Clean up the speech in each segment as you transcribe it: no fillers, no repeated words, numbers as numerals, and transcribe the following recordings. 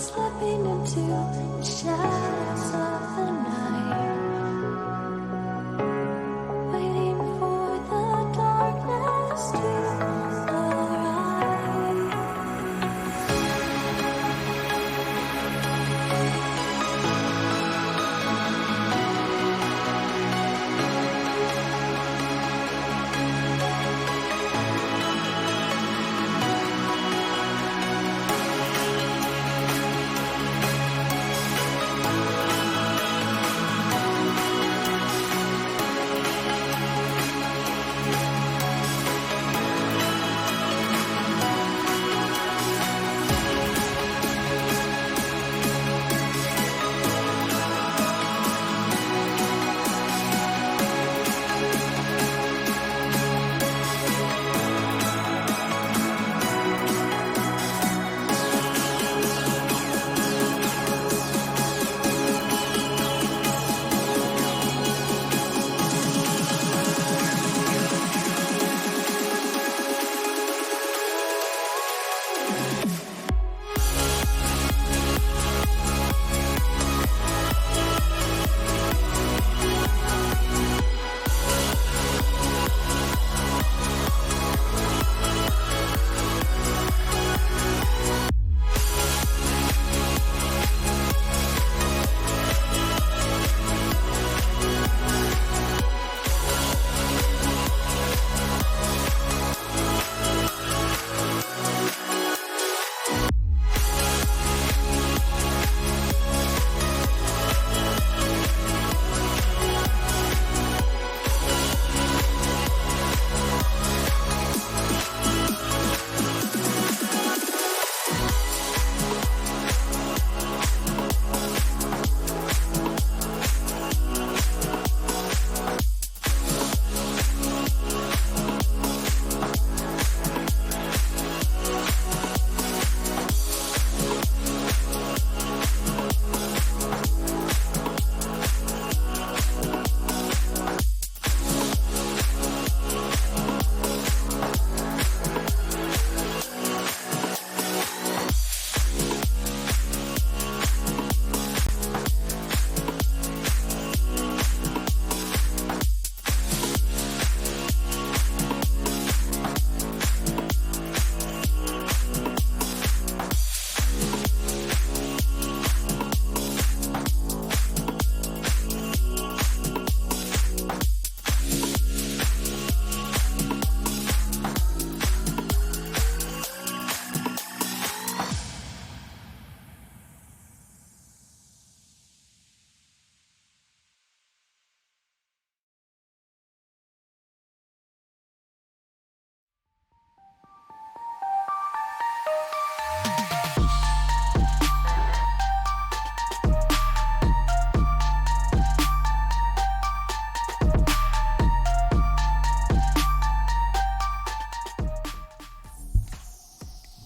slipping into the shadows of the night, waiting for the darkness to arrive.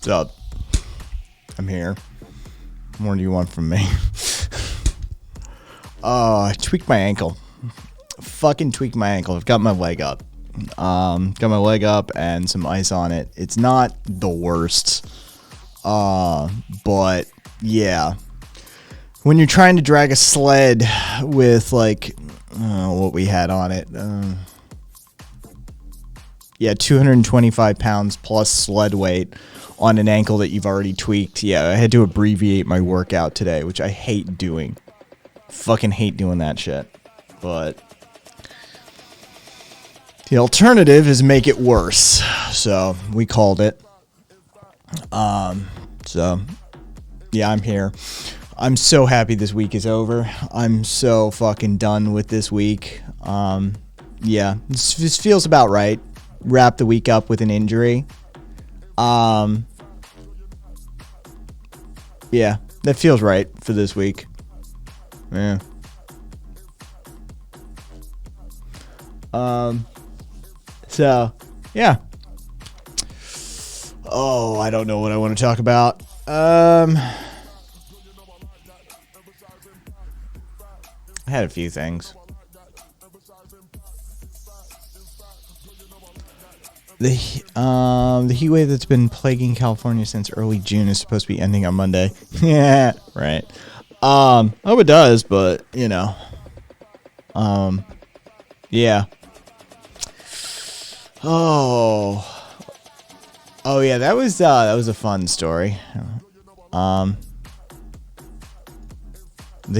What's up? I'm here. What more do you want from me? I tweaked my ankle. Fucking tweaked my ankle. I've got my leg up. Got my leg up and some ice on it. It's not the worst. But yeah. When you're trying to drag a sled with like what we had on it. Yeah, 225 pounds plus sled weight on an ankle that you've already tweaked. Yeah, I had to abbreviate my workout today, which I hate doing. Fucking hate doing that shit. But the alternative is make it worse. So we called it. So yeah, I'm here. I'm so happy this week is over. I'm so fucking done with this week. Yeah, this feels about right. Wrap the week up with an injury. Yeah, that feels right for this week. Yeah. So, yeah. Oh, I don't know what I want to talk about. I had a few things. The heat wave that's been plaguing California since early June is supposed to be ending on Monday. Yeah, right. I hope it does, but you know. Yeah. Oh yeah, that was a fun story. The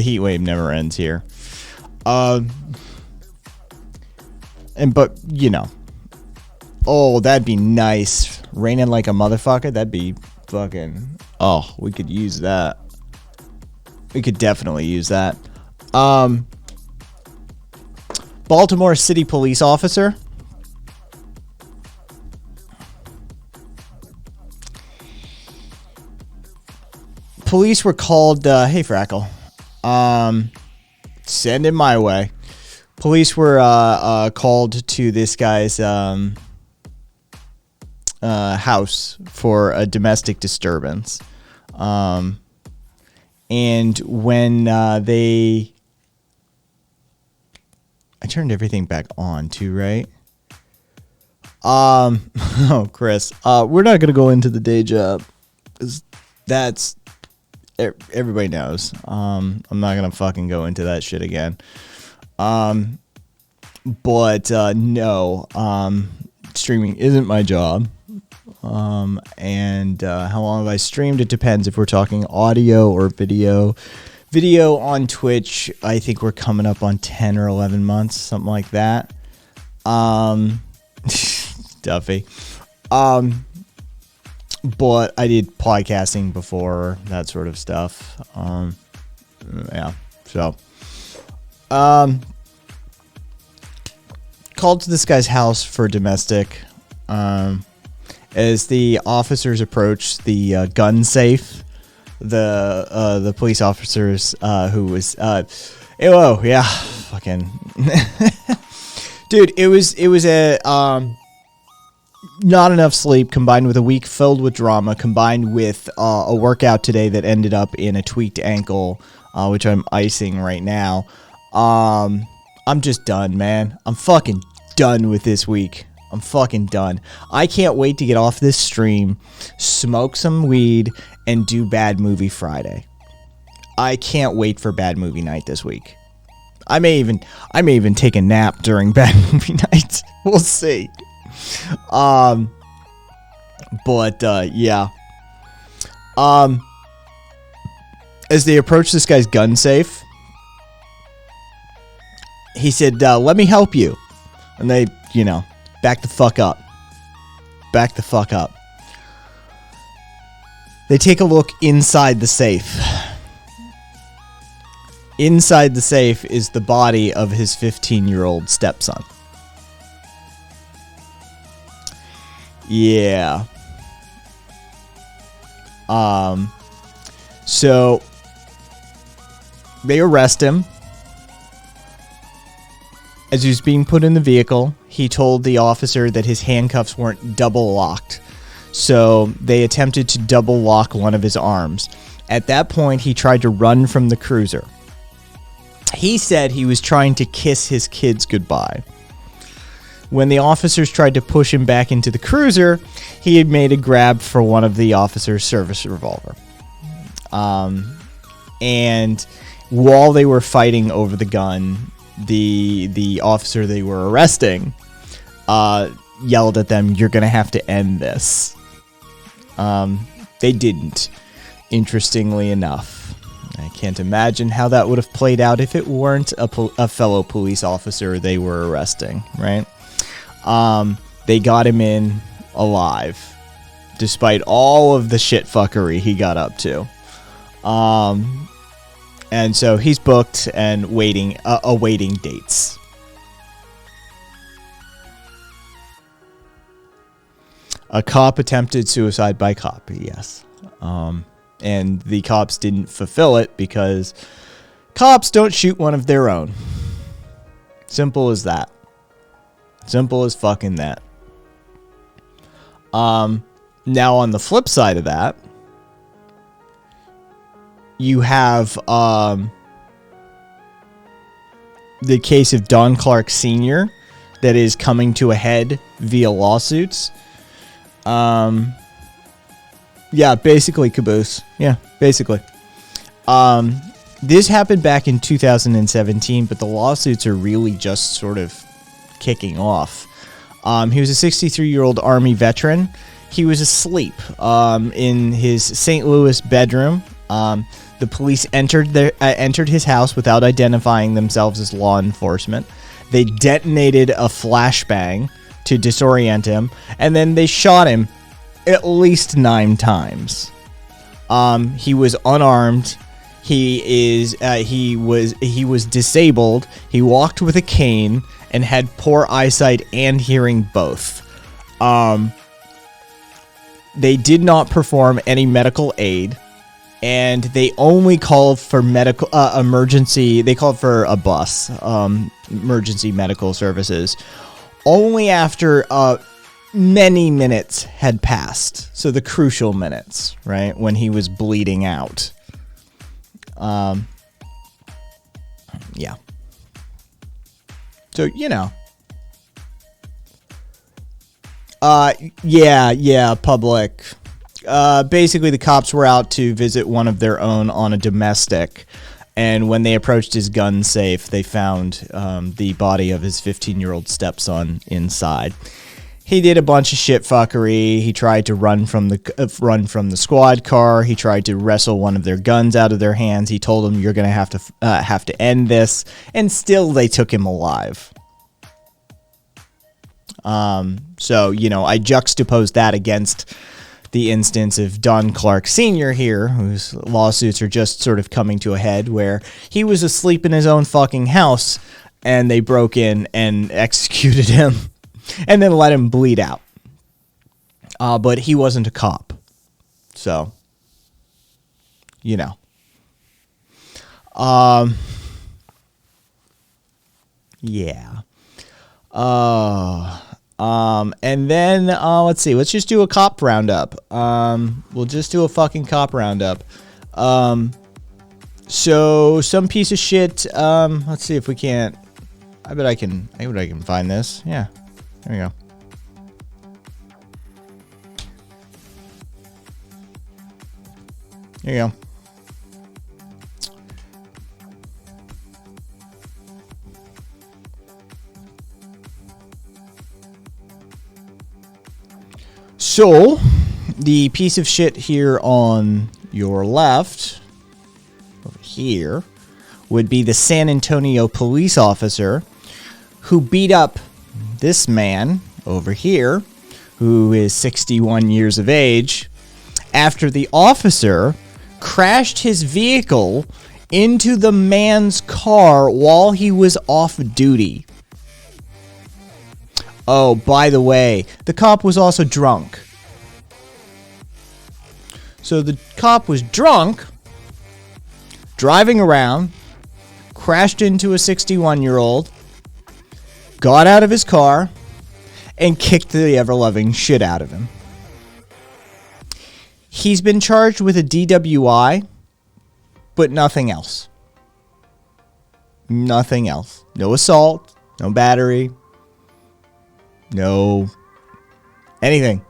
heat wave never ends here. But you know. Oh, that'd be nice. Raining like a motherfucker. That'd be fucking. Oh, we could use that. We could definitely use that. Baltimore City police officer. Police were called. Hey, Frackle. Send it my way. Police were called to this guy's house for a domestic disturbance. And when I turned everything back on too, right? Oh, Chris, we're not gonna go into the day job. That's everybody knows. I'm not gonna fucking go into that shit again. But no, streaming isn't my job. And how long have I streamed? It depends if we're talking audio or video. Video on Twitch, I think we're coming up on 10 or 11 months, something like that. Duffy. But I did podcasting before, that sort of stuff. Yeah, so. Called to this guy's house for domestic. As the officers approached the gun safe, the police officers who was whoa, yeah, fucking dude, it was a not enough sleep combined with a week filled with drama combined with a workout today that ended up in a tweaked ankle, which I'm icing right now. I'm just done, man. I'm fucking done with this week. I'm fucking done. I can't wait to get off this stream, smoke some weed, and do Bad Movie Friday. I can't wait for Bad Movie Night this week. I may even take a nap during Bad Movie Night. We'll see. But yeah. As they approach this guy's gun safe, he said, "Let me help you," and they, you know. Back the fuck up. Back the fuck up. They take a look inside the safe. Inside the safe is the body of his 15-year-old stepson. Yeah. So they arrest him. As he was being put in the vehicle, he told the officer that his handcuffs weren't double locked. So they attempted to double lock one of his arms. At that point, he tried to run from the cruiser. He said he was trying to kiss his kids goodbye. When the officers tried to push him back into the cruiser, he had made a grab for one of the officer's service revolver. And while they were fighting over the gun, the officer they were arresting yelled at them, "You're gonna have to end this." They didn't, interestingly enough. I can't imagine how that would have played out if it weren't a fellow police officer they were arresting, right? They got him in alive, despite all of the shit fuckery he got up to. And so he's booked and awaiting dates. A cop attempted suicide by cop, yes. And the cops didn't fulfill it because cops don't shoot one of their own. Simple as that. Simple as fucking that. Now on the flip side of that, you have the case of Don Clark Sr., that is coming to a head via lawsuits. Yeah, basically, Caboose. Yeah, basically. This happened back in 2017, but the lawsuits are really just sort of kicking off. He was a 63-year-old Army veteran. He was asleep in his St. Louis bedroom. The police entered his house without identifying themselves as law enforcement. They detonated a flashbang to disorient him, and then they shot him at least 9 times. He was unarmed. He was disabled. He walked with a cane and had poor eyesight and hearing both. They did not perform any medical aid, and they only called for medical emergency. They called for a bus, emergency medical services, only after many minutes had passed. So the crucial minutes, right, when he was bleeding out. Yeah. So, you know. Yeah, public. Basically, the cops were out to visit one of their own on a domestic, and when they approached his gun safe, they found the body of his 15-year-old stepson inside. He did a bunch of shit fuckery. He tried to run from the squad car. He tried to wrestle one of their guns out of their hands. He told them, "You're gonna have to end this," and still they took him alive. So, you know, I juxtapose that against the instance of Don Clark Sr. here, whose lawsuits are just sort of coming to a head, where he was asleep in his own fucking house and they broke in and executed him and then let him bleed out. But he wasn't a cop. So, you know. Yeah. And then, let's see, let's just do a cop roundup. We'll just do a fucking cop roundup. So some piece of shit, let's see if we can't, I bet I can find this. Yeah, there we go. There you go. So, the piece of shit here on your left, over here, would be the San Antonio police officer who beat up this man over here, who is 61 years of age, after the officer crashed his vehicle into the man's car while he was off duty. Oh, by the way, the cop was also drunk. So the cop was drunk, driving around, crashed into a 61-year-old, got out of his car, and kicked the ever-loving shit out of him. He's been charged with a DWI, but nothing else. Nothing else. No assault, no battery, no anything.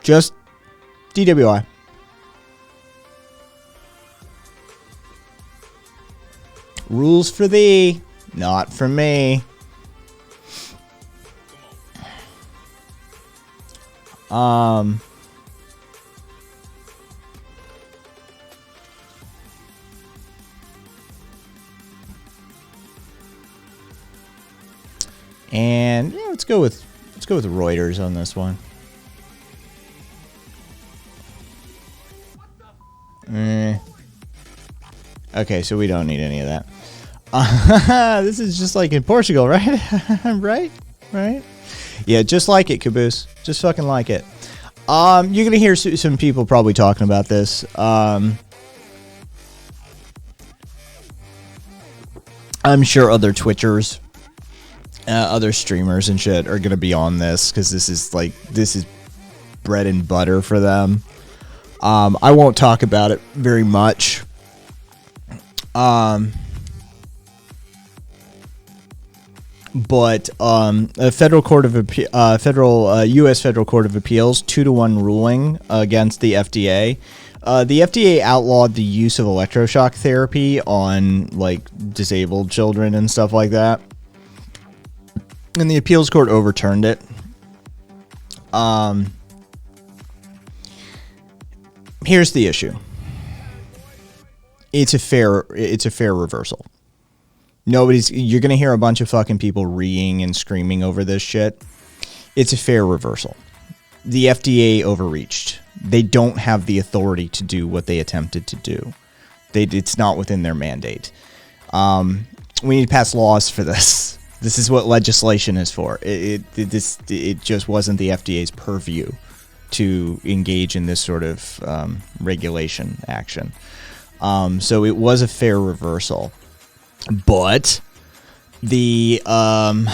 Just DWI. Rules for thee, not for me. And yeah, let's go with Reuters on this one. Okay, so we don't need any of that. This is just like in Portugal, right? right? Yeah, just like it, Caboose. Just fucking like it. You're gonna hear some people probably talking about this. I'm sure other Twitchers, other streamers and shit are gonna be on this because this is bread and butter for them. I won't talk about it very much. but a federal court of U.S. Federal Court of Appeals 2-1 ruling against the FDA. The FDA outlawed the use of electroshock therapy on like disabled children and stuff like that, and the appeals court overturned it. Here's the issue. It's a fair reversal. You're going to hear a bunch of fucking people reeing and screaming over this shit. It's a fair reversal. The FDA overreached. They don't have the authority to do what they attempted to do. It's not within their mandate. We need to pass laws for this. This is what legislation is for. It just wasn't the FDA's purview to engage in this sort of regulation action. So it was a fair reversal. But the end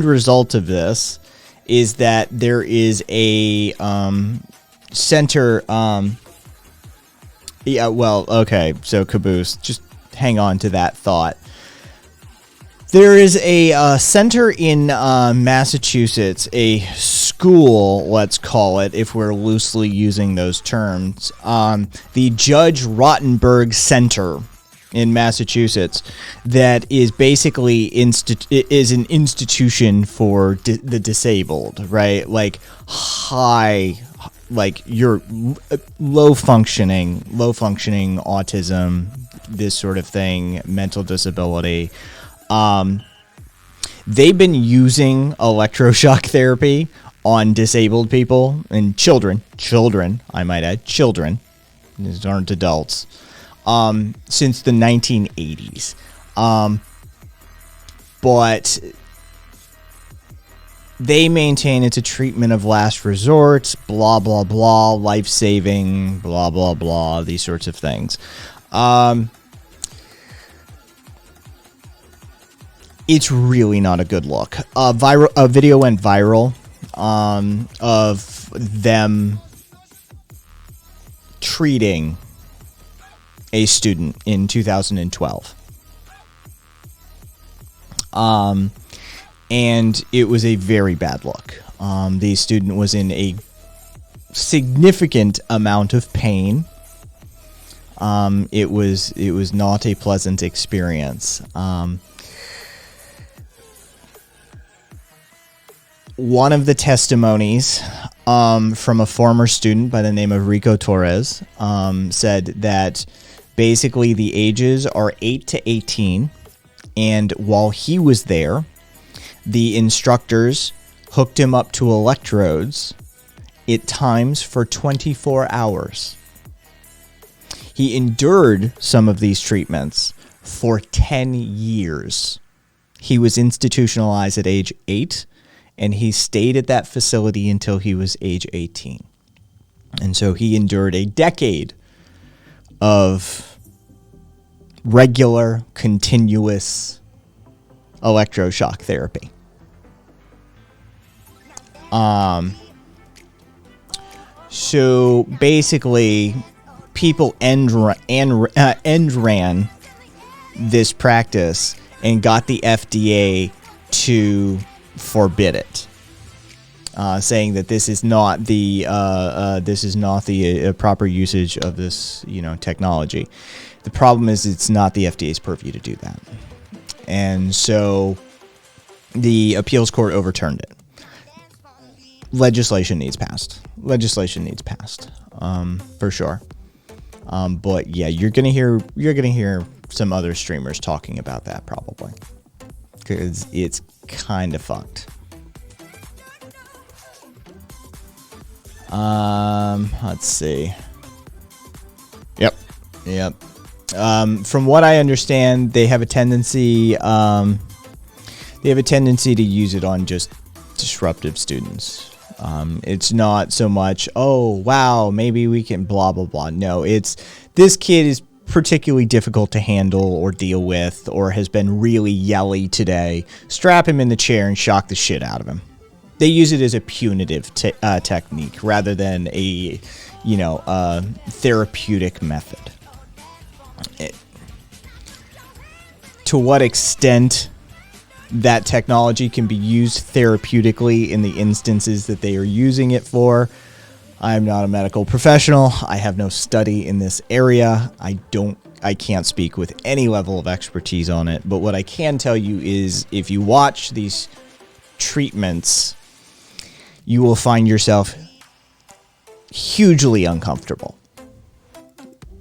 result of this is that there is a center. So Caboose, just hang on to that thought. There is a center in Massachusetts, a school, let's call it, if we're loosely using those terms, the Judge Rottenberg Center in Massachusetts, that is basically is an institution for the disabled, right? Like your low functioning autism, this sort of thing, mental disability. They've been using electroshock therapy on disabled people and children, I might add, children. These aren't adults. Since the 1980s. But they maintain it's a treatment of last resort, blah, blah, blah, life-saving, blah, blah, blah, these sorts of things. It's really not a good look. A video went viral of them treating a student in 2012. And it was a very bad look. The student was in a significant amount of pain. It was not a pleasant experience. One of the testimonies from a former student by the name of Rico Torres said that basically the ages are 8 to 18, and while he was there, the instructors hooked him up to electrodes at times for 24 hours. He endured some of these treatments for 10 years. He was institutionalized at age 8, and he stayed at that facility until he was age 18. And so he endured a decade of regular, continuous electroshock therapy. So basically, people end ran this practice and got the FDA to forbid it, saying that this is not the proper usage of this technology. The problem is it's not the FDA's purview to do that, and so the appeals court overturned it. Legislation needs passed, for sure. But yeah, you're gonna hear some other streamers talking about that probably, because it's kind of fucked. Let's see. Yep. From what I understand, they have a tendency to use it on just disruptive students. It's not so much, oh wow, maybe we can blah blah blah. No, it's this kid is particularly difficult to handle or deal with, or has been really yelly today. Strap him in the chair and shock the shit out of him. They use it as a punitive technique rather than a therapeutic method. To what extent that technology can be used therapeutically in the instances that they are using it for. I am not a medical professional. I have no study in this area. I can't speak with any level of expertise on it. But what I can tell you is if you watch these treatments, you will find yourself hugely uncomfortable.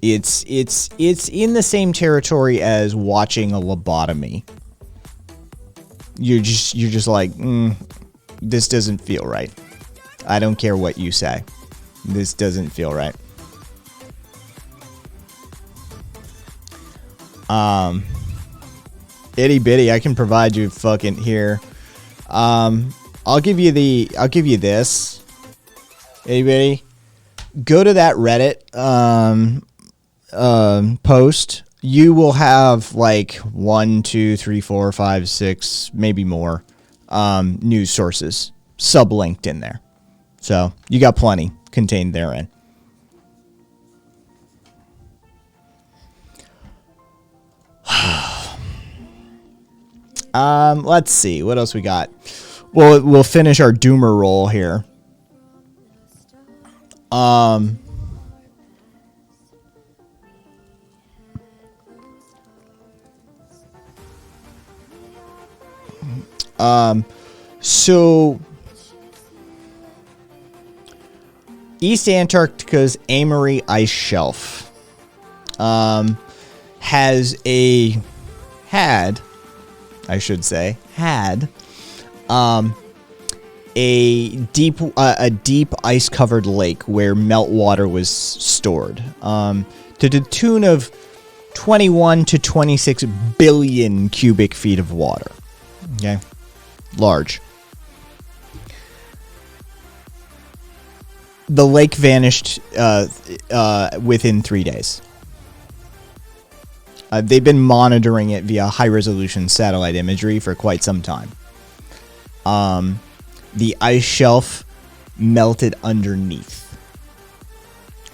It's in the same territory as watching a lobotomy. You're just like, this doesn't feel right. I don't care what you say. This doesn't feel right. Itty bitty, I can provide you fucking here. I'll give you this. Itty bitty. Go to that Reddit post. You will have like 1, 2, 3, 4, 5, 6, maybe more news sources sublinked in there. So you got plenty contained therein. Let's see what else we got. Well, we'll finish our doomer roll here. So East Antarctica's Amery Ice Shelf had a deep ice covered lake where meltwater was stored to the tune of 21 to 26 billion cubic feet of water. Okay, large. The lake vanished within 3 days. They've been monitoring it via high-resolution satellite imagery for quite some time. The ice shelf melted underneath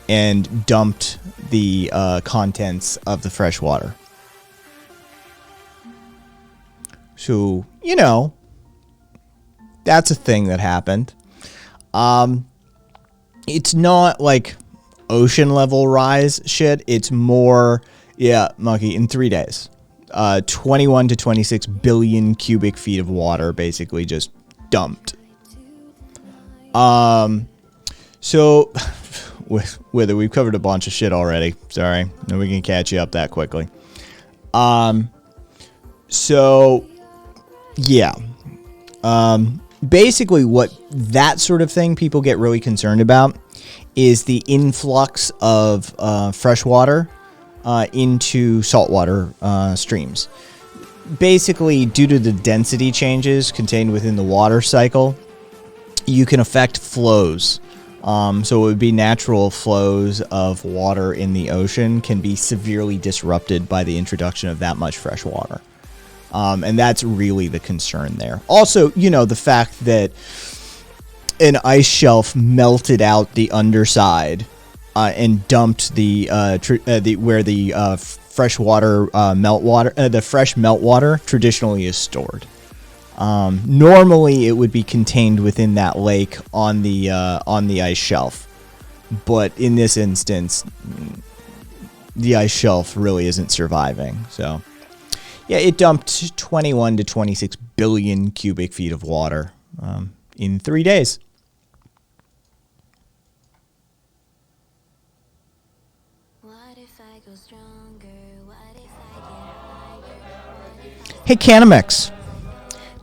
and dumped the contents of the fresh water. So, that's a thing that happened. It's not like ocean level rise shit. It's more, Monkey, in 3 days. 21 to 26 billion cubic feet of water basically just dumped. So, whether we've covered a bunch of shit already. Sorry. No, we can catch you up that quickly. So, yeah. Basically, what that sort of thing people get really concerned about is the influx of fresh water into saltwater streams. Basically, due to the density changes contained within the water cycle, you can affect flows. So it would be natural flows of water in the ocean can be severely disrupted by the introduction of that much fresh water. And that's really the concern there. Also, the fact that an ice shelf melted out the underside and dumped where the fresh water meltwater, the fresh meltwater traditionally is stored. Normally, it would be contained within that lake on the ice shelf, but in this instance, the ice shelf really isn't surviving. So. Yeah, it dumped 21 to 26 billion cubic feet of water in 3 days. Hey, Canamex.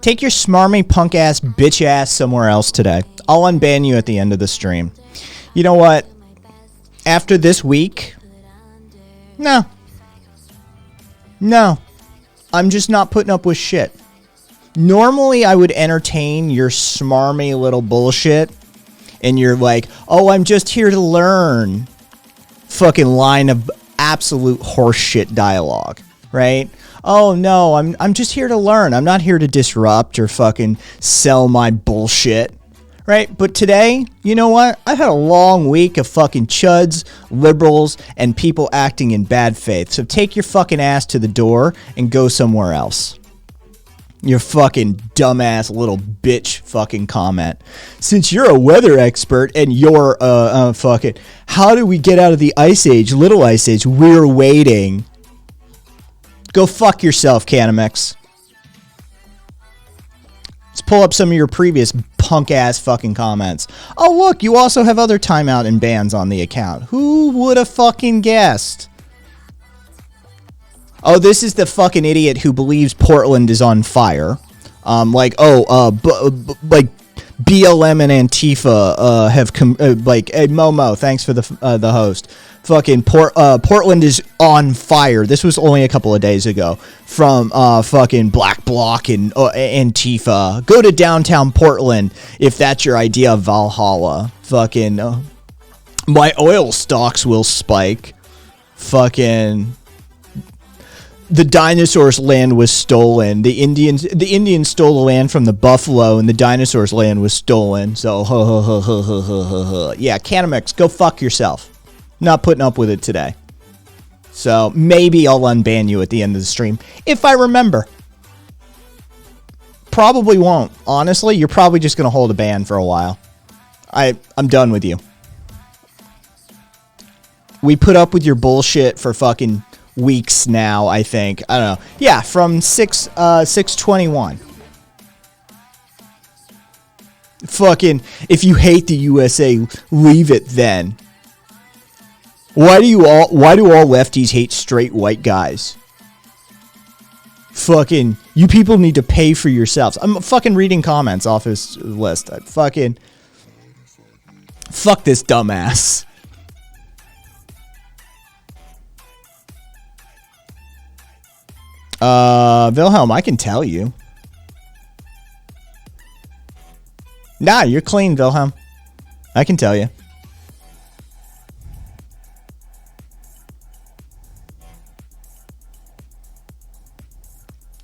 Take your smarmy punk ass bitch ass somewhere else today. I'll unban you at the end of the stream. You know what? After this week, no. I'm just not putting up with shit. Normally, I would entertain your smarmy little bullshit, and you're like, oh, I'm just here to learn. Fucking line of absolute horseshit dialogue, right? Oh, no, I'm just here to learn. I'm not here to disrupt or fucking sell my bullshit, right? But today, you know what? I've had a long week of fucking chuds, liberals, and people acting in bad faith. So take your fucking ass to the door and go somewhere else. Your fucking dumbass little bitch fucking comment. Since you're a weather expert and you're fucking, how do we get out of the ice age, little ice age? We're waiting. Go fuck yourself, Canamex. Let's pull up some of your previous punk ass fucking comments. Oh look, you also have other timeout and bans on the account. Who would have fucking guessed? Oh, this is the fucking idiot who believes Portland is on fire. Like BLM and Antifa have hey, Momo, thanks for the host. Fucking Portland is on fire. This was only a couple of days ago from fucking Black Bloc and Antifa. Go to downtown Portland if that's your idea of Valhalla. Fucking my oil stocks will spike. Fucking the dinosaurs' land was stolen. The Indians stole the land from the buffalo, and the dinosaurs' land was stolen. So, yeah, Canamex, go fuck yourself. Not putting up with it today. So maybe I'll unban you at the end of the stream if I remember. Probably won't. Honestly, you're probably just gonna hold a ban for a while. I'm done with you. We put up with your bullshit for fucking weeks now, I think. I don't know. Yeah, from 6/21. Fucking, if you hate the USA, leave it then. Why do all lefties hate straight white guys? Fucking, you people need to pay for yourselves. I'm fucking reading comments off his list. Fuck this dumbass. Wilhelm, I can tell you. Nah, you're clean, Wilhelm. I can tell you.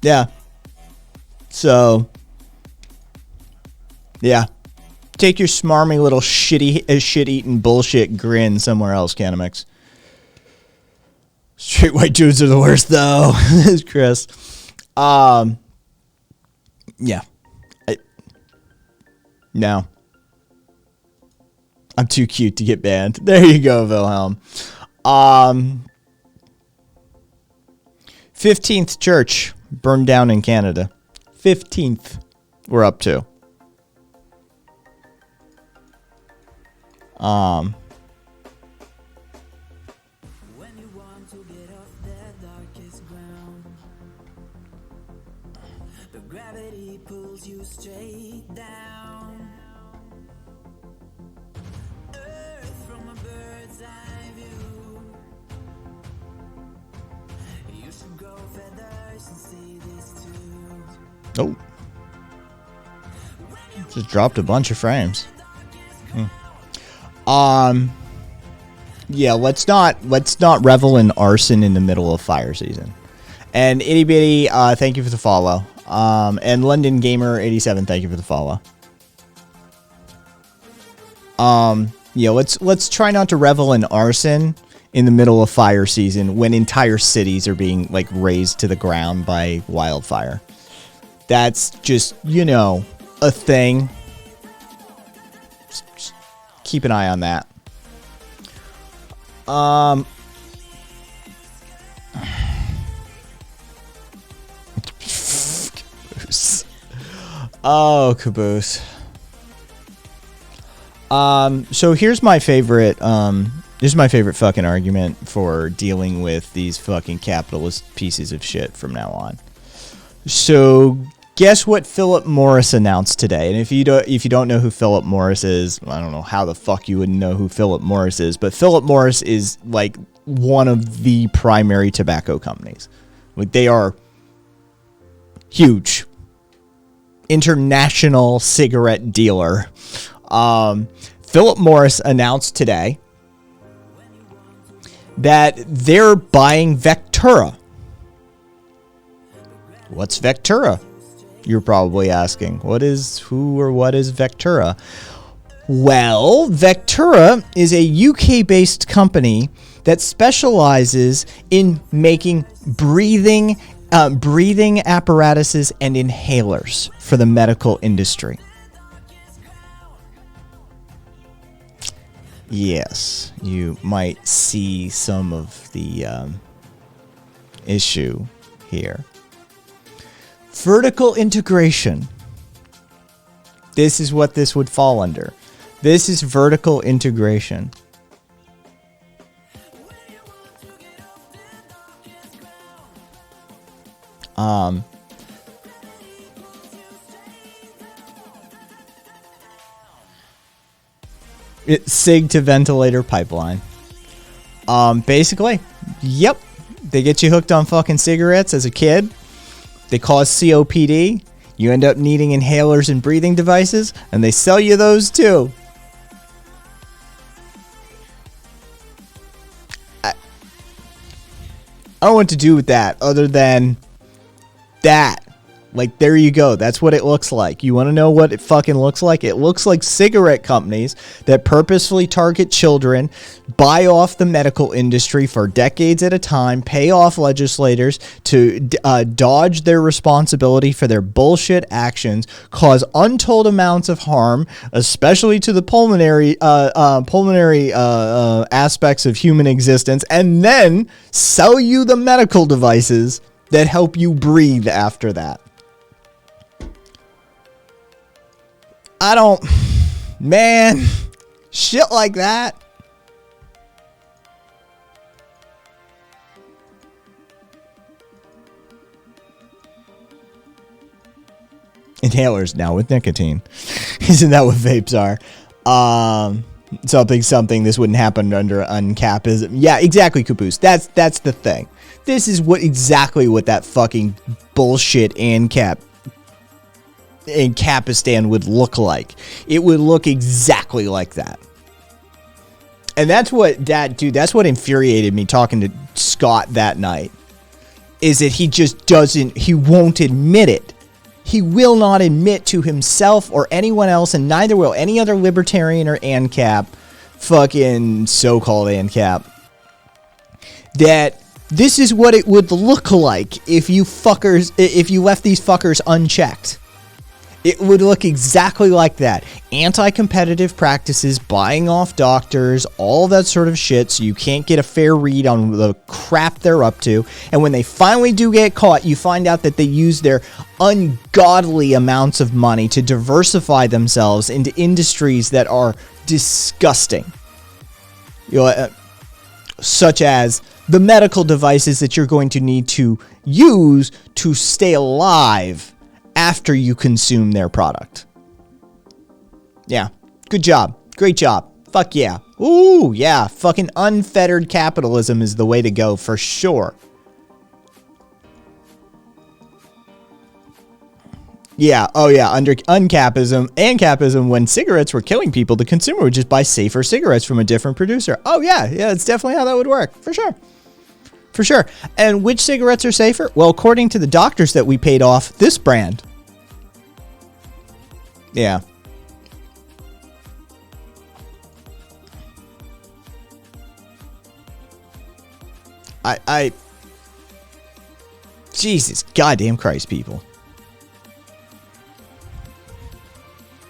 Yeah. So, yeah. Take your smarmy little shit-eating bullshit grin somewhere else, Canamex. Straight white dudes are the worst, though. This is Chris. Yeah. No. I'm too cute to get banned. There you go, Wilhelm. 15th church burned down in Canada. 15th we're up to. Oh, just dropped a bunch of frames. Yeah, let's not revel in arson in the middle of fire season. And Itty Bitty, thank you for the follow. And London Gamer 87, thank you for the follow. Yeah, let's try not to revel in arson in the middle of fire season when entire cities are being like razed to the ground by wildfire. That's just, you know, a thing. Just keep an eye on that. Caboose. Oh, Caboose. So here's my favorite, fucking argument for dealing with these fucking capitalist pieces of shit from now on. So guess what Philip Morris announced today? And if you don't know who Philip Morris is, I don't know how the fuck you would know who Philip Morris is, but Philip Morris is like one of the primary tobacco companies. Like, they are huge. International cigarette dealer. Philip Morris announced today that they're buying Vectura. What's Vectura? You're probably asking. What is Vectura? Well, Vectura is a UK-based company that specializes in making breathing breathing apparatuses and inhalers for the medical industry. Yes, you might see some of the issue here. Vertical integration. This is what this would fall under. This is vertical integration. Sig to ventilator pipeline. Basically, yep. They get you hooked on fucking cigarettes as a kid. They cause COPD. You end up needing inhalers and breathing devices, and they sell you those too. I don't know what to do with that other than that. Like, there you go. That's what it looks like. You want to know what it fucking looks like? It looks like cigarette companies that purposefully target children, buy off the medical industry for decades at a time, pay off legislators to dodge their responsibility for their bullshit actions, cause untold amounts of harm, especially to the pulmonary aspects of human existence, and then sell you the medical devices that help you breathe after that. Man, shit like that. Inhalers now with nicotine. Isn't that what vapes are? Something this wouldn't happen under uncapism. Yeah, exactly, Caboose. That's the thing. This is exactly what that fucking bullshit Ancapistan would look like. It would look exactly like that. And that's what infuriated me talking to Scott that night. Is that he won't admit it. He will not admit to himself or anyone else, and neither will any other libertarian or ANCAP, fucking so-called ANCAP, that this is what it would look like if you left these fuckers unchecked. It would look exactly like that. Anti-competitive practices, buying off doctors, all that sort of shit, so you can't get a fair read on the crap they're up to. And when they finally do get caught, you find out that they use their ungodly amounts of money to diversify themselves into industries that are disgusting. Such as the medical devices that you're going to need to use to stay alive after you consume their product. Yeah. Good job. Great job. Fuck yeah. Ooh, yeah. Fucking unfettered capitalism is the way to go for sure. Yeah. Oh, yeah. Under ANCAPism, when cigarettes were killing people, the consumer would just buy safer cigarettes from a different producer. Oh, yeah. Yeah, it's definitely how that would work. For sure. For sure. And which cigarettes are safer? Well, according to the doctors that we paid off, this brand. Yeah. Jesus goddamn Christ, people.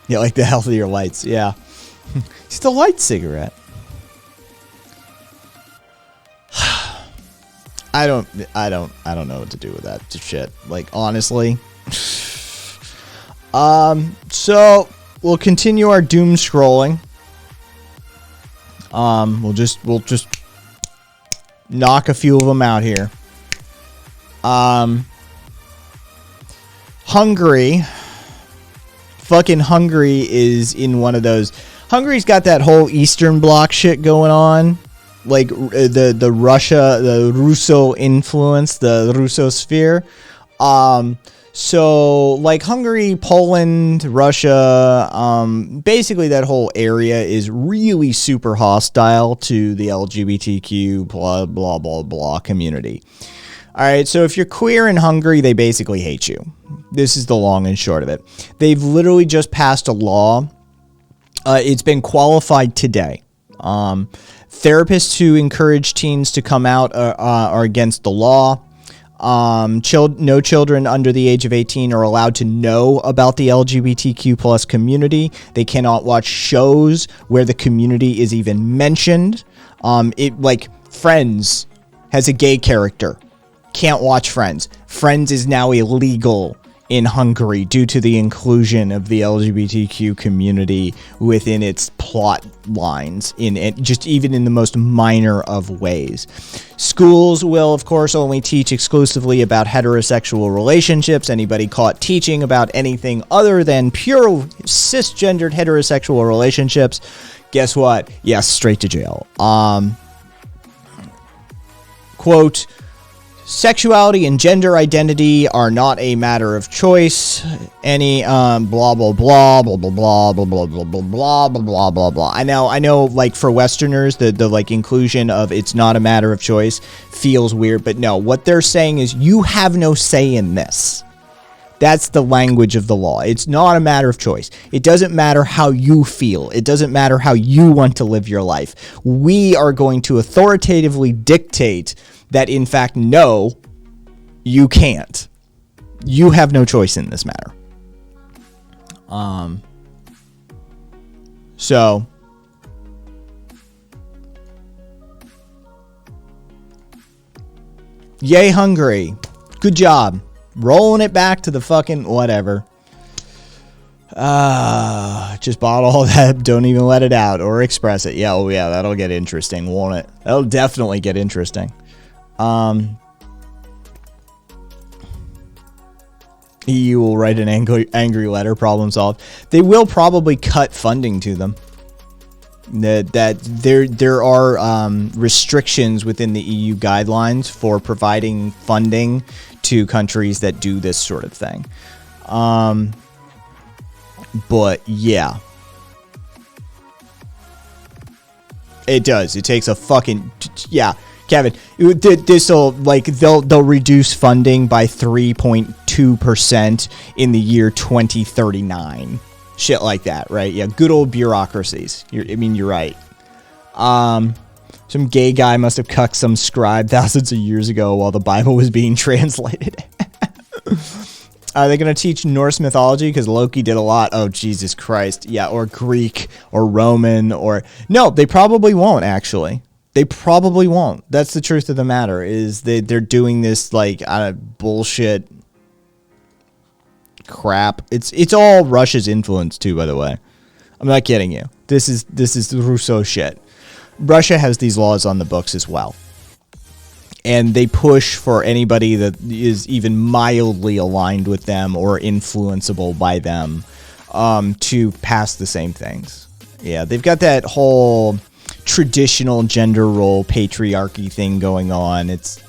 Yeah, like the healthier lights. Yeah. It's the light cigarette. I don't know what to do with that shit. Like, honestly. So we'll continue our doom scrolling. We'll just knock a few of them out here. Hungary. Fucking Hungary is in one of those. Hungary's got that whole Eastern Bloc shit going on. Like the Russia, the Russo influence, the Russosphere. So like Hungary, Poland, Russia, basically that whole area is really super hostile to the LGBTQ blah blah blah blah community. All right, so if you're queer in Hungary, they basically hate you. This is the long and short of it. They've literally just passed a law. It's been qualified today. Therapists who encourage teens to come out are against the law. No children under the age of 18 are allowed to know about the LGBTQ plus community. They cannot watch shows where the community is even mentioned. Like Friends has a gay character. Can't watch Friends. Friends is now illegal in Hungary due to the inclusion of the LGBTQ community within its plot lines, even in the most minor of ways. Schools will, of course, only teach exclusively about heterosexual relationships. Anybody caught teaching about anything other than pure cisgendered heterosexual relationships, guess what? Yes, straight to jail. Quote, sexuality and gender identity are not a matter of choice. Any blah blah blah blah blah blah blah blah blah blah blah blah blah blah. I know. Like for Westerners, the like inclusion of it's not a matter of choice feels weird, but no. What they're saying is you have no say in this. That's the language of the law. It's not a matter of choice. It doesn't matter how you feel. It doesn't matter how you want to live your life. We are going to authoritatively dictate that, in fact, no, you can't. You have no choice in this matter. So, yay, Hungary. Good job. Rolling it back to the fucking whatever. Just bottle all that. Don't even let it out or express it. Yeah, oh yeah, that'll get interesting, won't it? That'll definitely get interesting. EU will write an angry letter, problem solved. They will probably cut funding to them. That there are restrictions within the EU guidelines for providing funding to countries that do this sort of thing. But yeah, it does. It takes a fucking yeah. Kevin, this'll like they'll reduce funding by 3.2% in the year 2039. Shit like that, right? Yeah, good old bureaucracies. You're right. Some gay guy must have cucked some scribe thousands of years ago while the Bible was being translated. Are they going to teach Norse mythology? Because Loki did a lot. Oh, Jesus Christ. Yeah, or Greek or Roman or... No, they probably won't, actually. They probably won't. That's the truth of the matter, is they're doing this, like, bullshit crap. It's all Russia's influence, too, by the way. I'm not kidding you. This is Rousseau shit. Russia has these laws on the books as well. And they push for anybody that is even mildly aligned with them or influenceable by them to pass the same things. Yeah, they've got that whole traditional gender role patriarchy thing going on. It's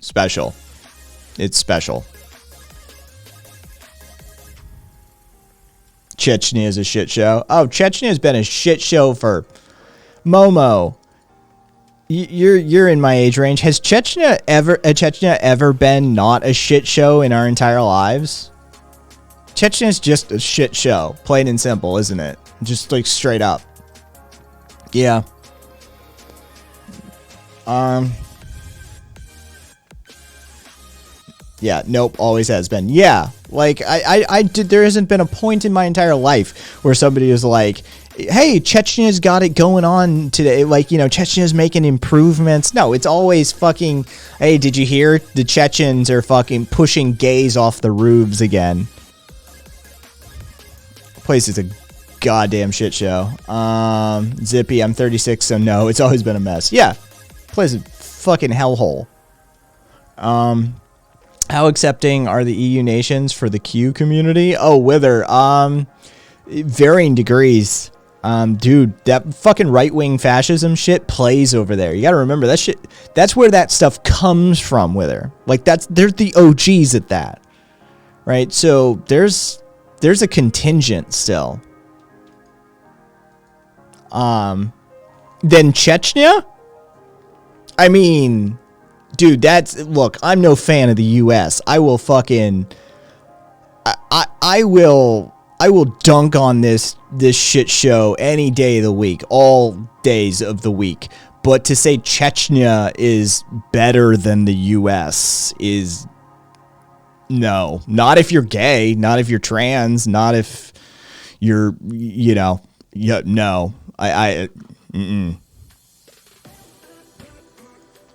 special. It's special. Chechnya is a shit show. Oh, Chechnya has been a shit show for Momo. You're in my age range. Has Chechnya ever been not a shit show in our entire lives? Chechnya is just a shit show, plain and simple, isn't it? Just like straight up. Yeah. Yeah, nope, always has been. Yeah, like, I did, there hasn't been a point in my entire life where somebody is like, hey, Chechnya's got it going on today. Like, you know, Chechnya's making improvements. No, it's always fucking, hey, did you hear? The Chechens are fucking pushing gays off the roofs again. Place is a goddamn shit show. Zippy, I'm 36, so no, it's always been a mess. Yeah, place is a fucking hellhole. How accepting are the EU nations for the Q community? Oh, Wither. Varying degrees. Dude, that fucking right-wing fascism shit plays over there. You gotta remember that shit. That's where that stuff comes from, Wither. Like, they're the OGs at that, right? So there's a contingent still. Then Chechnya? I mean, dude, look, I'm no fan of the US. I will fucking I will dunk on this shit show any day of the week, all days of the week. But to say Chechnya is better than the U.S. is no. Not if you're gay, not if you're trans, not if you're, no.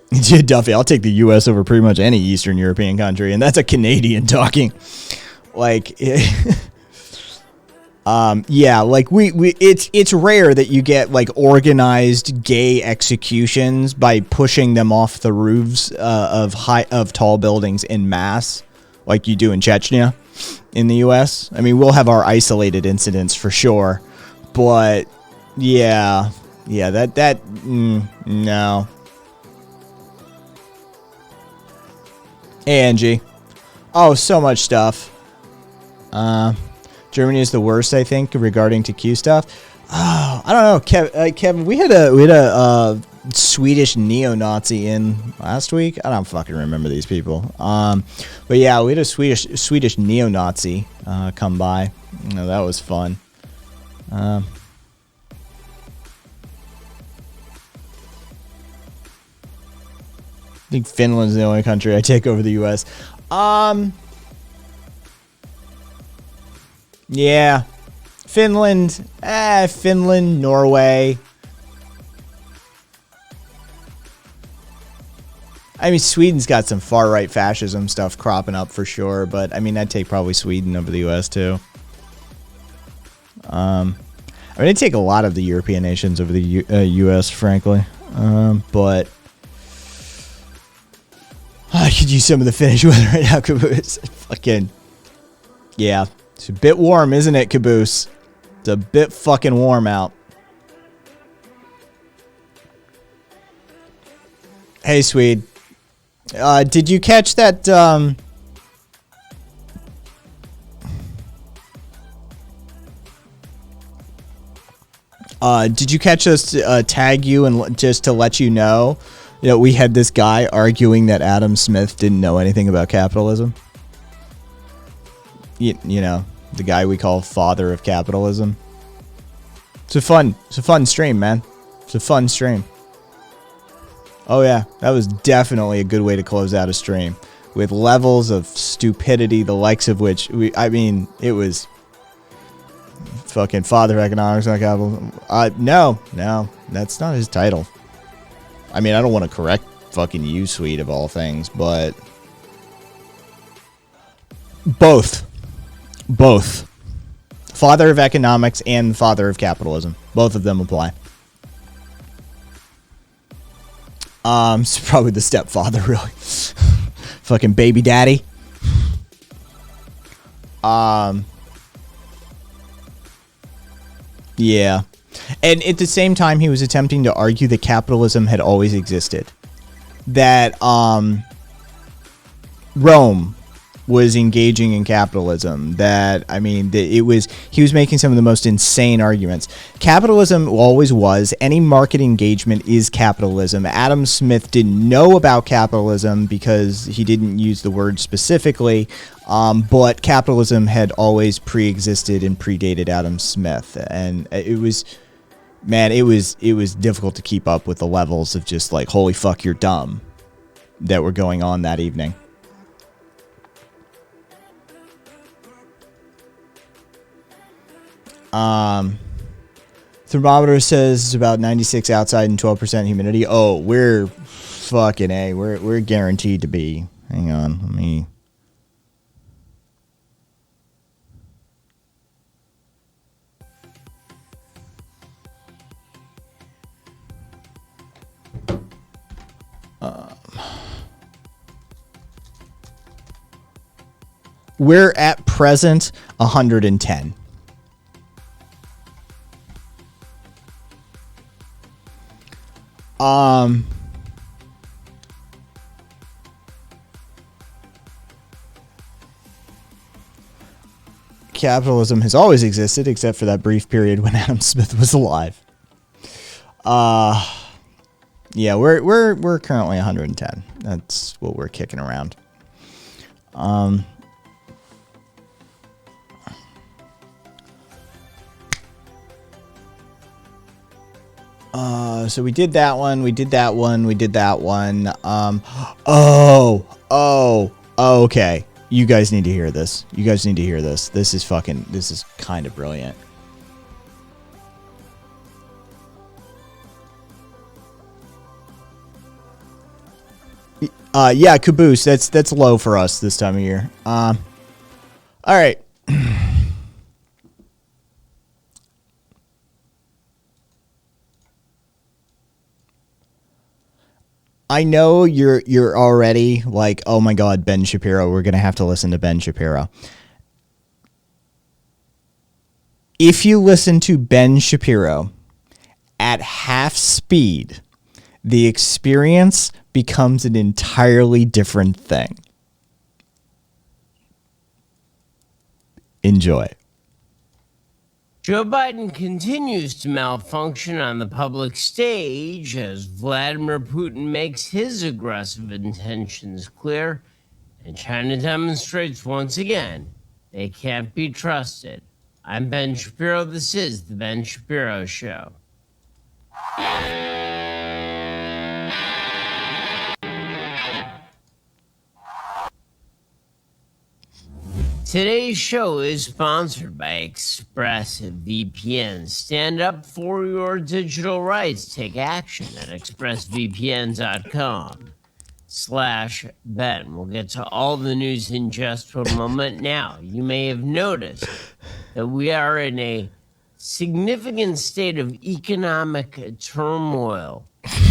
Yeah, Duffy, I'll take the U.S. over pretty much any Eastern European country, and that's a Canadian talking. Like, yeah, like it's rare that you get like organized gay executions by pushing them off the roofs of tall buildings in mass, like you do in Chechnya, in the U.S. I mean, we'll have our isolated incidents for sure, but yeah, no. Hey, Angie. Oh, so much stuff. Germany is the worst, I think, regarding to Q stuff. Oh, I don't know, Kevin. We had a Swedish neo-Nazi in last week. I don't fucking remember these people. But yeah, we had a Swedish neo-Nazi come by. That was fun. I think Finland's the only country I take over the U.S. Yeah. Finland, Norway. I mean, Sweden's got some far-right fascism stuff cropping up for sure, but I mean, I'd take probably Sweden over the U.S. too. I mean, I'd take a lot of the European nations over the U.S., frankly. But I could use some of the Finnish weather right now, Caboose. Fucking, yeah. It's a bit warm, isn't it, Caboose? It's a bit fucking warm out. Hey, Swede. Did you catch that, did you catch us tag you and just to let you know that we had this guy arguing that Adam Smith didn't know anything about capitalism? You know, the guy we call father of capitalism. It's a fun stream, man. It's a fun stream. Oh yeah, that was definitely a good way to close out a stream with levels of stupidity, the likes of which it was fucking father of economics, not capitalism. No, that's not his title. I mean, I don't want to correct fucking you, Swede, of all things, but both. Father of economics and father of capitalism. Both of them apply. It's probably the stepfather, really. Fucking baby daddy. Yeah. And at the same time, he was attempting to argue that capitalism had always existed. That, Rome was engaging in capitalism. That, I mean, he was making some of the most insane arguments. Capitalism always was. Any market engagement is capitalism. Adam Smith didn't know about capitalism because he didn't use the word specifically, but capitalism had always pre-existed and predated Adam Smith. And it was difficult to keep up with the levels of just like, holy fuck, you're dumb, that were going on that evening. Thermometer says it's about 96 outside and 12% humidity. Oh, we're fucking A. We're guaranteed to be. Hang on, let me. We're at present 110. Capitalism has always existed, except for that brief period when Adam Smith was alive. Yeah, we're currently 110. That's what we're kicking around. So we did that one. We did that one. We did that one. Oh, okay. You guys need to hear this. You guys need to hear this. This is kind of brilliant. Yeah, Caboose. That's low for us this time of year. All right. I know you're already like, oh my God, Ben Shapiro. We're gonna have to listen to Ben Shapiro. If you listen to Ben Shapiro at half speed, the experience becomes an entirely different thing. Enjoy. Joe Biden continues to malfunction on the public stage as Vladimir Putin makes his aggressive intentions clear, and China demonstrates once again they can't be trusted. I'm Ben Shapiro. This is The Ben Shapiro Show. Today's show is sponsored by ExpressVPN. Stand up for your digital rights. Take action at expressvpn.com/Ben. We'll get to all the news in just a moment. Now, you may have noticed that we are in a significant state of economic turmoil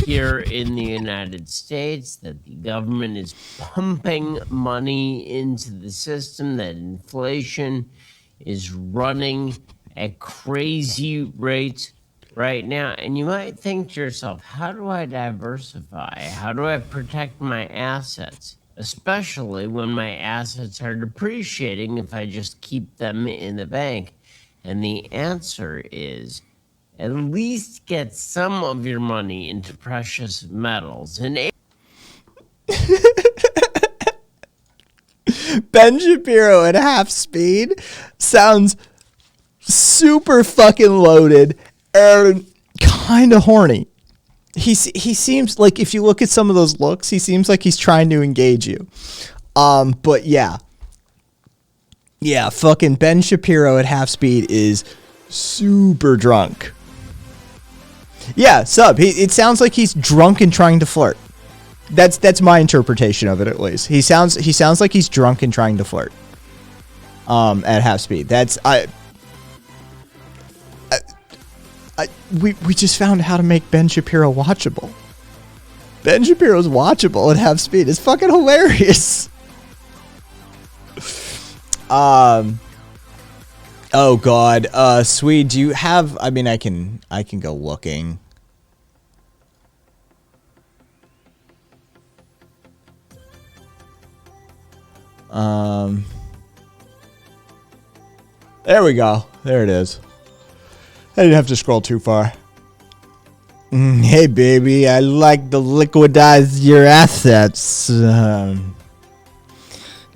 here in the United States, that the government is pumping money into the system, that inflation is running at crazy rates right now. And you might think to yourself, how do I diversify? How do I protect my assets? Especially when my assets are depreciating if I just keep them in the bank. And the answer is, at least get some of your money into precious metals. And Ben Shapiro at half speed sounds super fucking loaded and kind of horny. He seems like, if you look at some of those looks, he seems like he's trying to engage you. But yeah, fucking Ben Shapiro at half speed is super drunk. Yeah, sub. It sounds like he's drunk and trying to flirt. That's my interpretation of it, at least. He sounds like he's drunk and trying to flirt. At half speed. We just found how to make Ben Shapiro watchable. Ben Shapiro's watchable at half speed. It's fucking hilarious. Oh God, Swede, do you have? I mean, I can go looking. There we go. There it is. I didn't have to scroll too far. Hey, baby, I like to liquidize your assets.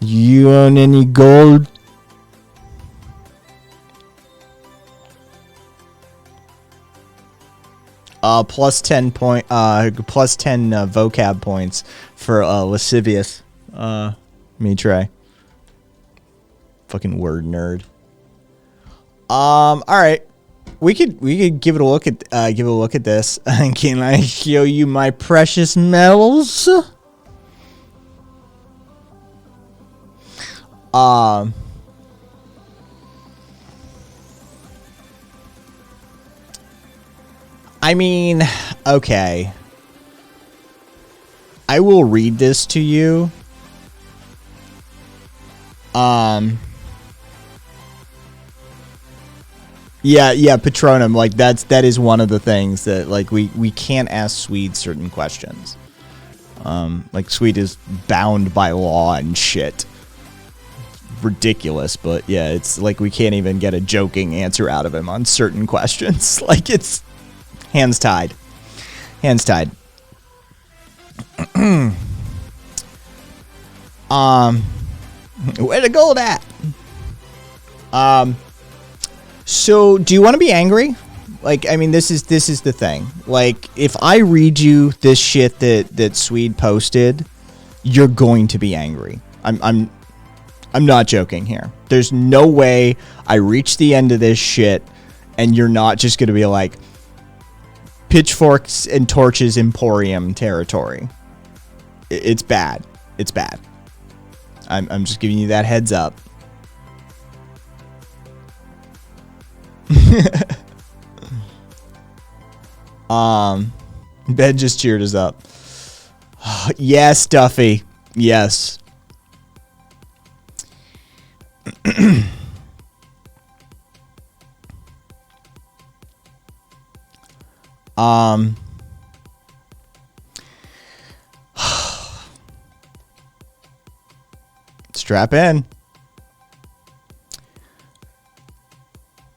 You own any gold? Plus 10 vocab points for lascivious. Mitre. Fucking word nerd. All right. We could give it a look at this. Can I show you my precious metals? I mean, okay. I will read this to you. Yeah, Patronum, like that is one of the things that, like, we can't ask Swede certain questions. Like, Swede is bound by law and shit. Ridiculous, but yeah, it's like we can't even get a joking answer out of him on certain questions. Like, it's hands tied. Hands tied. Where the gold at? So, do you want to be angry? Like, I mean, this is the thing. Like, if I read you this shit that Swede posted, you're going to be angry. I'm not joking here. There's no way I reach the end of this shit and you're not just going to be like, pitchforks and torches Emporium territory. It's bad. It's bad. I'm just giving you that heads up. Ben just cheered us up. Yes, Duffy. Yes. Strap in.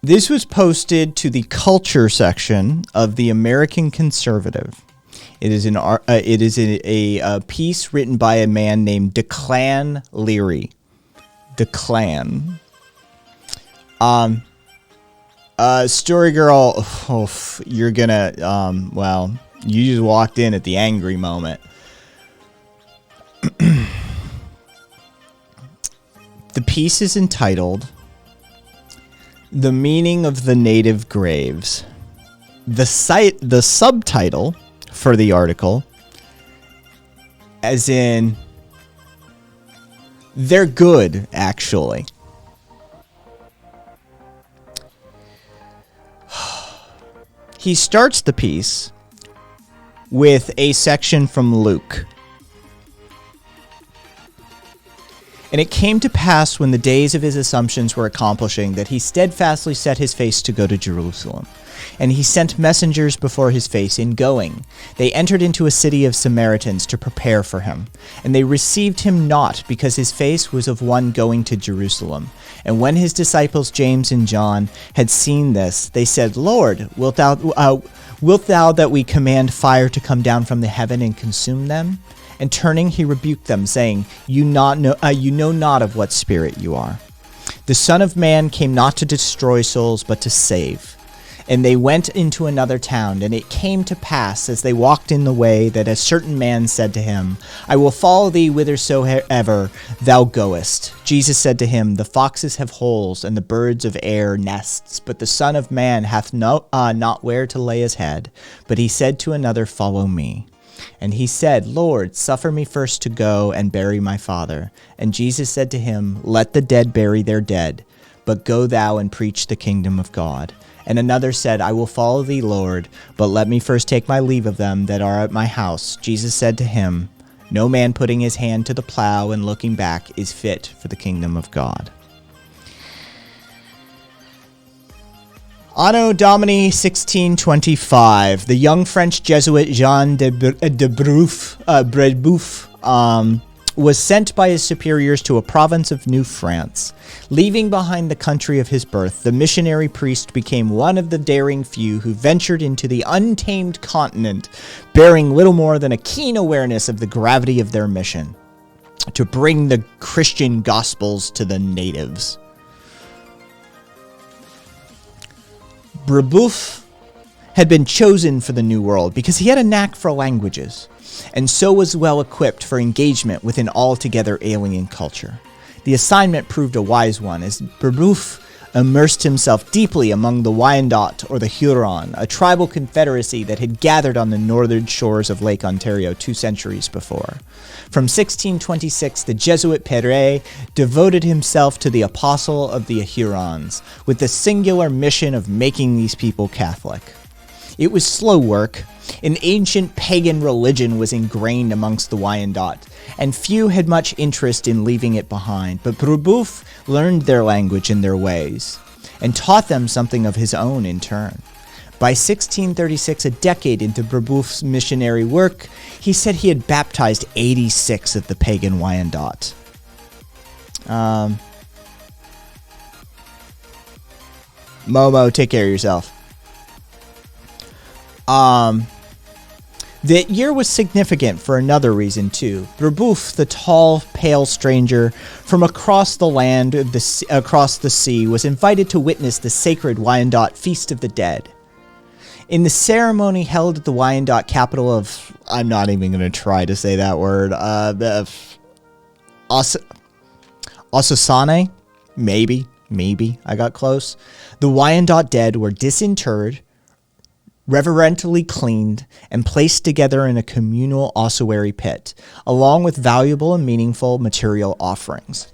This was posted to the culture section of the American Conservative. It is a piece written by a man named Declan Leary. Declan. Story girl. Oh, you're gonna. Well, you just walked in at the angry moment. The piece is entitled "The Meaning of the Native Graves." The subtitle for the article, as in, they're good, actually. He starts the piece with a section from Luke. And it came to pass when the days of his assumptions were accomplishing that he steadfastly set his face to go to Jerusalem. And he sent messengers before his face in going. They entered into a city of Samaritans to prepare for him. And they received him not, because his face was of one going to Jerusalem. And when his disciples James and John had seen this, they said, Lord, wilt thou that we command fire to come down from the heaven and consume them? And turning, he rebuked them, saying, You know not of what spirit you are. The Son of Man came not to destroy souls, but to save. And they went into another town, and it came to pass, as they walked in the way, that a certain man said to him, I will follow thee whithersoever thou goest. Jesus said to him, The foxes have holes, and the birds of air nests, but the Son of Man hath not where to lay his head. But he said to another, Follow me. And he said, Lord, suffer me first to go and bury my father. And Jesus said to him, Let the dead bury their dead, but go thou and preach the kingdom of God. And another said, I will follow thee, Lord, but let me first take my leave of them that are at my house. Jesus said to him, No man putting his hand to the plow and looking back is fit for the kingdom of God. Anno Domini 1625, the young French Jesuit Jean de Brebeuf was sent by his superiors to a province of New France. Leaving behind the country of his birth, the missionary priest became one of the daring few who ventured into the untamed continent, bearing little more than a keen awareness of the gravity of their mission, to bring the Christian gospels to the natives. Brebeuf had been chosen for the New World because he had a knack for languages, and so was well equipped for engagement with an altogether alien culture. The assignment proved a wise one, as Brebeuf immersed himself deeply among the Wyandot, or the Huron, a tribal confederacy that had gathered on the northern shores of Lake Ontario 2 centuries before. From 1626, the Jesuit Perret devoted himself to the apostle of the Hurons, with the singular mission of making these people Catholic. It was slow work. An ancient pagan religion was ingrained amongst the Wyandot, and few had much interest in leaving it behind, but Brebeuf learned their language and their ways, and taught them something of his own in turn. By 1636, a decade into Brebeuf's missionary work, he said he had baptized 86 of the pagan Wyandot. Momo, take care of yourself. The year was significant for another reason, too. Brebeuf, the tall, pale stranger from across the land, across the sea, was invited to witness the sacred Wyandot Feast of the Dead. In the ceremony held at the Wyandotte capital of, I'm not even going to try to say that word, Osasane? Maybe I got close. The Wyandotte dead were disinterred, reverently cleaned, and placed together in a communal ossuary pit, along with valuable and meaningful material offerings.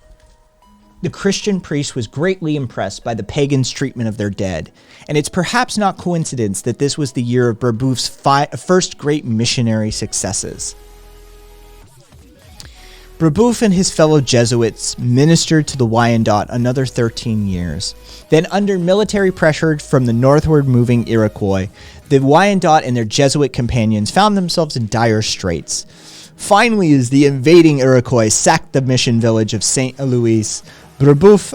The Christian priest was greatly impressed by the pagans' treatment of their dead, and it's perhaps not coincidence that this was the year of Brebeuf's first great missionary successes. Brebeuf and his fellow Jesuits ministered to the Wyandot another 13 years. Then, under military pressure from the northward moving Iroquois, the Wyandot and their Jesuit companions found themselves in dire straits. Finally, as the invading Iroquois sacked the mission village of St. Louis, Brebeuf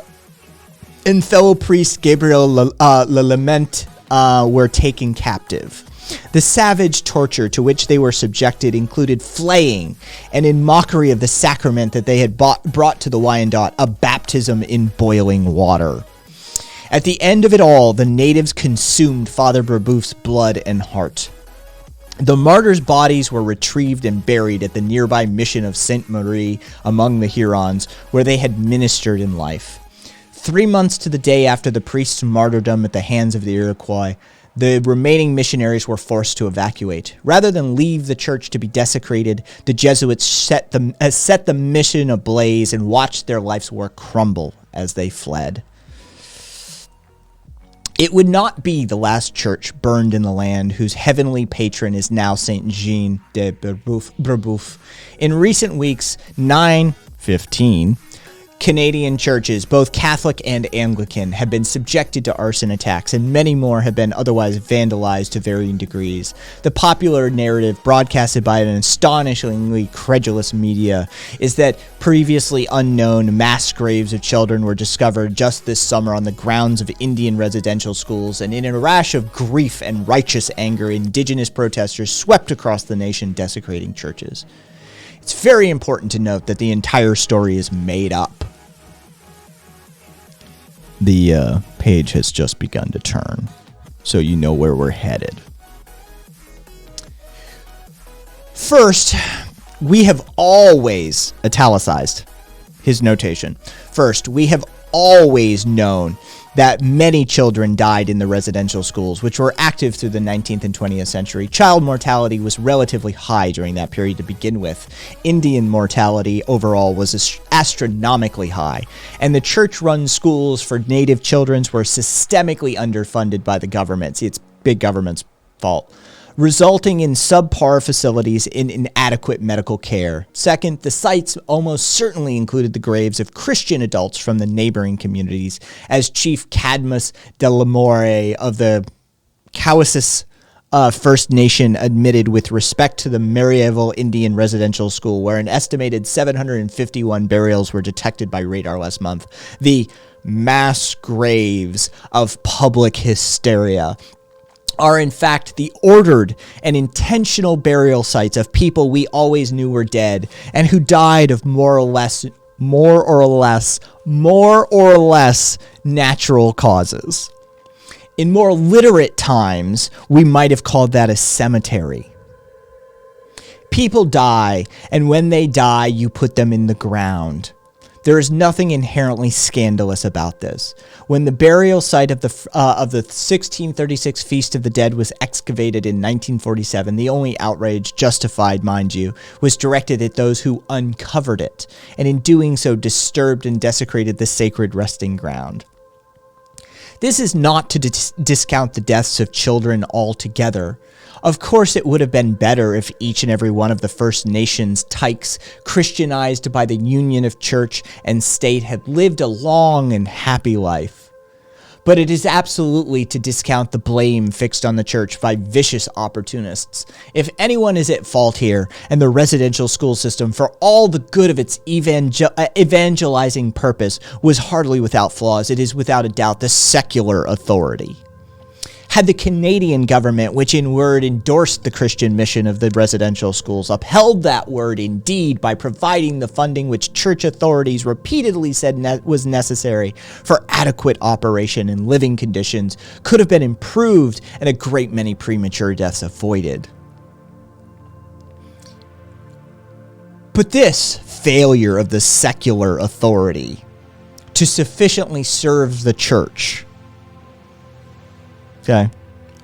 and fellow priest Gabriel Lallement were taken captive. The savage torture to which they were subjected included flaying, and in mockery of the sacrament that they had brought to the Wyandot, a baptism in boiling water. At the end of it all, the natives consumed Father Brebeuf's blood and heart. The martyrs' bodies were retrieved and buried at the nearby mission of Sainte Marie among the Hurons, where they had ministered in life. 3 months to the day after the priest's martyrdom at the hands of the Iroquois, the remaining missionaries were forced to evacuate. Rather than leave the church to be desecrated, the Jesuits set the mission ablaze and watched their life's work crumble as they fled. It would not be the last church burned in the land whose heavenly patron is now Saint Jean de Brebeuf. In recent weeks, 15 Canadian churches, both Catholic and Anglican, have been subjected to arson attacks, and many more have been otherwise vandalized to varying degrees. The popular narrative, broadcasted by an astonishingly credulous media, is that previously unknown mass graves of children were discovered just this summer on the grounds of Indian residential schools, and in a rash of grief and righteous anger, Indigenous protesters swept across the nation, desecrating churches. It's very important to note that the entire story is made up. The page has just begun to turn, so you know where we're headed. First, we have always italicized his notation. First, we have always known that many children died in the residential schools, which were active through the 19th and 20th century. Child mortality was relatively high during that period to begin with. Indian mortality overall was astronomically high, and the church-run schools for native children were systemically underfunded by the government. See, it's big government's fault, resulting in subpar facilities and inadequate medical care. Second, the sites almost certainly included the graves of Christian adults from the neighboring communities, as Chief Cadmus de Lamore of the Cowessess First Nation admitted with respect to the medieval Indian residential school, where an estimated 751 burials were detected by radar last month. The mass graves of public hysteria are in fact the ordered and intentional burial sites of people we always knew were dead and who died of more or less natural causes. In more literate times, we might have called that a cemetery. People die, and when they die, you put them in the ground. There is nothing inherently scandalous about this. When the burial site of the 1636 Feast of the Dead was excavated in 1947, the only outrage, justified mind you, was directed at those who uncovered it, and in doing so disturbed and desecrated the sacred resting ground. This is not to discount the deaths of children altogether. Of course, it would have been better if each and every one of the First Nations tykes, Christianized by the union of church and state, had lived a long and happy life. But it is absolutely to discount the blame fixed on the church by vicious opportunists. If anyone is at fault here, and the residential school system, for all the good of its evangelizing purpose, was hardly without flaws, it is without a doubt the secular authority. Had the Canadian government, which in word endorsed the Christian mission of the residential schools, upheld that word in deed by providing the funding which church authorities repeatedly said was necessary for adequate operation and living conditions, could have been improved and a great many premature deaths avoided. But this failure of the secular authority to sufficiently serve the church. Okay,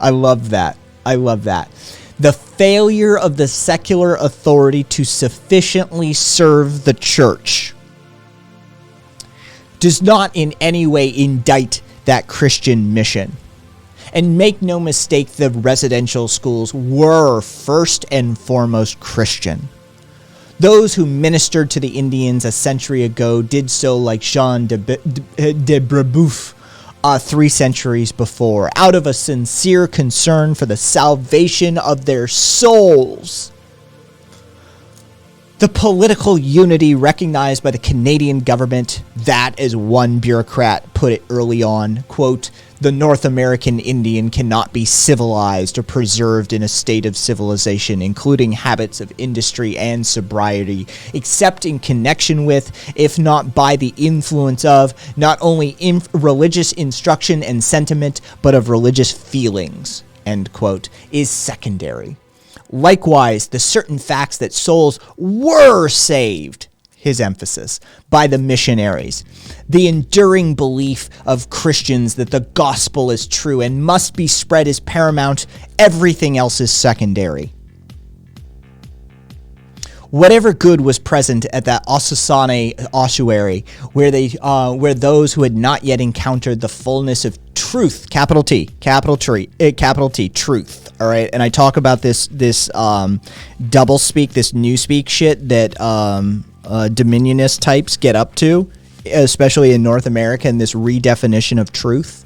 I love that. I love that. The failure of the secular authority to sufficiently serve the church does not in any way indict that Christian mission. And make no mistake, the residential schools were first and foremost Christian. Those who ministered to the Indians a century ago did so like Jean de Brebeuf 3 centuries before, out of a sincere concern for the salvation of their souls. The political unity recognized by the Canadian government, that, as one bureaucrat put it early on, quote, the North American Indian cannot be civilized or preserved in a state of civilization, including habits of industry and sobriety, except in connection with, if not by the influence of, not only religious instruction and sentiment, but of religious feelings, end quote, is secondary. Likewise, the certain facts that souls were saved, his emphasis, by the missionaries. The enduring belief of Christians that the gospel is true and must be spread is paramount. Everything else is secondary. Whatever good was present at that Ossusane ossuary, where those who had not yet encountered the fullness of truth, capital T, truth. All right, and I talk about this double speak, this new speak shit that dominionist types get up to, especially in North America, and this redefinition of truth.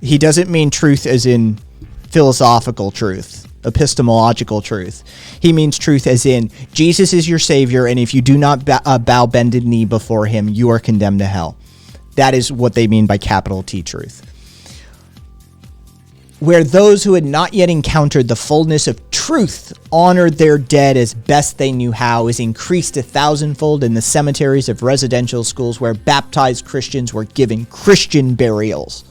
He doesn't mean truth as in philosophical truth, epistemological truth. He means truth as in Jesus is your savior, and if you do not bow bended knee before him, you are condemned to hell. That is what they mean by capital T truth. Where those who had not yet encountered the fullness of truth honored their dead as best they knew how is increased 1,000-fold in the cemeteries of residential schools where baptized Christians were given Christian burials.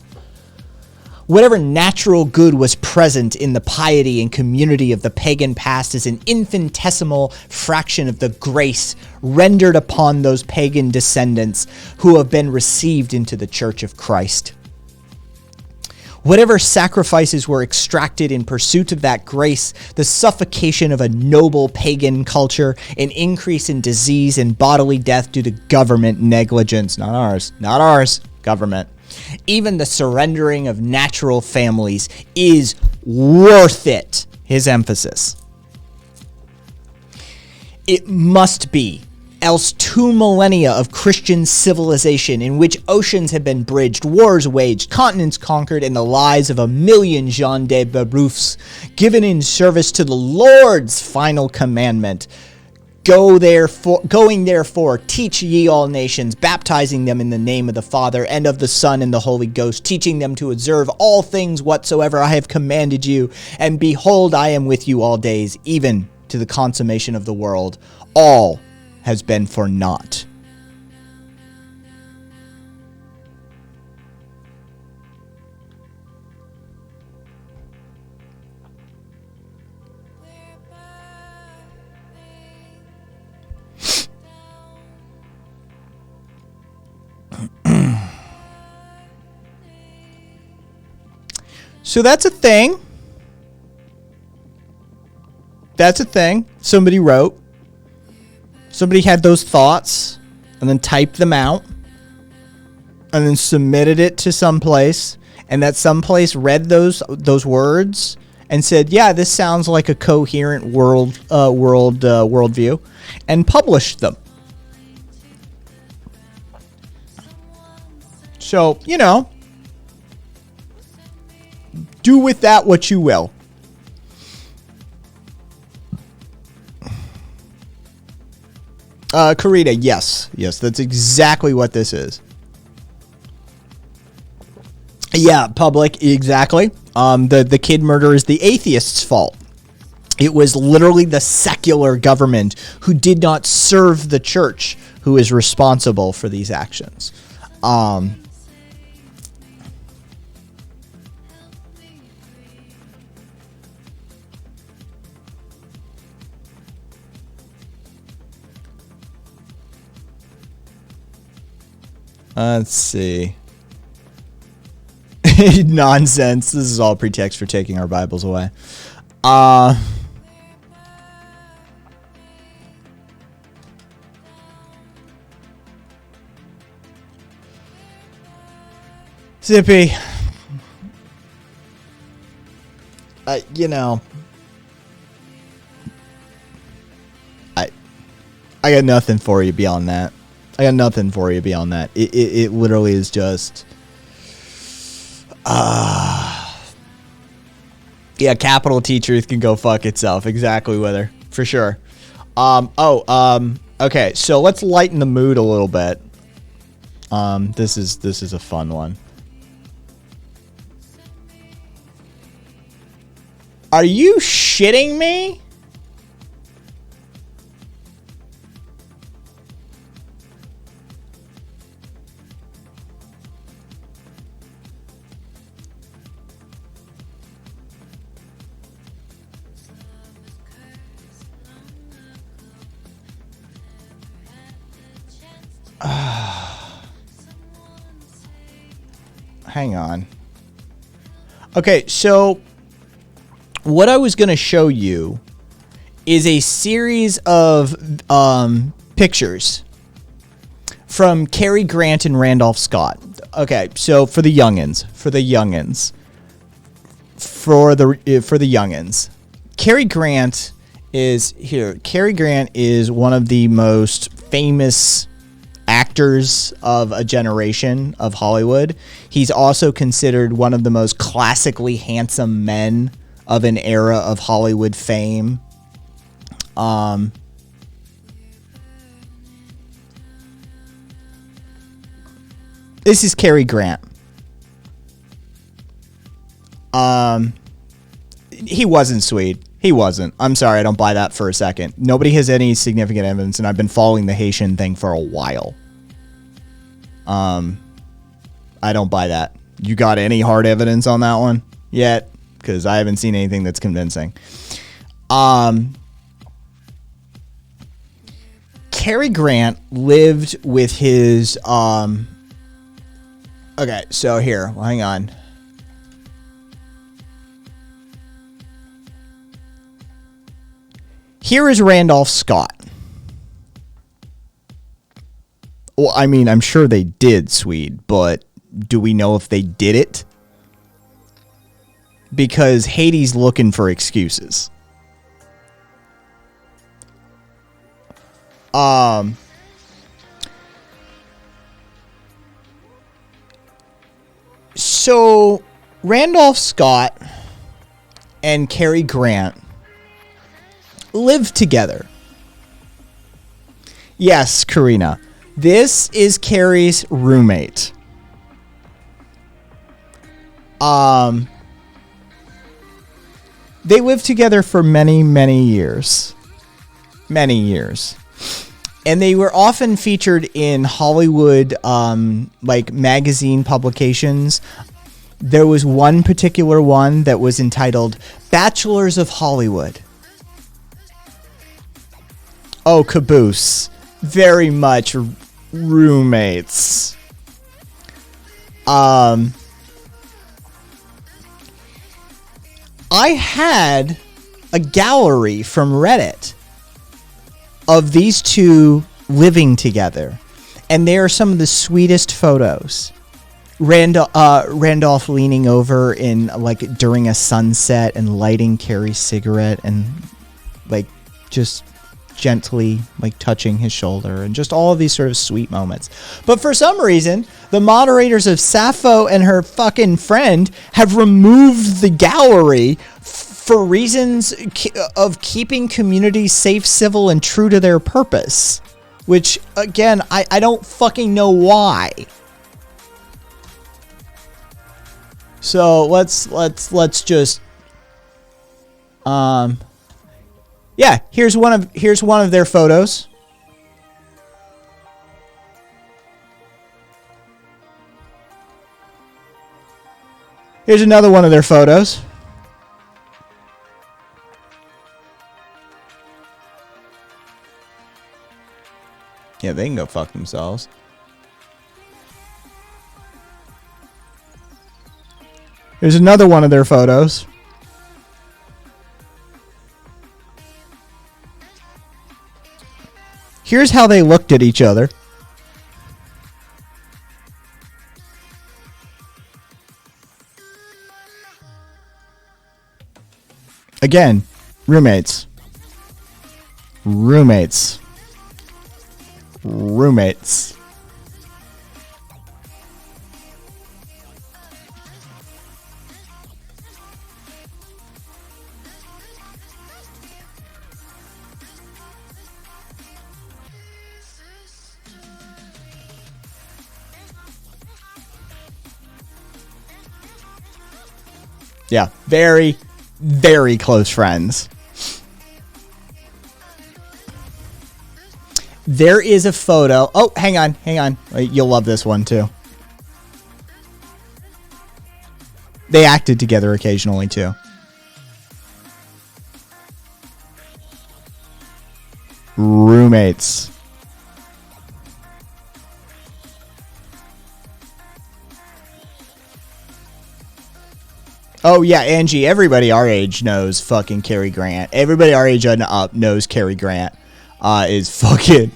Whatever natural good was present in the piety and community of the pagan past is an infinitesimal fraction of the grace rendered upon those pagan descendants who have been received into the Church of Christ. Whatever sacrifices were extracted in pursuit of that grace, the suffocation of a noble pagan culture, an increase in disease and bodily death due to government negligence, not ours, government. Even the surrendering of natural families is worth it, his emphasis. It must be, else 2 millennia of Christian civilization in which oceans have been bridged, wars waged, continents conquered, and the lives of 1,000,000 Jean de Brebeufs given in service to the Lord's final commandment. Going therefore, teach ye all nations, baptizing them in the name of the Father and of the Son and the Holy Ghost, teaching them to observe all things whatsoever I have commanded you. And behold, I am with you all days, even to the consummation of the world. All has been for naught. So that's a thing. That's a thing. Somebody wrote. Somebody had those thoughts and then typed them out and then submitted it to someplace, and that someplace read those words and said, "Yeah, this sounds like a coherent worldview," and published them. So, do with that what you will. Karita, yes, that's exactly what this is. Yeah, public, exactly. The kid murder is the atheist's fault. It was literally the secular government who did not serve the church who is responsible for these actions. Let's see. Nonsense. This is all pretext for taking our Bibles away. Zippy. You know, I got nothing for you beyond that. It literally is just, yeah, capital T truth can go fuck itself. Exactly, Wither, for sure. Okay, so let's lighten the mood a little bit. This is a fun one. Are you shitting me? Hang on. Okay, so what I was going to show you is a series of pictures from Cary Grant and Randolph Scott. Okay, so for the youngins, Cary Grant is here. Cary Grant is one of the most famous actors of a generation of Hollywood. He's also considered one of the most classically handsome men of an era of Hollywood fame. This is Cary Grant. He wasn't Swede. He wasn't. I'm sorry, I don't buy that for a second. Nobody has any significant evidence, and I've been following the Haitian thing for a while. I don't buy that. You got any hard evidence on that one yet? Because I haven't seen anything that's convincing. Cary Grant lived with his... Okay, so here, well, hang on. Here is Randolph Scott. Well, I mean, I'm sure they did, Swede, but do we know if they did it? Because Haiti's looking for excuses. So, Randolph Scott and Cary Grant lived together. Yes, Karina. This is Cary's roommate. They lived together for many, many years. Many years. And they were often featured in Hollywood, like magazine publications. There was one particular one that was entitled Bachelors of Hollywood. Oh, caboose. Very much roommates. I had a gallery from Reddit of these two living together, and they are some of the sweetest photos. Randolph leaning over in like during a sunset and lighting Cary's cigarette and like just gently like touching his shoulder, and just all of these sort of sweet moments. But for some reason, the moderators of Sappho and her fucking friend have removed the gallery for reasons of keeping communities safe, civil, and true to their purpose. Which, again, I don't fucking know why. So let's just yeah, here's one of their photos. Here's another one of their photos. Yeah, they can go fuck themselves. Here's another one of their photos. Here's how they looked at each other. Again, roommates. Roommates. Roommates. Yeah, very, very close friends. There is a photo. Oh, hang on. You'll love this one too. They acted together occasionally too. Roommates. Oh yeah, Angie, everybody our age knows fucking Cary Grant. Everybody our age and up knows Cary Grant is fucking...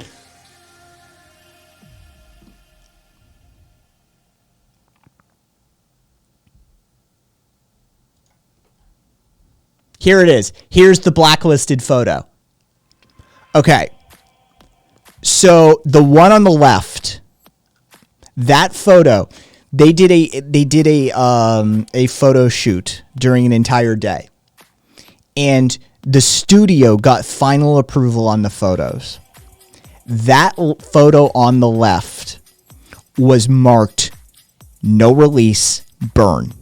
Here it is. Here's the blacklisted photo. Okay. So the one on the left, that photo, they did a photo shoot during an entire day. And the studio got final approval on the photos. That photo on the left was marked no release, burn.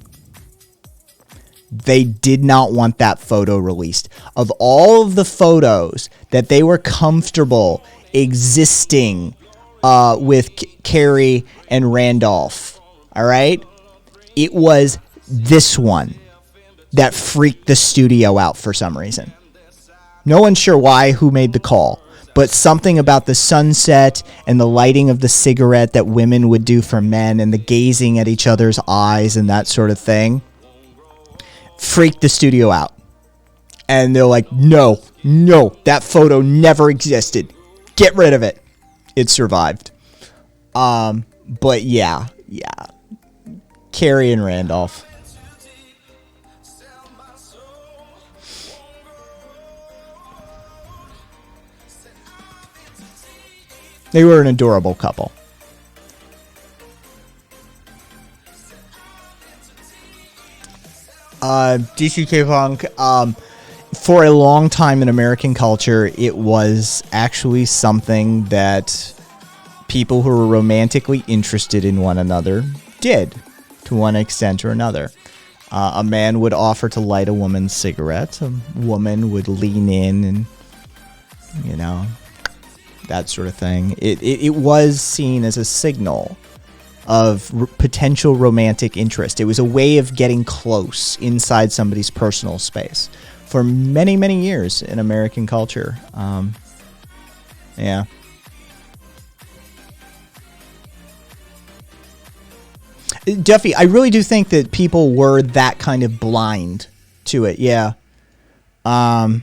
They did not want that photo released. Of all of the photos that they were comfortable existing with Cary and Randolph, all right, it was this one that freaked the studio out for some reason. No one's sure why, who made the call, but something about the sunset and the lighting of the cigarette that women would do for men and the gazing at each other's eyes and that sort of thing freaked the studio out. And they're like, no, that photo never existed. Get rid of it. It survived. But yeah. Cary and Randolph. They were an adorable couple. DCK Punk, for a long time in American culture, it was actually something that people who were romantically interested in one another did, to one extent or another. A man would offer to light a woman's cigarette. A woman would lean in and, you know, that sort of thing. It was seen as a signal of potential romantic interest. It was a way of getting close inside somebody's personal space for many, many years in American culture. Yeah. Duffy, I really do think that people were that kind of blind to it. Yeah. I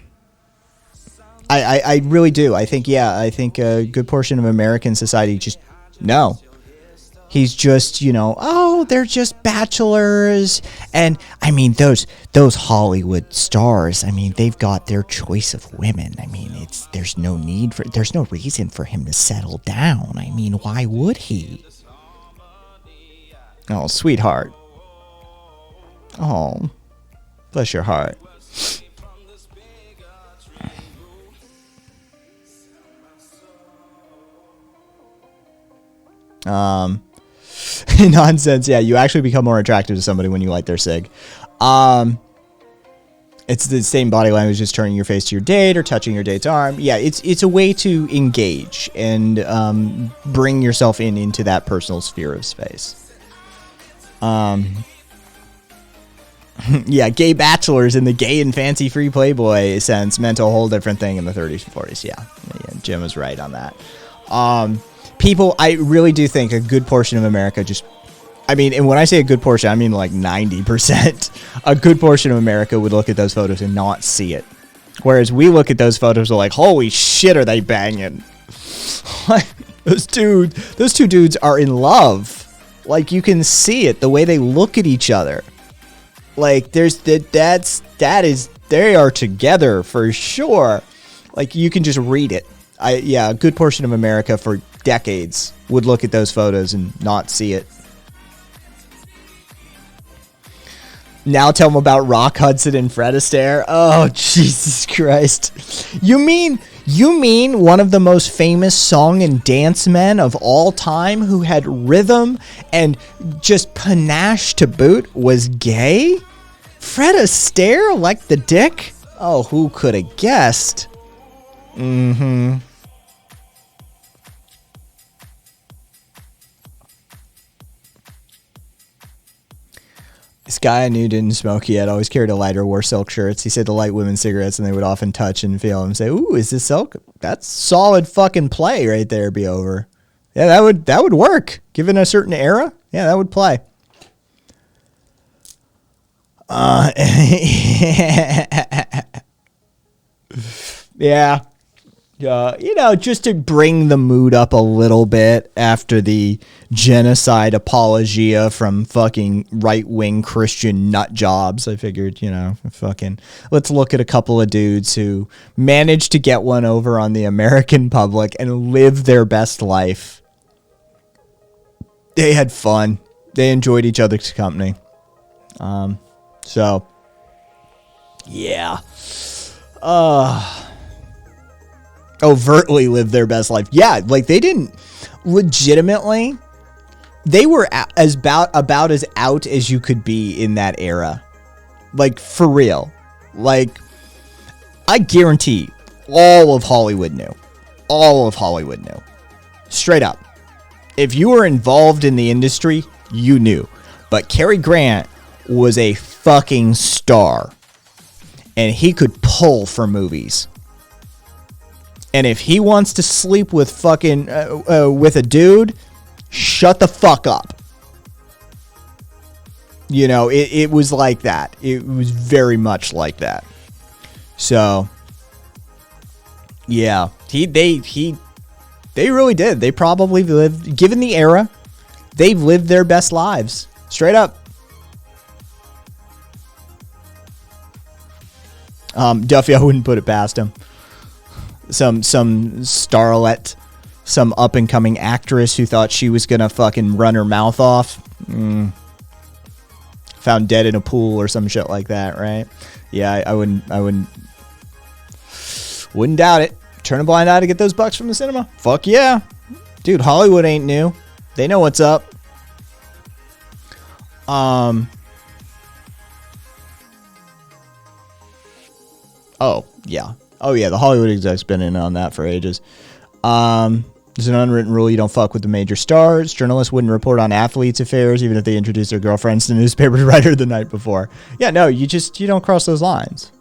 really do. I think a good portion of American society just, no. He's just, oh, they're just bachelors. And I mean, those Hollywood stars, I mean, they've got their choice of women. I mean, there's no reason for him to settle down. I mean, why would he? Oh, sweetheart. Oh, bless your heart. nonsense. Yeah, you actually become more attractive to somebody when you light their cig. It's the same body language as turning your face to your date or touching your date's arm. Yeah, it's a way to engage and bring yourself into that personal sphere of space. Yeah, gay bachelors in the gay and fancy free Playboy sense meant a whole different thing in the 30s and 40s. Yeah, Jim was right on that. People, I really do think a good portion of America and when I say a good portion, I mean like 90%. A good portion of America would look at those photos and not see it. Whereas we look at those photos and are like, holy shit, are they banging? Those two dudes are in love. Like, you can see it, the way they look at each other. Like, they are together for sure. Like, you can just read it. A good portion of America for decades would look at those photos and not see it. Now tell them about Rock Hudson and Fred Astaire. Oh, Jesus Christ. You mean one of the most famous song and dance men of all time who had rhythm and just panache to boot was gay? Fred Astaire liked the dick? Oh, who could have guessed? Mm-hmm. This guy I knew didn't smoke yet, always carried a lighter, wore silk shirts. He said to light women's cigarettes and they would often touch and feel and say, ooh, is this silk? That's solid fucking play right there, be over. Yeah, that would work. Given a certain era, yeah, that would play. Yeah. Just to bring the mood up a little bit after the genocide apologia from fucking right-wing Christian nut jobs, I figured, let's look at a couple of dudes who managed to get one over on the American public and live their best life. They had fun. They enjoyed each other's company. So, yeah. Overtly live their best life. Yeah, like they didn't legitimately. They were about as out as you could be in that era. Like, for real. Like, I guarantee all of Hollywood knew. All of Hollywood knew. Straight up. If you were involved in the industry, you knew. But Cary Grant was a fucking star. And he could pull for movies. And if he wants to sleep with fucking with a dude, shut the fuck up. It was like that. It was very much like that. So, yeah, they really did. They probably lived, given the era, they've lived their best lives. Straight up. Duffy, I wouldn't put it past him. Some starlet, some up and coming actress who thought she was gonna fucking run her mouth off, found dead in a pool or some shit like that, right? Yeah, I wouldn't doubt it. Turn a blind eye to get those bucks from the cinema. Fuck yeah, dude. Hollywood ain't new. They know what's up. Oh yeah. Oh, yeah, the Hollywood exec's been in on that for ages. There's an unwritten rule: you don't fuck with the major stars. Journalists wouldn't report on athletes' affairs, even if they introduced their girlfriends to the newspaper writer the night before. Yeah, no, you don't cross those lines.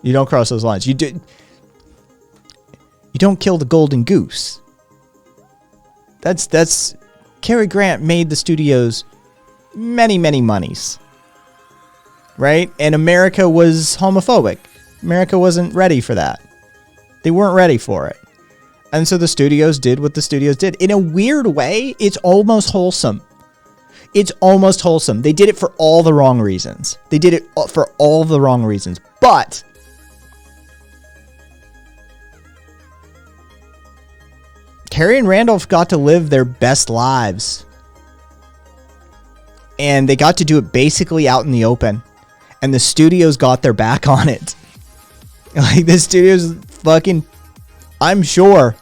You don't cross those lines. You don't kill the golden goose. That's Cary Grant made the studios many, many monies. Right? And America was homophobic. America wasn't ready for that. They weren't ready for it. And so the studios did what the studios did. In a weird way, it's almost wholesome. It's almost wholesome. They did it for all the wrong reasons. But Carrie and Randolph got to live their best lives. And they got to do it basically out in the open. And the studios got their back on it. Like, the studios fucking, I'm sure,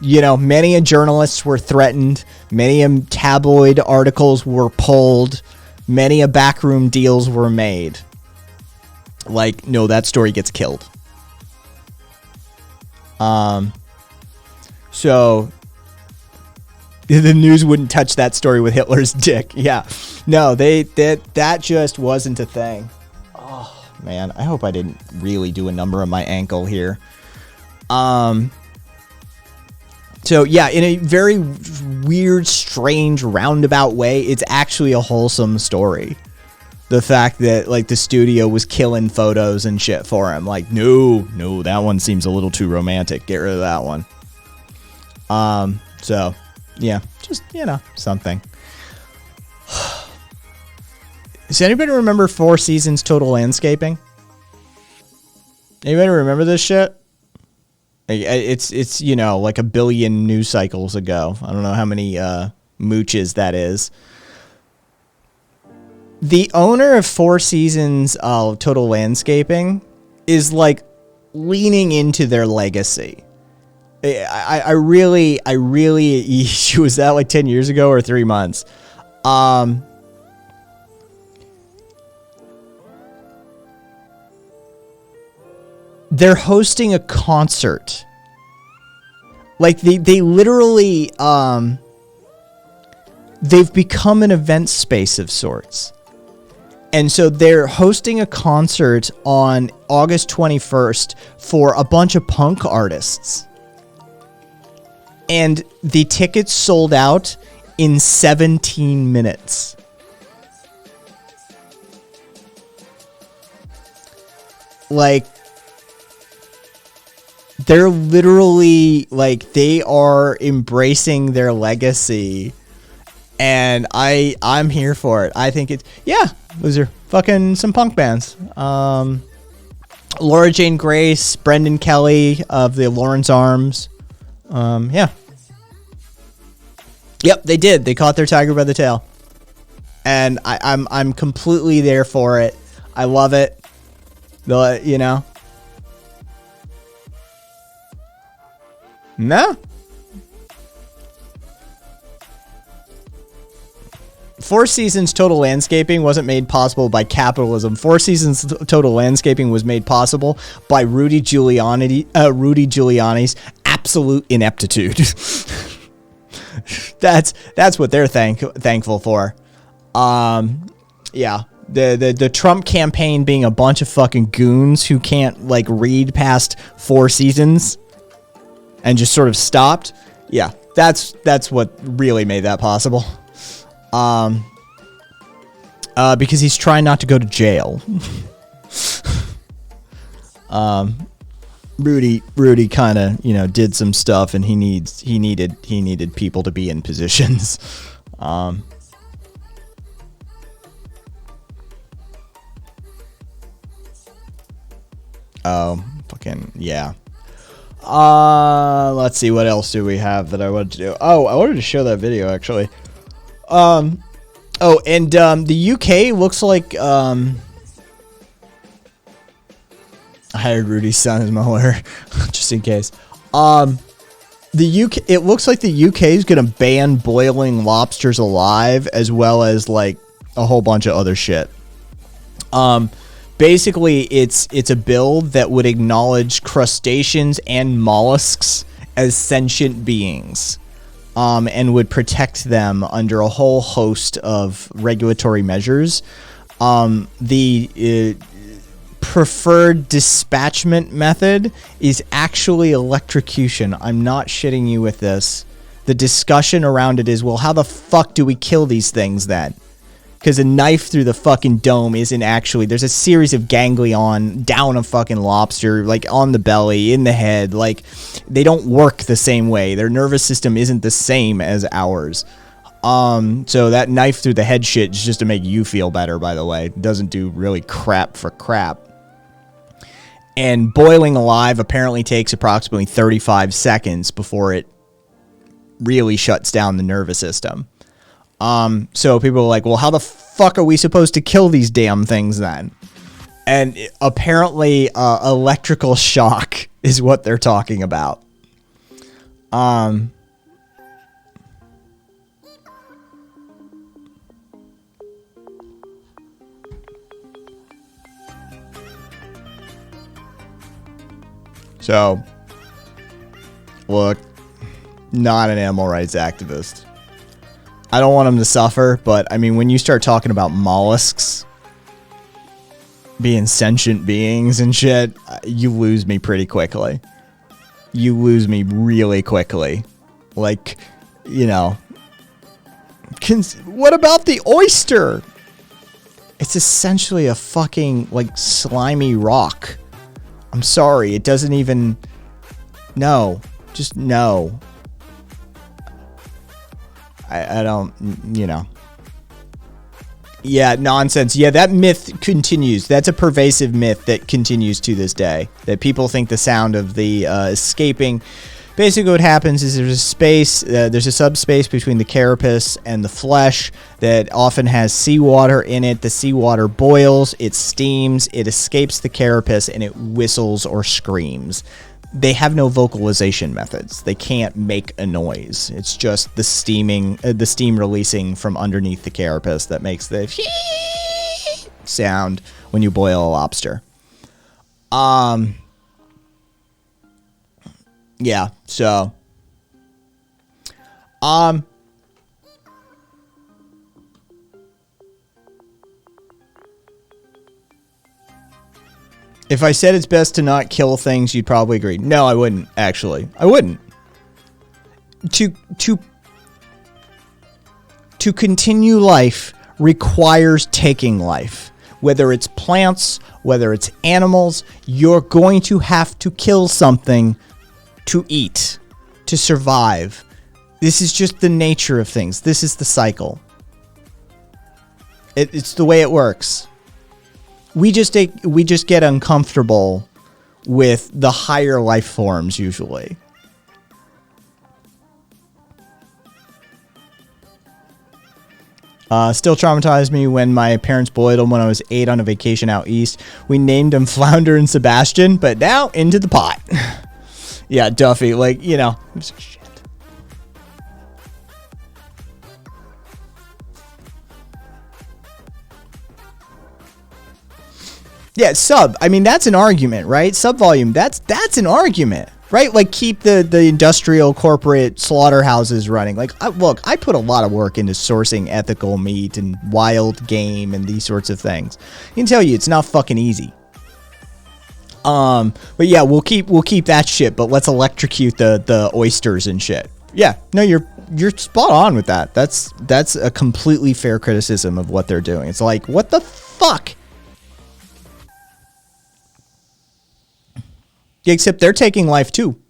many journalists were threatened. Many tabloid articles were pulled. Many backroom deals were made. Like, no, that story gets killed. So the news wouldn't touch that story with Hitler's dick. Yeah. No, that just wasn't a thing. Oh, man, I hope I didn't really do a number on my ankle here. So yeah, in a very weird, strange, roundabout way, it's actually a wholesome story. The fact that, like, the studio was killing photos and shit for him. Like, no, that one seems a little too romantic. Get rid of that one. So, yeah, just, something. Does anybody remember Four Seasons Total Landscaping? Anybody remember this shit? It's like a billion news cycles ago. I don't know how many mooches that is. The owner of Four Seasons Total Landscaping is like leaning into their legacy. I really was that like 10 years ago or 3 months. They're hosting a concert. Like they literally they've become an event space of sorts. And so they're hosting a concert on August 21st for a bunch of punk artists. And the tickets sold out in 17 minutes. Like, they're literally, like, they are embracing their legacy. And I'm here for it. I think it's, those are fucking some punk bands. Laura Jane Grace, Brendan Kelly of the Lawrence Arms. Yep, they did. They caught their tiger by the tail. And I'm completely there for it. I love it. No. Four Seasons Total Landscaping wasn't made possible by capitalism. Four Seasons Total Landscaping was made possible by Rudy Giuliani's absolute ineptitude. That's what they're thankful for. Yeah. The Trump campaign being a bunch of fucking goons who can't, like, read past Four Seasons and just sort of stopped. Yeah, that's what really made that possible. Because he's trying not to go to jail. Rudy kind of, did some stuff, and he needed people to be in positions. Fucking yeah. Let's see, what else do we have that I wanted to do? Oh, I wanted to show that video actually. The UK looks like I hired Rudy's son as my lawyer just in case. It looks like the UK is gonna ban boiling lobsters alive, as well as like a whole bunch of other shit. Basically, it's a bill that would acknowledge crustaceans and mollusks as sentient beings, and would protect them under a whole host of regulatory measures. The preferred dispatchment method is actually electrocution. I'm not shitting you with this. The discussion around it is, well, how the fuck do we kill these things then? Because a knife through the fucking dome isn't actually... There's a series of ganglion down a fucking lobster, like on the belly, in the head. Like, they don't work the same way. Their nervous system isn't the same as ours. So that knife through the head shit is just to make you feel better, by the way. It doesn't do really crap for crap. And boiling alive apparently takes approximately 35 seconds before it really shuts down the nervous system. So people are like, well, how the fuck are we supposed to kill these damn things then? And apparently, electrical shock is what they're talking about. So, look, not an animal rights activist. I don't want them to suffer, but I mean, when you start talking about mollusks being sentient beings and shit, you lose me pretty quickly. You lose me really quickly. Like, you know, what about the oyster? It's essentially a fucking, like, slimy rock. I'm sorry, it doesn't even... No. Just no. I don't, you know. Yeah, nonsense. Yeah, that myth continues. That's a pervasive myth that continues to this day. That people think the sound of the escaping... Basically what happens is there's a space, there's a subspace between the carapace and the flesh that often has seawater in it. The seawater boils, it steams, it escapes the carapace, and it whistles or screams. They have no vocalization methods. They can't make a noise. It's just the steam releasing from underneath the carapace that makes the sound when you boil a lobster. Yeah, so if I said it's best to not kill things, you'd probably agree. No, I wouldn't, actually. I wouldn't. To continue life requires taking life. Whether it's plants, whether it's animals, you're going to have to kill something to eat, to survive. This is just the nature of things. This is the cycle. It's the way it works. We just get uncomfortable with the higher life forms usually. Still traumatized me when my parents boiled him when I was 8 on a vacation out east. We named him Flounder and Sebastian, but now into the pot. Yeah, Duffy, like, you know. Shit. Yeah, sub. I mean, that's an argument, right? Sub volume. That's an argument, right? Like, keep the industrial corporate slaughterhouses running. Like, look, I put a lot of work into sourcing ethical meat and wild game and these sorts of things. I can tell you, it's not fucking easy. But yeah, we'll keep that shit, but let's electrocute the oysters and shit. Yeah, no, you're spot on with that. That's a completely fair criticism of what they're doing. It's like, what the fuck? Yeah, except they're taking life too.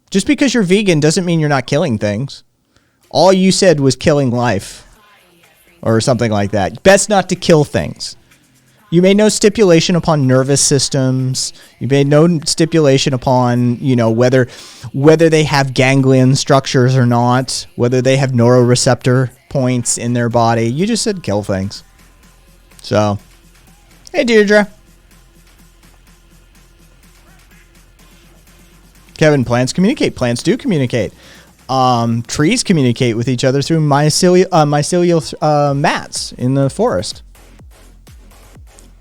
Just because you're vegan doesn't mean you're not killing things. All you said was killing life. Or something like that. Best not to kill things. You made no stipulation upon nervous systems. You made no stipulation upon, you know, whether they have ganglion structures or not, whether they have neuroreceptor points in their body. You just said kill things. So, hey, Deirdre. Kevin, plants communicate. Plants do communicate. Trees communicate with each other through mycelial mats in the forest.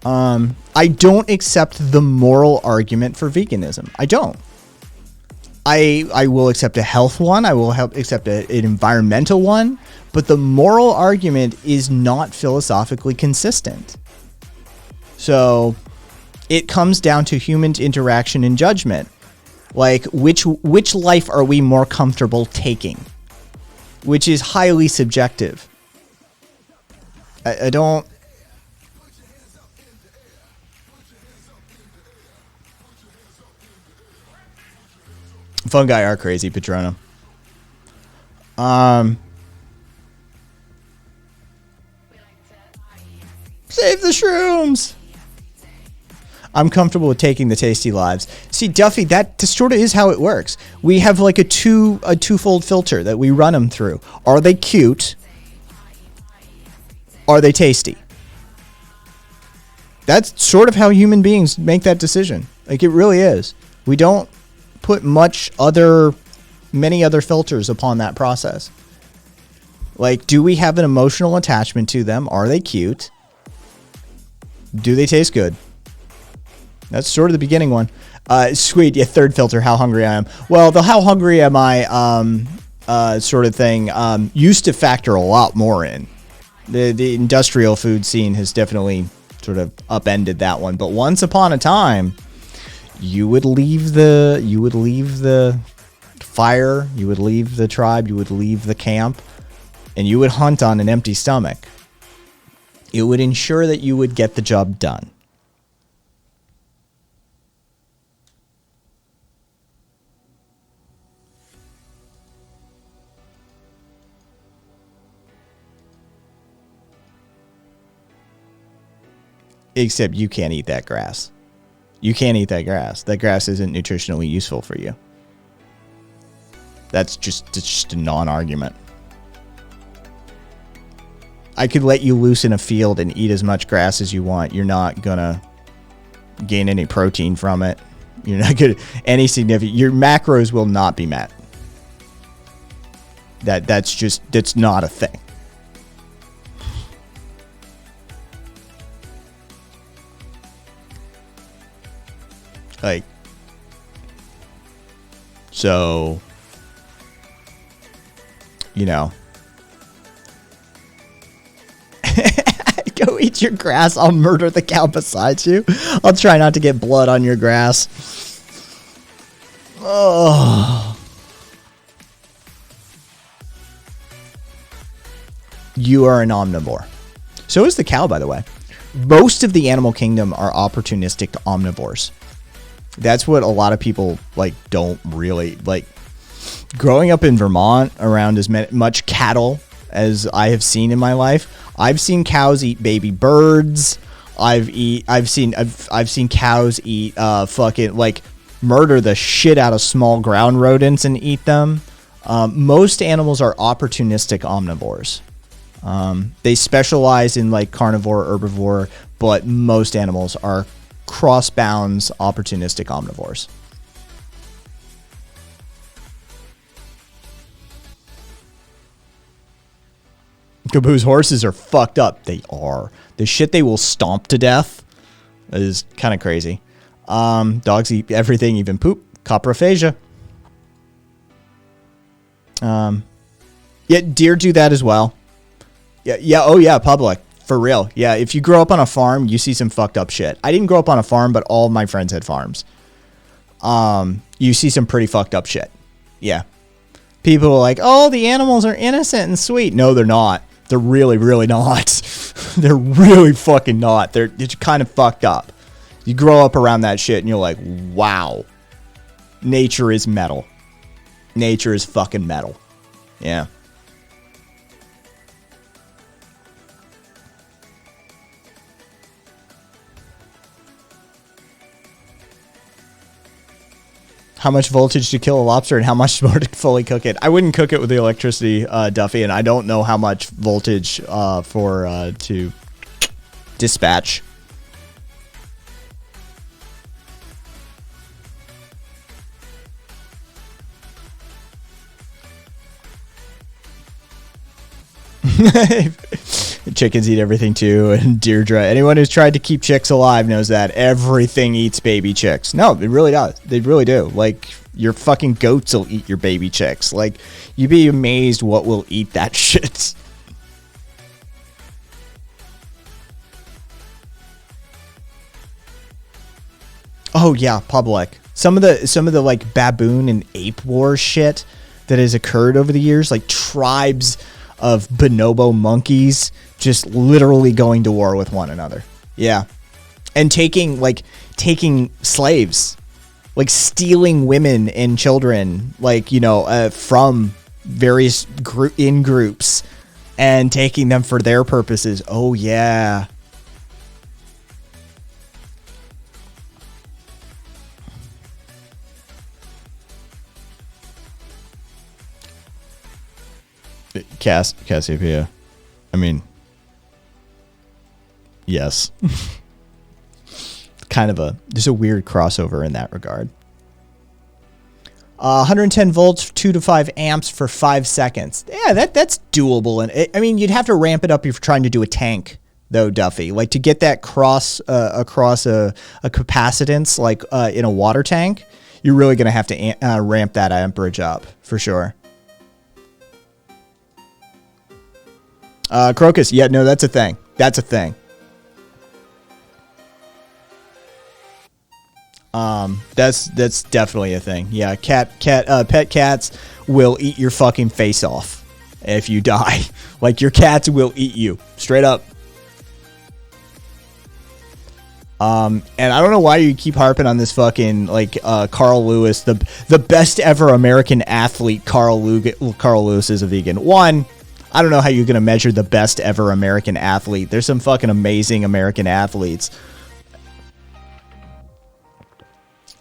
I don't accept the moral argument for veganism. I don't. I will accept a health one. I will accept an environmental one. But the moral argument is not philosophically consistent. So it comes down to human interaction and judgment. Like, which life are we more comfortable taking? Which is highly subjective. I don't... Fungi are crazy, Patrona. Save the shrooms! I'm comfortable with taking the tasty lives. See, Duffy, that sort of is how it works. We have like a twofold filter that we run them through. Are they cute? Are they tasty? That's sort of how human beings make that decision. Like, it really is. We don't put many other filters upon that process. Like, do we have an emotional attachment to them? Are they cute? Do they taste good? That's sort of the beginning one. Sweet. Yeah, third filter, how hungry I am. Well, the how hungry am I sort of thing used to factor a lot more in. The industrial food scene has definitely sort of upended that one. But once upon a time, you would leave the fire, you would leave the tribe, you would leave the camp, and you would hunt on an empty stomach. It would ensure that you would get the job done. Except you can't eat that grass. You can't eat that grass. That grass isn't nutritionally useful for you. It's just a non-argument. I could let you loose in a field and eat as much grass as you want. You're not gonna gain any protein from it. You're not gonna any significant. Your macros will not be met. That's not a thing. Like, so, you know, go eat your grass. I'll murder the cow beside you. I'll try not to get blood on your grass. Oh. You are an omnivore. So is the cow, by the way. Most of the animal kingdom are opportunistic omnivores. That's what a lot of people like don't really like. Growing up in Vermont around as much cattle as I have seen in my life, I've seen cows eat baby birds. I've seen cows eat fucking like murder the shit out of small ground rodents and eat them. Most animals are opportunistic omnivores. They specialize in like carnivore, herbivore, but most animals are cross bounds opportunistic omnivores. Kaboo's horses are fucked up. They are. The shit they will stomp to death is kind of crazy. Dogs eat everything, even poop. Coprophagia. Yeah, deer do that as well. Yeah. Oh yeah, public. For real. Yeah, if you grow up on a farm, you see some fucked up shit. I didn't grow up on a farm, but all of my friends had farms. You see some pretty fucked up shit. Yeah. People are like, oh, the animals are innocent and sweet. No, they're not. They're really, really not. They're really fucking not. It's kind of fucked up. You grow up around that shit and you're like, wow. Nature is metal. Nature is fucking metal. Yeah. How much voltage to kill a lobster and how much more to fully cook it? I wouldn't cook it with the electricity, Duffy, and I don't know how much voltage to dispatch. Chickens eat everything too, and Deirdre. Anyone who's tried to keep chicks alive knows that everything eats baby chicks. No, it really does. They really do. Like, your fucking goats will eat your baby chicks. Like, you'd be amazed what will eat that shit. Oh yeah, public. Some of the like baboon and ape war shit that has occurred over the years, like tribes of bonobo monkeys just literally going to war with one another. Yeah. And taking slaves, like stealing women and children, like, you know, from various groups and taking them for their purposes. Oh yeah. Cassiopeia. I mean, yes. There's a weird crossover in that regard. 110 volts, 2 to 5 amps for 5 seconds. Yeah, that's doable. And I mean, you'd have to ramp it up if you're trying to do a tank though, Duffy. Like to get that across a capacitance like in a water tank, you're really gonna have to ramp that amperage up for sure. Crocus, yeah, no, that's a thing. That's a thing. That's definitely a thing. Yeah, pet cats will eat your fucking face off if you die. Like your cats will eat you straight up. And I don't know why you keep harping on this fucking like Carl Lewis, the best ever American athlete. Carl Lewis is a vegan. One, I don't know how you're gonna measure the best ever American athlete. There's some fucking amazing American athletes.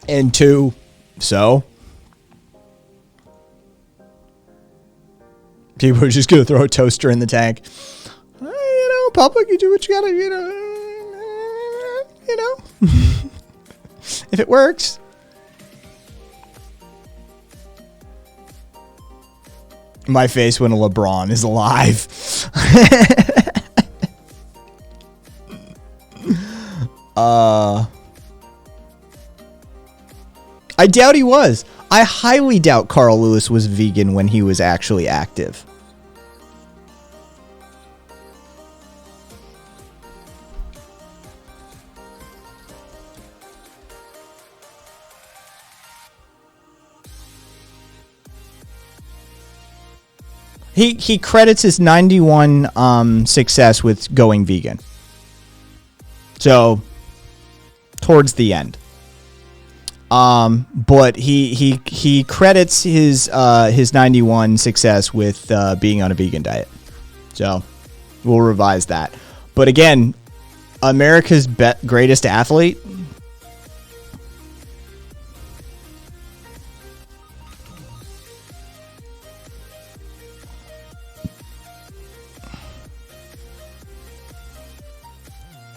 And two, so people are just gonna throw a toaster in the tank. Public, you do what you gotta, if it works. My face when a LeBron is alive. I doubt he was. I highly doubt Carl Lewis was vegan when he was actually active. He credits his 91 success with going vegan. So, towards the end. But he credits his 91 success with being on a vegan diet. So, we'll revise that. But again, America's greatest athlete.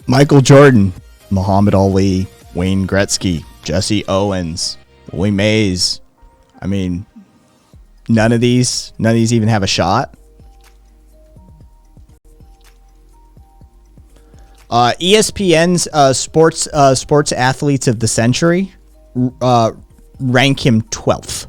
Michael Jordan, Muhammad Ali, Wayne Gretzky, Jesse Owens, Willie Mays. I mean, none of these even have a shot. ESPN's sports athletes of the century rank him 12th.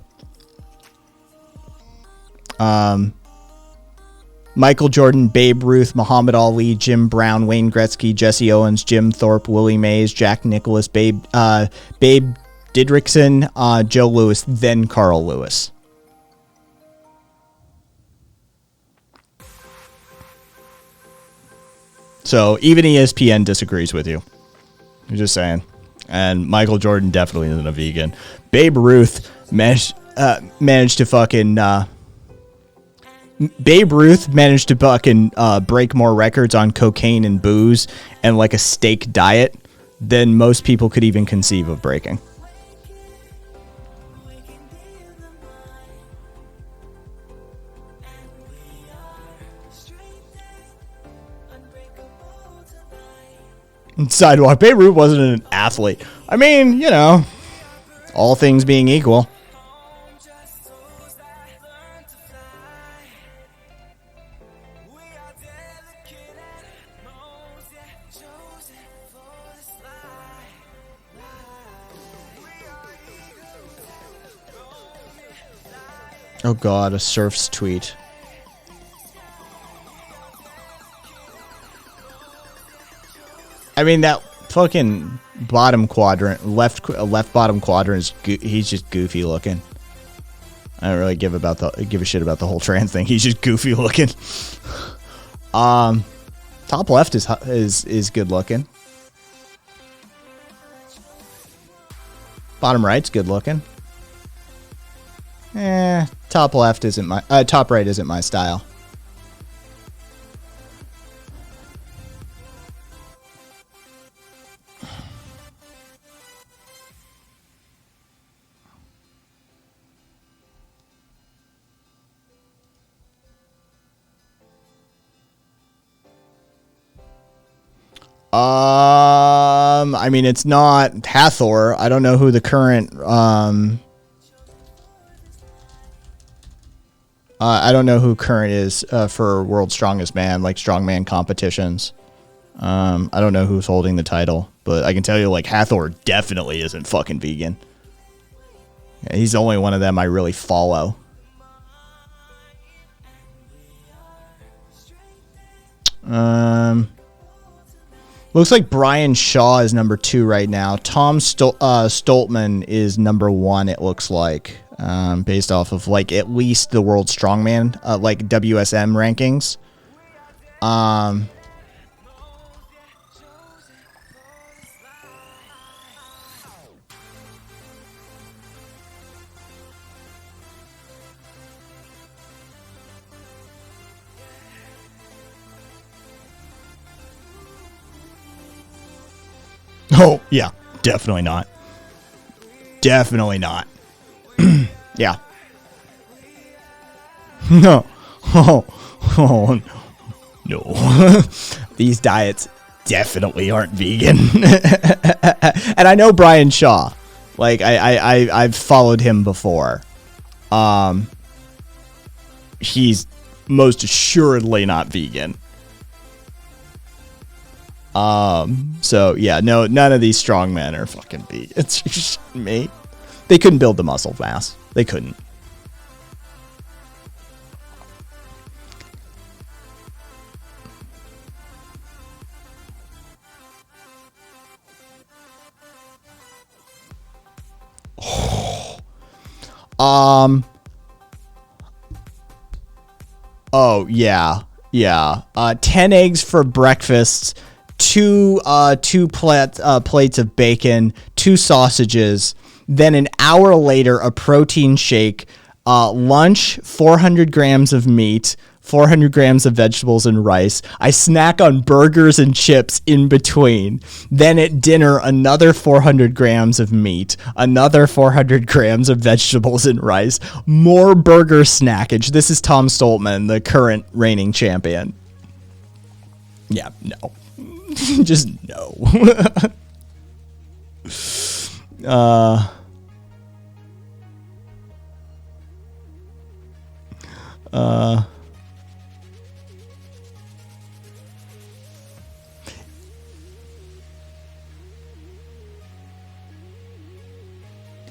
Michael Jordan, Babe Ruth, Muhammad Ali, Jim Brown, Wayne Gretzky, Jesse Owens, Jim Thorpe, Willie Mays, Jack Nicklaus, Babe Didrikson, Joe Louis, then Carl Lewis. So even ESPN disagrees with you. I'm just saying. And Michael Jordan definitely isn't a vegan. Babe Ruth managed to fucking... Babe Ruth managed to fucking break more records on cocaine and booze and like a steak diet than most people could even conceive of breaking. Sidewalk. Babe Ruth wasn't an athlete. I mean, all things being equal. Oh god, a Surf's tweet. I mean, that fucking bottom quadrant, left bottom quadrant is he's just goofy looking. I don't really give a shit about the whole trans thing. He's just goofy looking. Top left is good looking. Bottom right's good looking. Top left isn't my top right isn't my style. I mean, it's not Hathor. I don't know who the current I don't know who current is for World's Strongest Man, like strongman competitions. I don't know who's holding the title, but I can tell you, like, Hathor definitely isn't fucking vegan. Yeah, he's the only one of them I really follow. Looks like Brian Shaw is number 2 right now. Tom Stoltman is number 1, it looks like, based off of, like, at least the World Strongman, like, WSM rankings. Oh, yeah. Definitely not. Definitely not. Yeah. No. Oh, no. These diets definitely aren't vegan. And I know Brian Shaw. Like, I've followed him before. He's most assuredly not vegan. So yeah, no, none of these strongmen are fucking vegan. It's just me. They couldn't build the muscle mass. They couldn't. Oh yeah. 10 eggs for breakfast, two plates of bacon, 2 sausages, then an hour later a protein shake, lunch 400 grams of meat, 400 grams of vegetables and rice. I snack on burgers and chips in between. Then at dinner, another 400 grams of meat, another 400 grams of vegetables and rice, more burger snackage. This is Tom Stoltman, the current reigning champion. Yeah, no. Just no.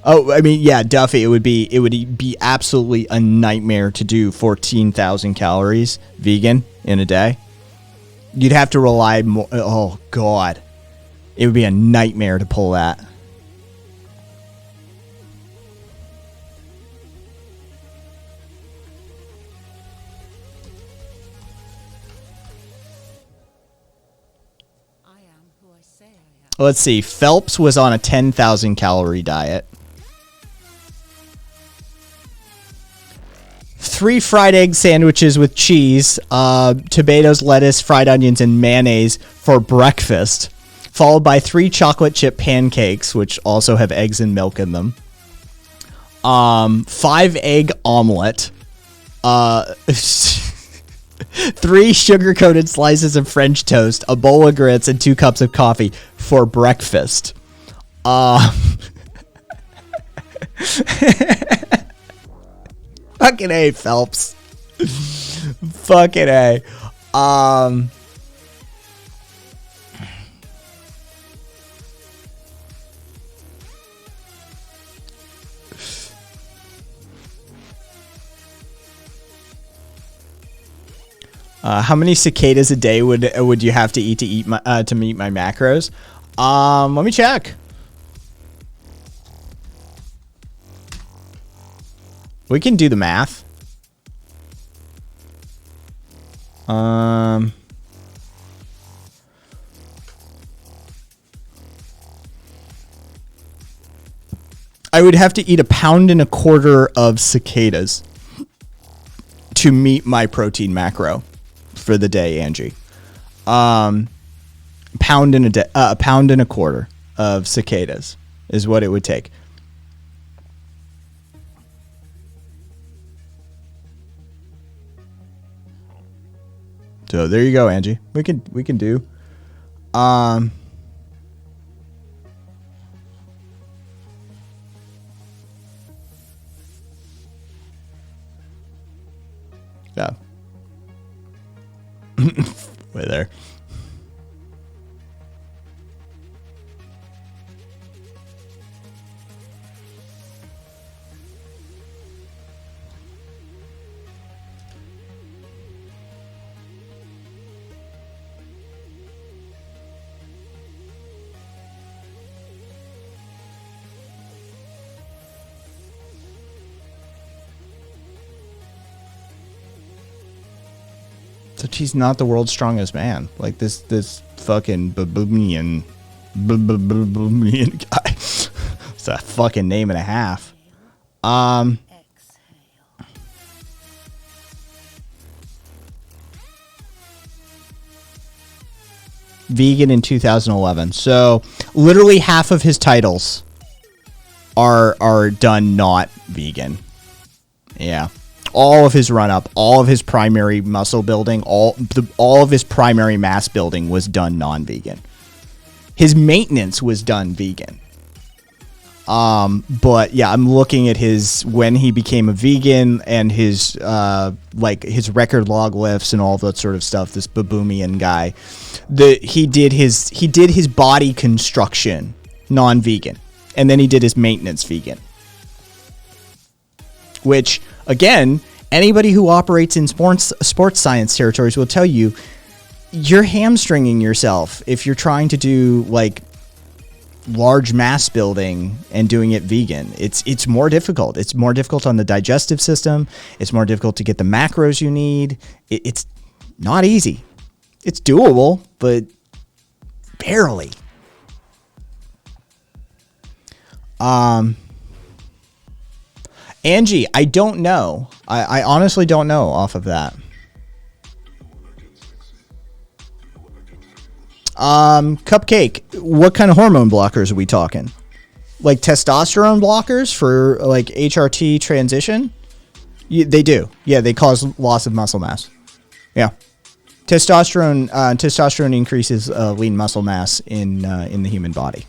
Oh, I mean, yeah, Duffy, it would be absolutely a nightmare to do 14,000 calories vegan in a day. You'd have to rely more. Oh God, it would be a nightmare to pull that. Let's see. Phelps was on a 10,000 calorie diet. 3 fried egg sandwiches with cheese, tomatoes, lettuce, fried onions, and mayonnaise for breakfast, followed by 3 chocolate chip pancakes, which also have eggs and milk in them. 5 egg omelet. 3 sugar-coated slices of French toast, a bowl of grits, and 2 cups of coffee for breakfast. Fucking A, Phelps. Fucking A. How many cicadas a day would you have to eat to meet my macros? Let me check. We can do the math. I would have to eat 1.25 pounds of cicadas to meet my protein macro for the day, Angie. 1.25 pounds of cicadas is what it would take. So there you go, Angie. We can do. Yeah. Way there. But he's not the world's strongest man. Like this fucking Baboomian guy. It's a fucking name and a half. Vegan in 2011. So literally half of his titles are done not vegan. Yeah. All of his run up, all of his primary muscle building, all of his primary mass building was done non-vegan. His maintenance was done vegan. But yeah, I'm looking at his when he became a vegan and his like his record log lifts and all that sort of stuff. This Baboomian guy, he did his body construction non-vegan, and then he did his maintenance vegan. Which again, anybody who operates in sports science territories will tell you you're hamstringing yourself if you're trying to do like large mass building and doing it vegan. It's more difficult. It's more difficult on the digestive system. It's more difficult to get the macros you need. It's not easy. It's doable, but barely. Angie, I don't know. I honestly don't know off of that. Cupcake, what kind of hormone blockers are we talking? Like testosterone blockers for like HRT transition? They do. Yeah, they cause loss of muscle mass. Yeah. Testosterone increases lean muscle mass in the human body.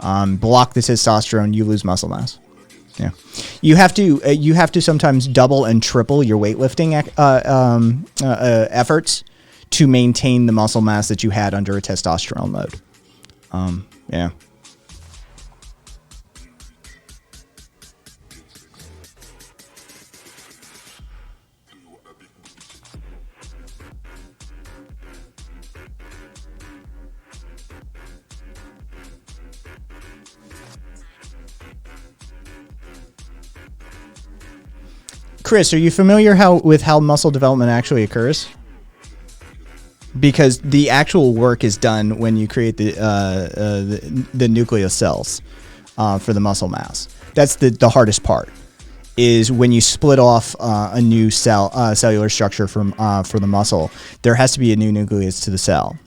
Block the testosterone, you lose muscle mass. Yeah, you have to sometimes double and triple your weightlifting efforts to maintain the muscle mass that you had under a testosterone load. Yeah. Chris, are you familiar with how muscle development actually occurs? Because the actual work is done when you create the nucleus cells for the muscle mass. That's the hardest part. Is when you split off a new cellular structure for the muscle, there has to be a new nucleus to the cell.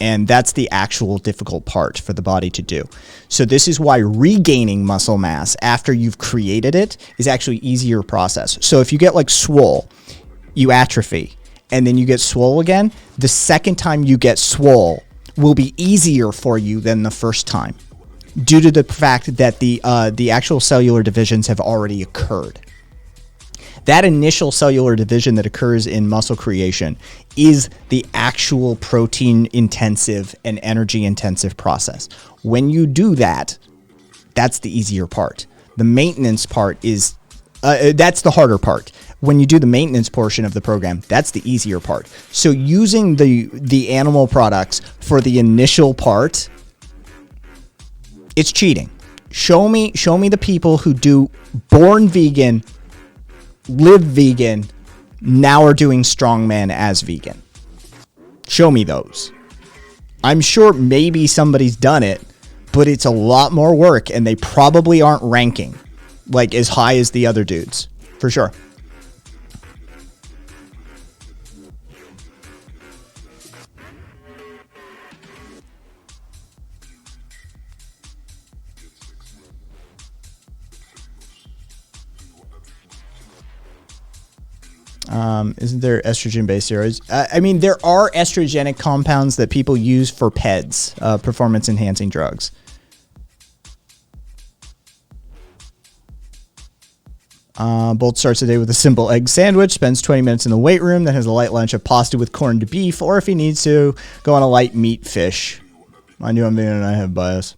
And that's the actual difficult part for the body to do. So this is why regaining muscle mass after you've created it is actually easier process. So if you get like swole, you atrophy, and then you get swole again, the second time you get swole will be easier for you than the first time due to the fact that the actual cellular divisions have already occurred. That initial cellular division that occurs in muscle creation is the actual protein intensive and energy intensive process. When you do that, that's the easier part. The maintenance part is, that's the harder part. When you do the maintenance portion of the program, that's the easier part. So using the animal products for the initial part, it's cheating. Show me the people who do born vegan, live vegan, now are doing strongman as vegan. Show me those. I'm sure maybe somebody's done it, but it's a lot more work and they probably aren't ranking like as high as the other dudes. For sure. Isn't there estrogen-based steroids? I mean, there are estrogenic compounds that people use for PEDs, performance-enhancing drugs. Bolt starts the day with a simple egg sandwich, spends 20 minutes in the weight room, then has a light lunch of pasta with corned beef, or if he needs to, go on a light meat fish. I knew I'm vegan and I have bias.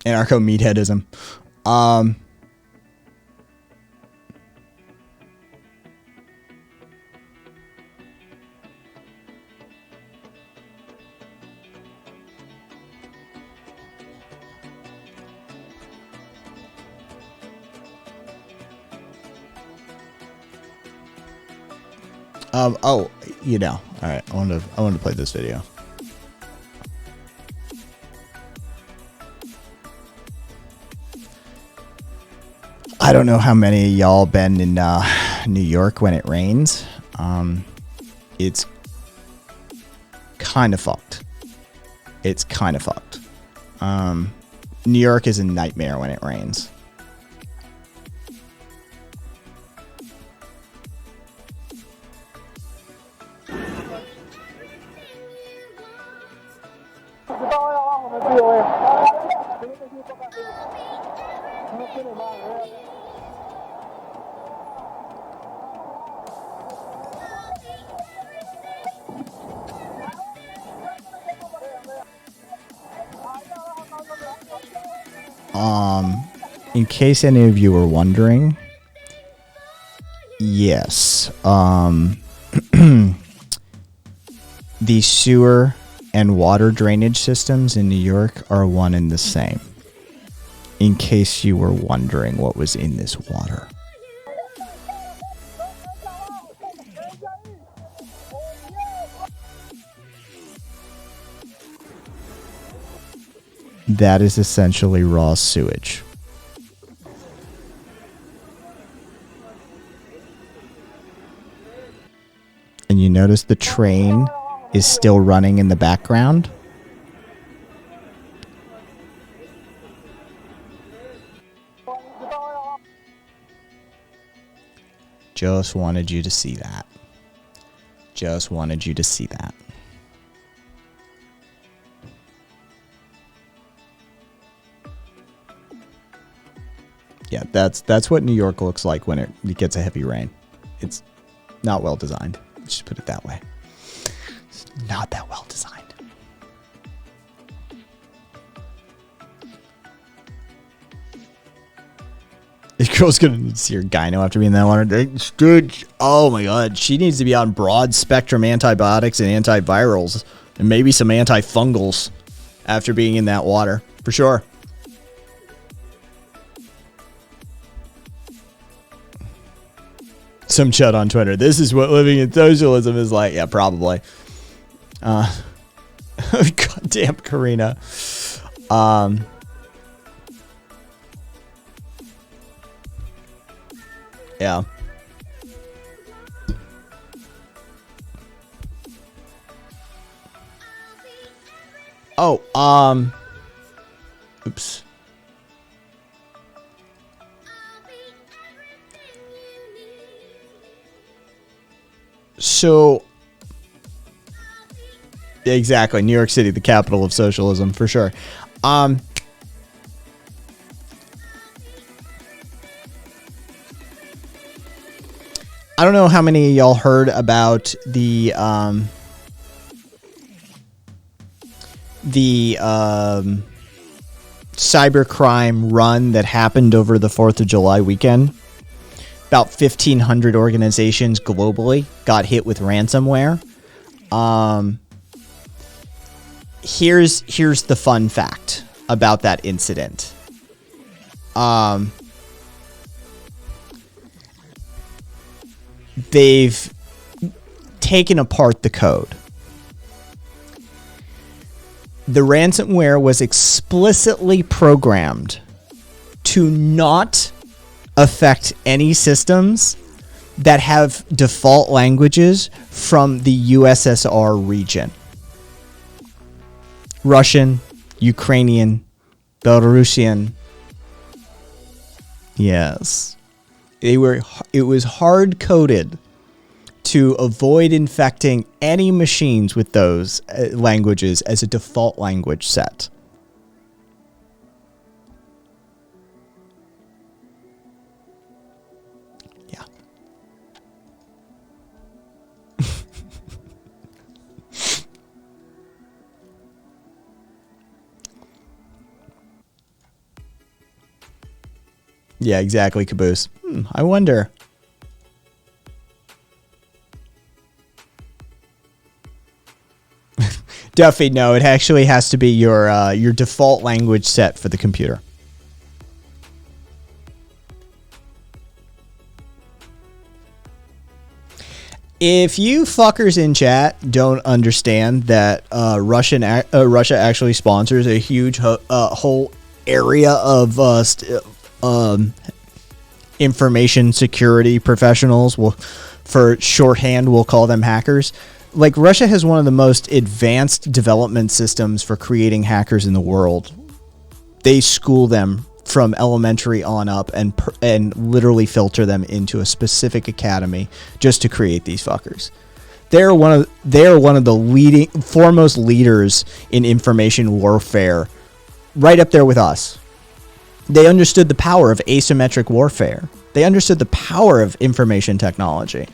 Anarcho-meatheadism. Oh, all right. I wanted to play this video. I don't know how many of y'all been in New York when it rains. It's kind of fucked. It's kind of fucked. New York is a nightmare when it rains. In case any of you were wondering, yes, the sewer and water drainage systems in New York are one and the same. In case you were wondering what was in this water. That is essentially raw sewage. And you notice the train is still running in the background? Just wanted you to see that. Just wanted you to see that. Yeah, that's what New York looks like when it gets a heavy rain. It's not well designed. Let's just put it that way. It's not that well designed. This girl's gonna need to see her gyno after being in that water. Dude, oh my god. She needs to be on broad spectrum antibiotics and antivirals. And maybe some antifungals after being in that water. For sure. Some chud on Twitter. This is what living in socialism is like. Yeah, probably. Goddamn, Karina. Yeah. Oh, oops. So, exactly, New York City, the capital of socialism, for sure. I don't know how many of y'all heard about the cybercrime run that happened over the 4th of July weekend. About 1,500 organizations globally got hit with ransomware. Here's the fun fact about that incident. They've taken apart the code. The ransomware was explicitly programmed to not affect any systems that have default languages from the USSR region. Russian, Ukrainian, Belarusian. Yes. It was hard coded to avoid infecting any machines with those languages as a default language set. Yeah. Yeah, exactly, Caboose. I wonder. Duffy, no, it actually has to be your default language set for the computer. If you fuckers in chat don't understand that Russia actually sponsors a huge whole area of information security professionals, for shorthand, we'll call them hackers. Like, Russia has one of the most advanced development systems for creating hackers in the world. They school them from elementary on up and literally filter them into a specific academy just to create these fuckers. They're one of the foremost leaders in information warfare, right up there with us. They understood the power of asymmetric warfare. They understood the power of information technology.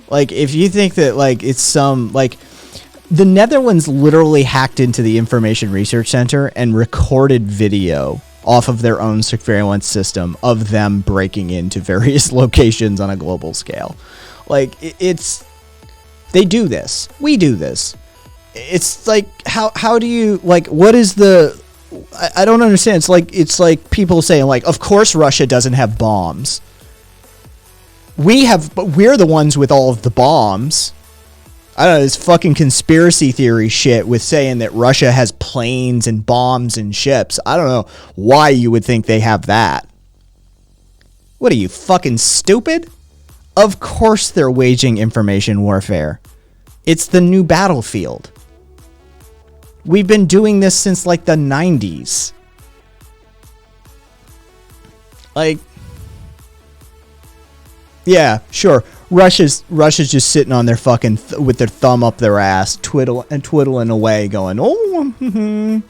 Like, if you think that, like, it's some, like, the Netherlands literally hacked into the Information Research Center and recorded video off of their own surveillance system of them breaking into various locations on a global scale. Like, they do this. We do this. It's like, how do you, like, what is the, I don't understand. It's like people saying, like, of course Russia doesn't have bombs. But we're the ones with all of the bombs. I don't know, this fucking conspiracy theory shit with saying that Russia has planes and bombs and ships. I don't know why you would think they have that. What are you, fucking stupid? Of course they're waging information warfare. It's the new battlefield. We've been doing this since, like, the 90s. Like, yeah, sure. Russia's just sitting on their fucking with their thumb up their ass, twiddling away, going, oh,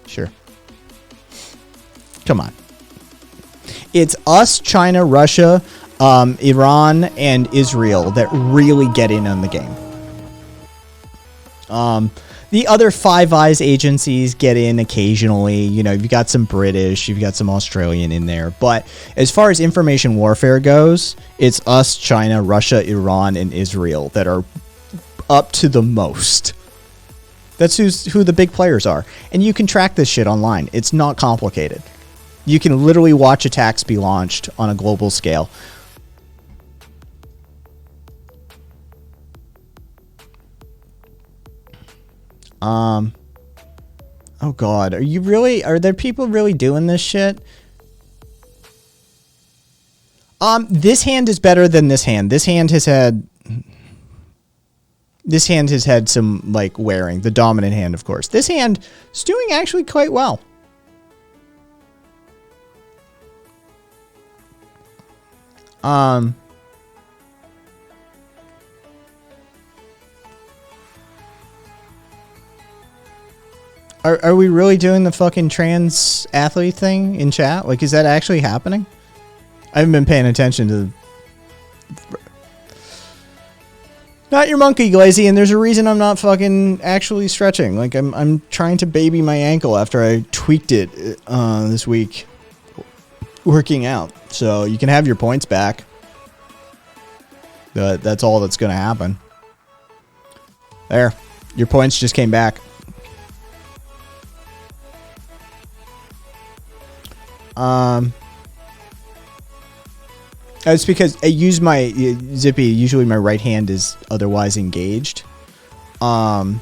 sure. Come on. It's us, China, Russia, Iran, and Israel that really get in on the game. The other Five Eyes agencies get in occasionally. You know, you've got some British, you've got some Australian in there. But as far as information warfare goes, it's us, China, Russia, Iran, and Israel that are up to the most. That's who the big players are. And you can track this shit online. It's not complicated. You can literally watch attacks be launched on a global scale. Oh god, are there people really doing this shit? This hand is better than this hand. This hand has had some, like, wearing. The dominant hand, of course. This hand is doing actually quite well. Are we really doing the fucking trans athlete thing in chat? Like, is that actually happening? I haven't been paying attention to not your monkey, Glazy, and there's a reason I'm not fucking actually stretching. Like, I'm trying to baby my ankle after I tweaked it this week working out. So you can have your points back. That's all that's going to happen. There. Your points just came back. It's because I use my Zippy. Usually my right hand is otherwise engaged. So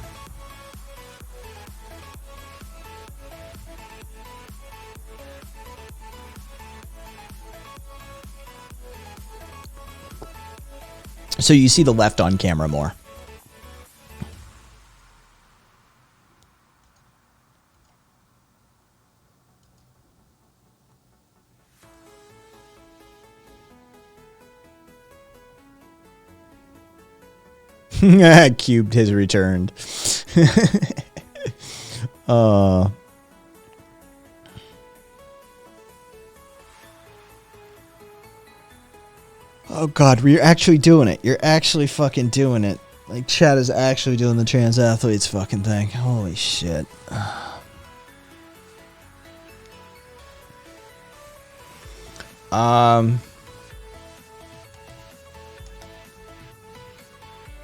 you see the left on camera more. Cubed has returned. Oh god, you're actually doing it. You're actually fucking doing it. Like, chat is actually doing the trans athletes fucking thing. Holy shit.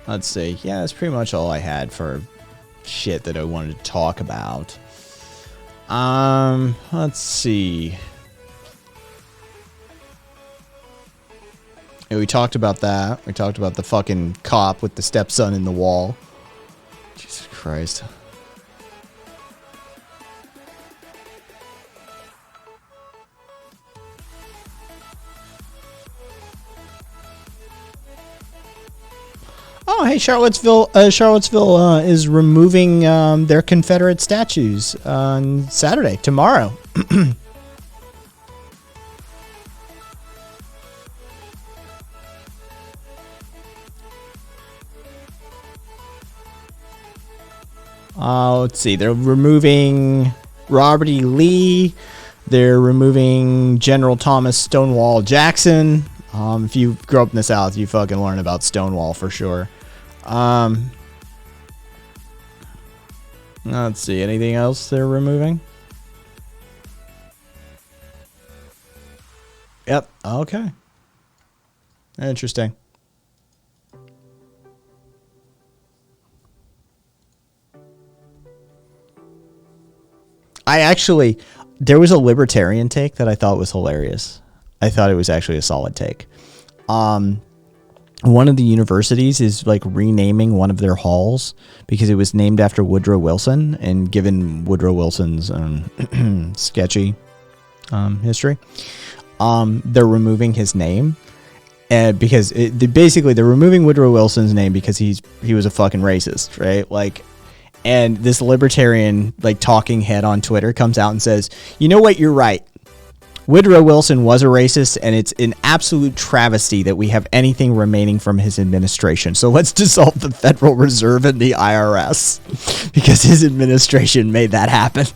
Let's see. Yeah, that's pretty much all I had for shit that I wanted to talk about. Let's see. And we talked about that. We talked about the fucking cop with the stepson in the wall. Jesus Christ. Oh, hey, Charlottesville is removing their Confederate statues on Saturday, tomorrow. Let's see. They're removing Robert E. Lee. They're removing General Thomas Stonewall Jackson. If you grew up in the South, you fucking learn about Stonewall for sure. Let's see. Anything else they're removing? Yep. Okay. Interesting. There was a libertarian take that I thought was hilarious. I thought it was actually a solid take. One of the universities is like renaming one of their halls because it was named after Woodrow Wilson, and given Woodrow Wilson's sketchy history, they're removing his name. Because they're removing Woodrow Wilson's name because he was a fucking racist, right? Like, and this libertarian like talking head on Twitter comes out and says, "You know what? You're right. Woodrow Wilson was a racist, and it's an absolute travesty that we have anything remaining from his administration. So let's dissolve the Federal Reserve and the IRS because his administration made that happen."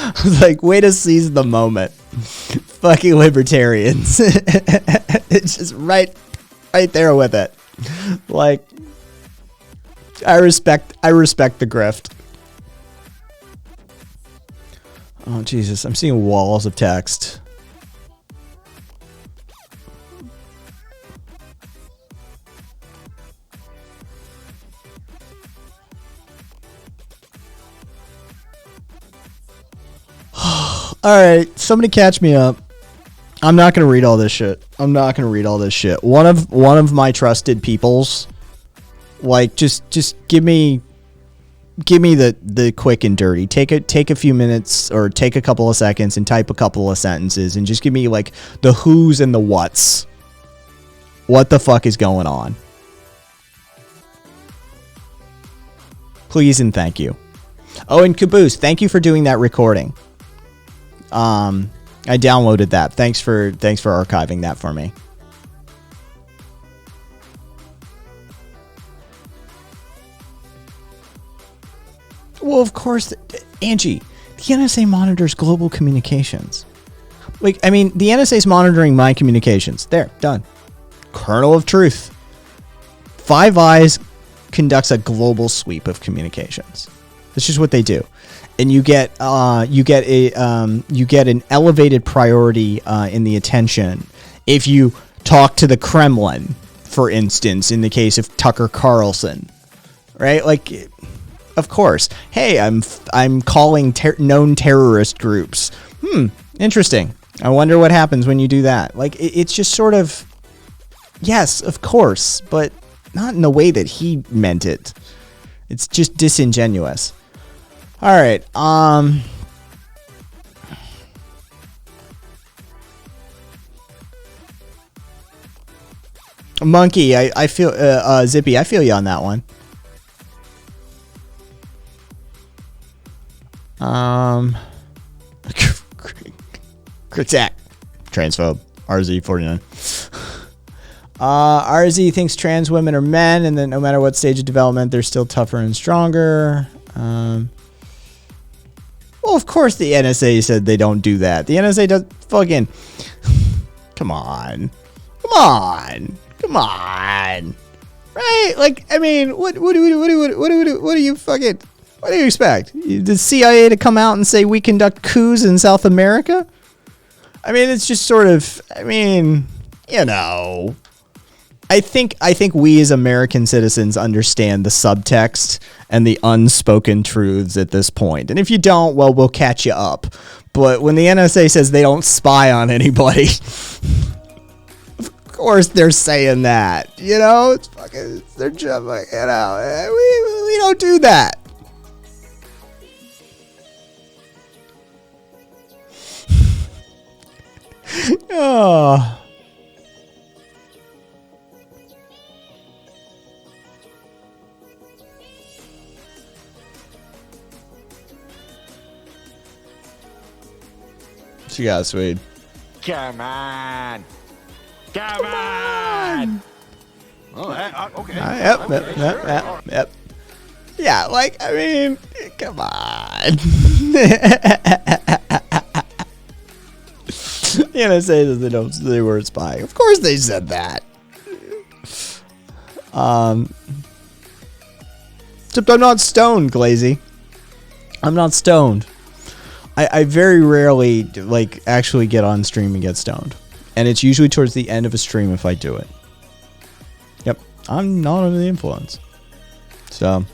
I was like, way to seize the moment. Fucking libertarians. It's just right there with it. Like, I respect the grift. Oh, Jesus. I'm seeing walls of text. All right, somebody catch me up. I'm not going to read all this shit. One of my trusted peoples, like, just give me the quick and dirty. Take a few minutes or take a couple of seconds and type a couple of sentences and just give me like the who's and the what's. What the fuck is going on? Please and thank you. Oh, and Caboose, thank you for doing that recording. I downloaded that. Thanks for archiving that for me. Well, of course, Angie, the NSA monitors global communications. Like, I mean, the NSA is monitoring my communications. There, done. Kernel of truth. Five Eyes conducts a global sweep of communications. That's just what they do. And you get an elevated priority in the attention if you talk to the Kremlin, for instance, in the case of Tucker Carlson, right? Like, of course. Hey, I'm calling known terrorist groups. Interesting. I wonder what happens when you do that. Like, it's just sort of, yes, of course, but not in the way that he meant it. It's just disingenuous. All right. Monkey, I feel Zippy, I feel you on that one. Critic, transphobe, RZ49. RZ thinks trans women are men, and that no matter what stage of development, they're still tougher and stronger. Well, of course the NSA said they don't do that. The NSA does fucking. Come on. Right? Like, I mean, what do you fucking? What do you expect? The CIA to come out and say we conduct coups in South America? I mean, it's just sort of. I mean, you know. I think we as American citizens understand the subtext and the unspoken truths at this point. And if you don't, well, we'll catch you up. But when the NSA says they don't spy on anybody, course they're saying that. You know, it's fucking, they're just like, you know, we don't do that. Oh. What you got, Swede? Come on. Come on. Oh, okay. Yep. Yeah, like, I mean, come on. You know, say that they weren't spying. Of course they said that. Except I'm not stoned, Glazy. I'm not stoned. I very rarely, like, actually get on stream and get stoned. And it's usually towards the end of a stream if I do it. Yep. I'm not under the influence. So,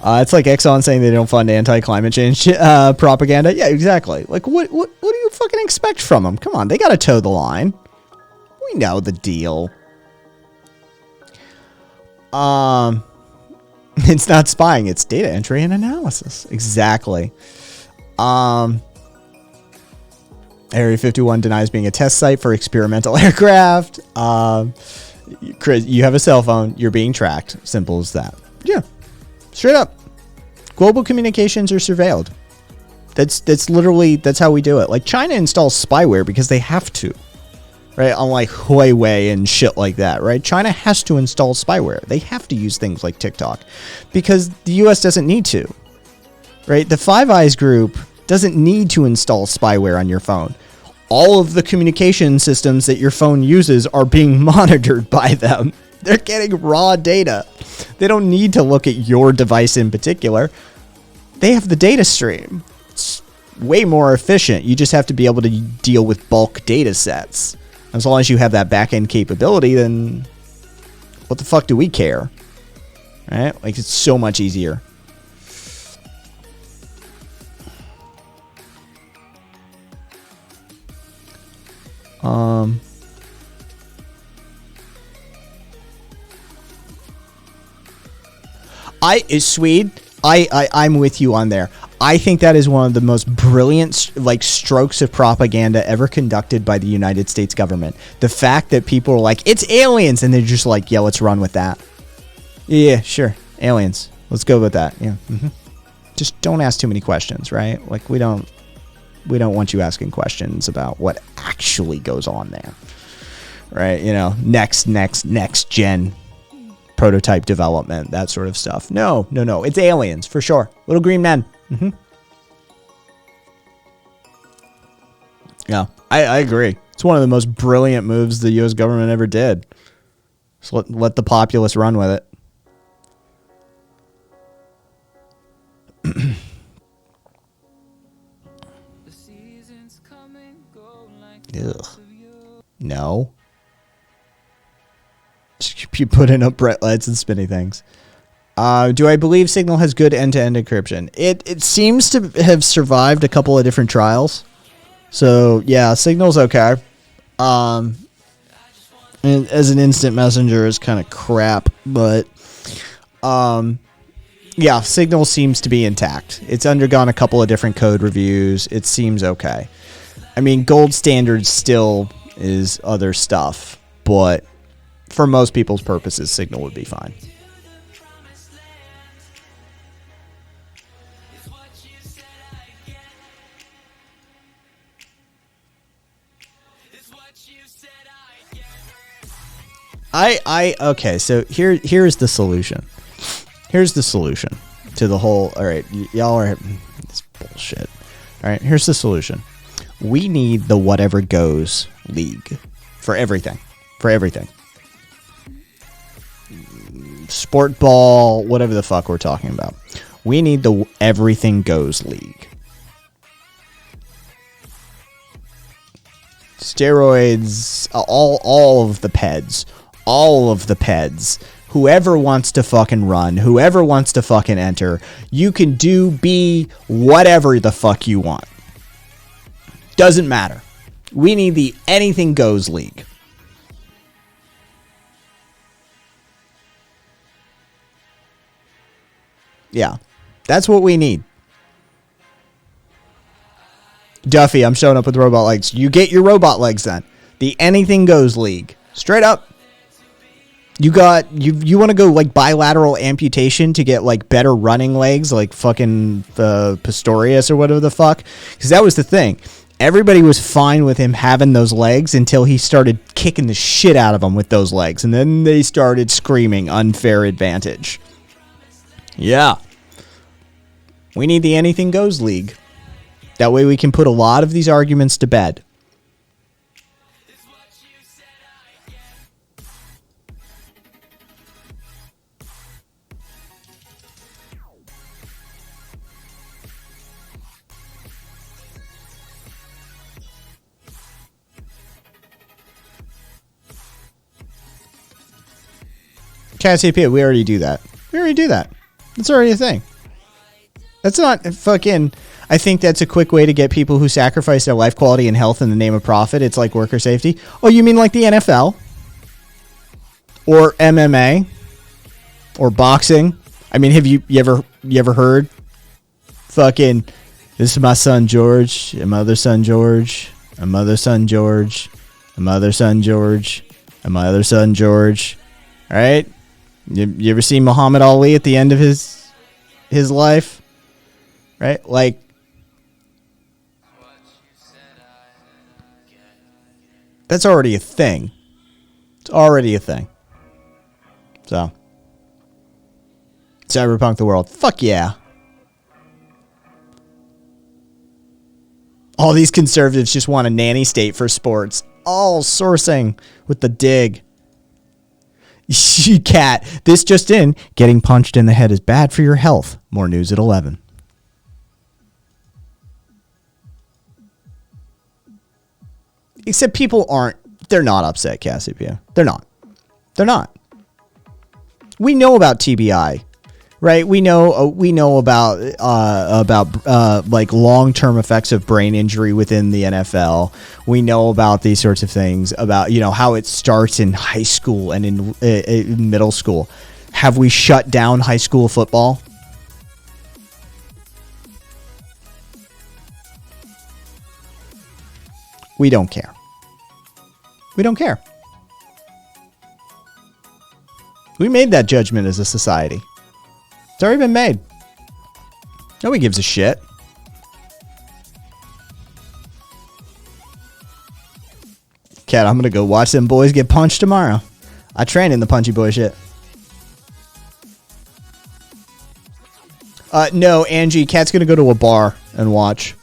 it's like Exxon saying they don't fund anti-climate change propaganda. Yeah, exactly. Like, what do you fucking expect from them? Come on, they gotta toe the line. We know the deal. It's not spying, it's data entry and analysis. Exactly. Area 51 denies being a test site for experimental aircraft. Chris, you have a cell phone. You're being tracked. Simple as that. Yeah. Straight up. Global communications are surveilled. That's literally, that's how we do it. Like, China installs spyware because they have to. Right? Unlike Huawei and shit like that, right? China has to install spyware. They have to use things like TikTok because the US doesn't need to. Right? The Five Eyes group doesn't need to install spyware on your phone. All of the communication systems that your phone uses are being monitored by them. They're getting raw data. They don't need to look at your device in particular. They have the data stream. It's way more efficient. You just have to be able to deal with bulk data sets. As long as you have that back-end capability, then what the fuck do we care? Right? Like, it's so much easier. Swede, I'm with you on there. I think that is one of the most brilliant, like, strokes of propaganda ever conducted by the United States government. The fact that people are like, it's aliens, and they're just like, yeah, let's run with that. Yeah, sure, aliens. Let's go with that. Yeah. Just don't ask too many questions, right? Like, we don't want you asking questions about what actually goes on there, right? You know, next gen prototype development, that sort of stuff. No, it's aliens for sure. Little green men. Yeah, I agree. It's one of the most brilliant moves the U.S. government ever did. Just let the populace run with it. Ugh. No. You putting up bright lights and spinny things. Do I believe Signal has good end-to-end encryption? It seems to have survived a couple of different trials. So, yeah, Signal's okay. And as an instant messenger is kind of crap, but yeah, Signal seems to be intact. It's undergone a couple of different code reviews. It seems okay. I mean, gold standard still is other stuff, but for most people's purposes, Signal would be fine. Okay, so here's the solution. Here's the solution to the whole, all right, y'all are, this bullshit. All right, here's the solution. We need the whatever goes league for everything. For everything. Sport ball, whatever the fuck we're talking about. We need the everything goes league. Steroids, all of the PEDs. All of the PEDs. Whoever wants to fucking run, whoever wants to fucking enter, you can be whatever the fuck you want. Doesn't matter. We need the anything goes league. Yeah. That's what we need. Duffy, I'm showing up with robot legs. You get your robot legs then. The Anything Goes League. Straight up. You want to go like bilateral amputation to get like better running legs, like fucking Pistorius or whatever the fuck? Because that was the thing. Everybody was fine with him having those legs until he started kicking the shit out of them with those legs. And then they started screaming unfair advantage. Yeah. We need the Anything Goes League. That way we can put a lot of these arguments to bed. Chat CPU, we already do that. That's already a thing. That's not fucking... I think that's a quick way to get people who sacrifice their life quality and health in the name of profit. It's like worker safety. Oh, you mean like the NFL? Or MMA? Or boxing? I mean, have you ever heard fucking, this is my son George, and my other son George, and my other son George, and my other son George, and my other son George. All right? You ever seen Muhammad Ali at the end of his life? Right? Like, that's already a thing. It's already a thing. So, Cyberpunk the world. Fuck yeah. All these conservatives just want a nanny state for sports. All sourcing with the dig. Cat, this just in. Getting punched in the head is bad for your health. More news at 11. Except people they're not upset, Cassiopeia. They're not. We know about TBI, right? We know about like long-term effects of brain injury within the NFL. We know about these sorts of things, about, how it starts in high school and in middle school. Have we shut down high school football? We don't care. We don't care. We made that judgment as a society. It's already been made. Nobody gives a shit. Cat, I'm going to go watch them boys get punched tomorrow. I train in the punchy boy shit. No, Angie, Cat's going to go to a bar and watch.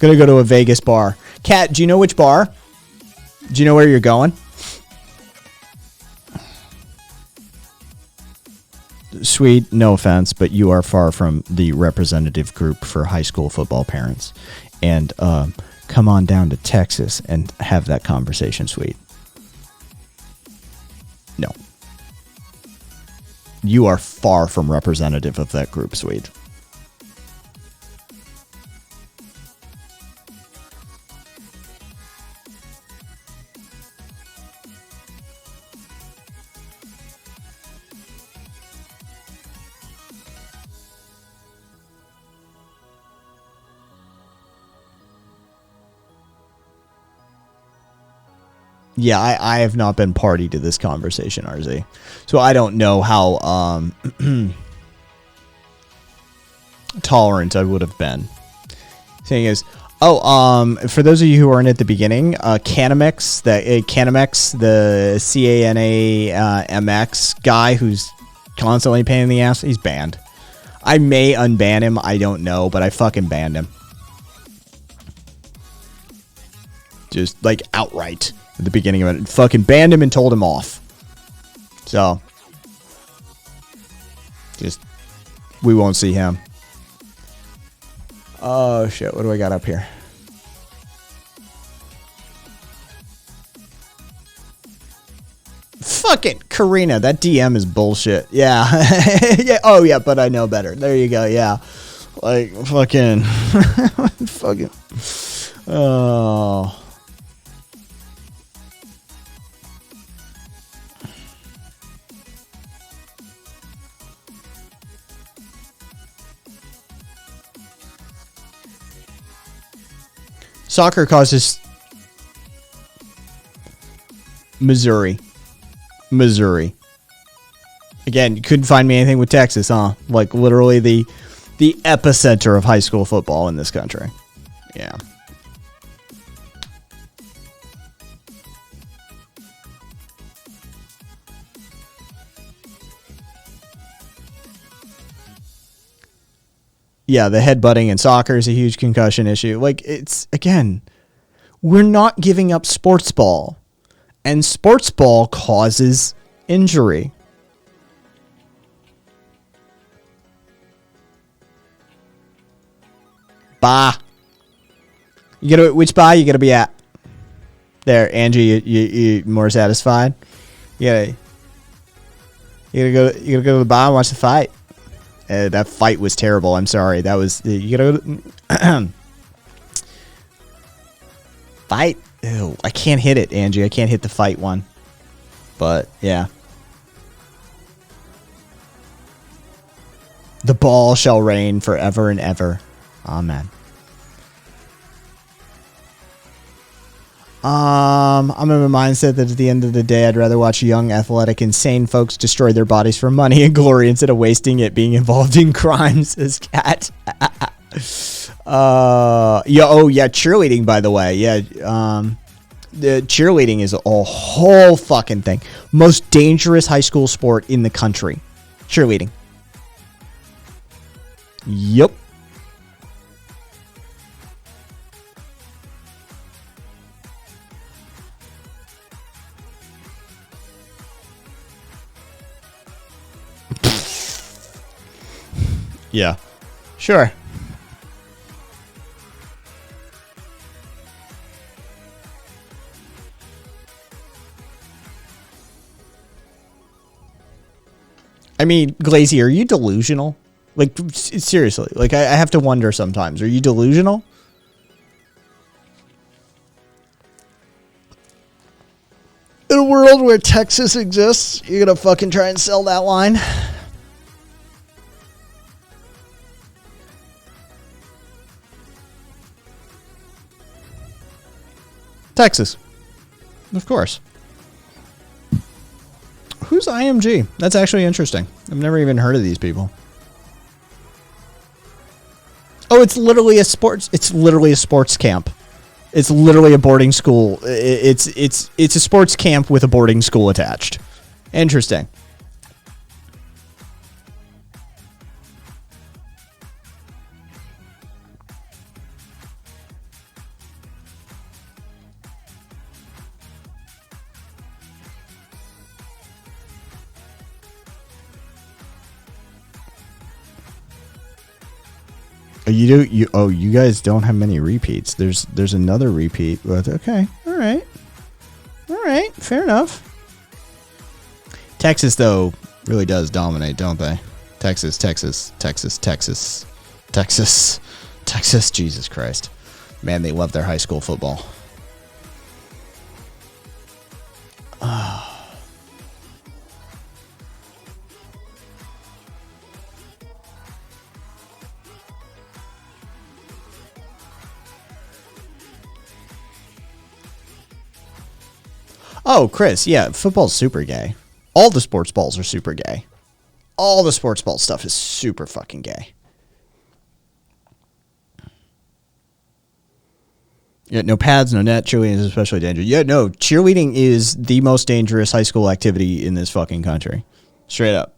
Going to go to a Vegas bar. Cat, do you know which bar? Do you know where you're going? Sweet, no offense, but you are far from the representative group for high school football parents. And come on down to Texas and have that conversation, Sweet. No. You are far from representative of that group, Sweet. Yeah, I have not been party to this conversation, RZ. So I don't know how tolerant I would have been. Thing is, for those of you who aren't at the beginning, Canamex, the CANAMX guy who's constantly pain in the ass, he's banned. I may unban him, I don't know, but I fucking banned him. Just like outright. At the beginning of it, fucking banned him and told him off. So, just, we won't see him. Oh shit, what do I got up here? Fucking Karina, that DM is bullshit. Yeah. Yeah. Oh yeah, but I know better. There you go. Yeah. Like fucking, fucking. Oh. Soccer causes Missouri. Again, you couldn't find me anything with Texas, huh? Like literally the epicenter of high school football in this country. Yeah. Yeah, the headbutting in soccer is a huge concussion issue. Like, it's, again, we're not giving up sports ball. And sports ball causes injury. Bah. Which bar you gonna be at? There, Angie, you more satisfied? You gotta go to the bar and watch the fight. That fight was terrible. I'm sorry. That was you gotta fight. Ew, I can't hit it, Angie. I can't hit the fight one. But yeah, the ball shall reign forever and ever. Amen. I'm in a mindset that at the end of the day, I'd rather watch young, athletic, insane folks destroy their bodies for money and glory instead of wasting it being involved in crimes. As cat. Cheerleading, by the way. Yeah, the cheerleading is a whole fucking thing. Most dangerous high school sport in the country. Cheerleading. Yep. Yeah. Sure. I mean, Glazy, are you delusional? Like, seriously. Like, I have to wonder sometimes. Are you delusional? In a world where Texas exists, you're gonna fucking try and sell that line? Texas. Of course. Who's IMG? That's actually interesting. I've never even heard of these people. Oh, it's literally a sports camp. It's literally a boarding school. It's a sports camp with a boarding school attached. Interesting. You guys don't have many repeats. There's another repeat, but okay. All right. Fair enough. Texas, though, really does dominate, don't they? Texas. Jesus Christ. Man, they love their high school football. Oh, Chris, yeah, football's super gay. All the sports balls are super gay. All the sports ball stuff is super fucking gay. Yeah, no pads, no net. Cheerleading is especially dangerous. Yeah, no, cheerleading is the most dangerous high school activity in this fucking country. Straight up.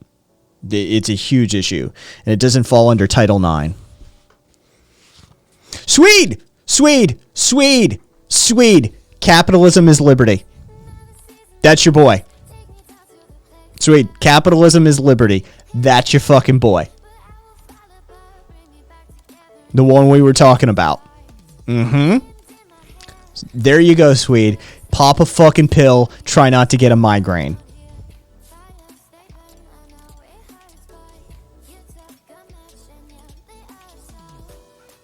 It's a huge issue. And it doesn't fall under Title IX. Swede! Capitalism is liberty. That's your boy. Sweet. Capitalism is liberty. That's your fucking boy. The one we were talking about. Mm-hmm. There you go, Swede. Pop a fucking pill. Try not to get a migraine.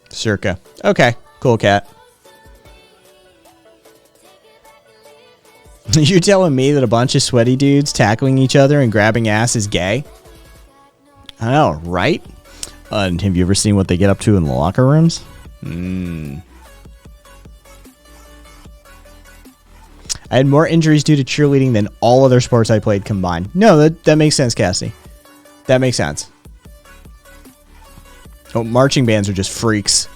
Circa. Okay. Cool, cat. You telling me that a bunch of sweaty dudes tackling each other and grabbing ass is gay? I know, right? And have you ever seen what they get up to in the locker rooms? I had more injuries due to cheerleading than all other sports I played combined. No, that makes sense, Cassie. That makes sense. Oh, marching bands are just freaks.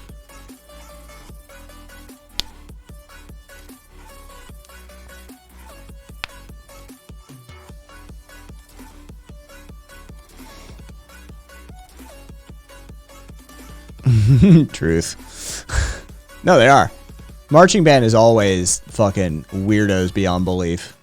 Truth. No, they are. Marching band is always fucking weirdos beyond belief.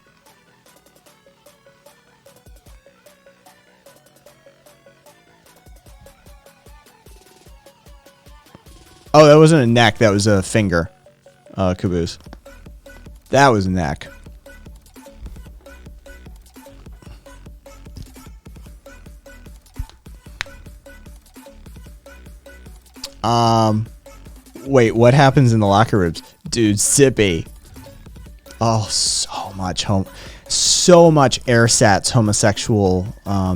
Oh, that wasn't a neck. That was a finger. Caboose. That was a neck. Wait, what happens in the locker rooms? Dude, Sippy. Oh, so much airsats homosexual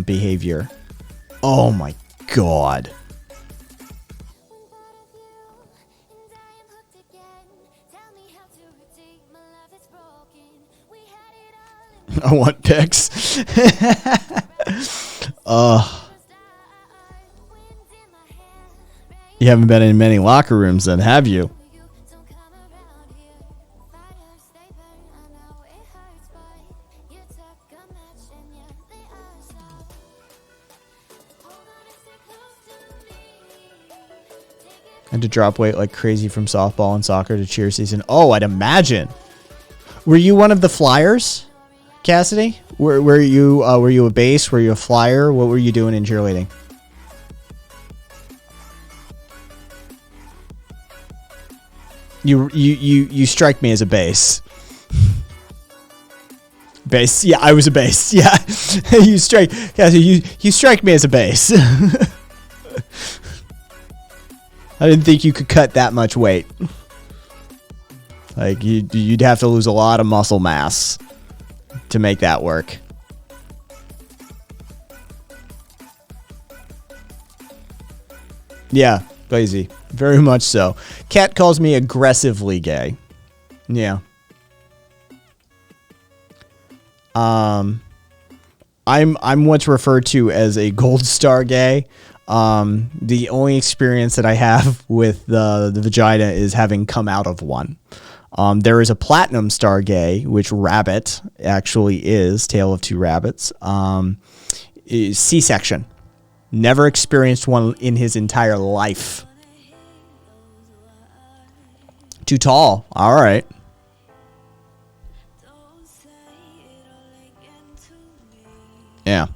behavior. Oh my god. I want pics. You haven't been in many locker rooms then, have you? Had to drop weight like crazy from softball and soccer to cheer season. Oh, I'd imagine. Were you one of the flyers, Cassidy? Were you a base? Were you a flyer? What were you doing in cheerleading? You strike me as a base. Base, yeah, I was a base. Yeah, you strike me as a base. I didn't think you could cut that much weight. Like you'd have to lose a lot of muscle mass to make that work. Yeah, lazy. Very much so. Kat calls me aggressively gay. Yeah. I'm what's referred to as a gold star gay. The only experience that I have with the vagina is having come out of one. There is a platinum star gay, which Rabbit actually is, Tale of Two Rabbits. Is C-section. Never experienced one in his entire life. Too tall. All right. Yeah.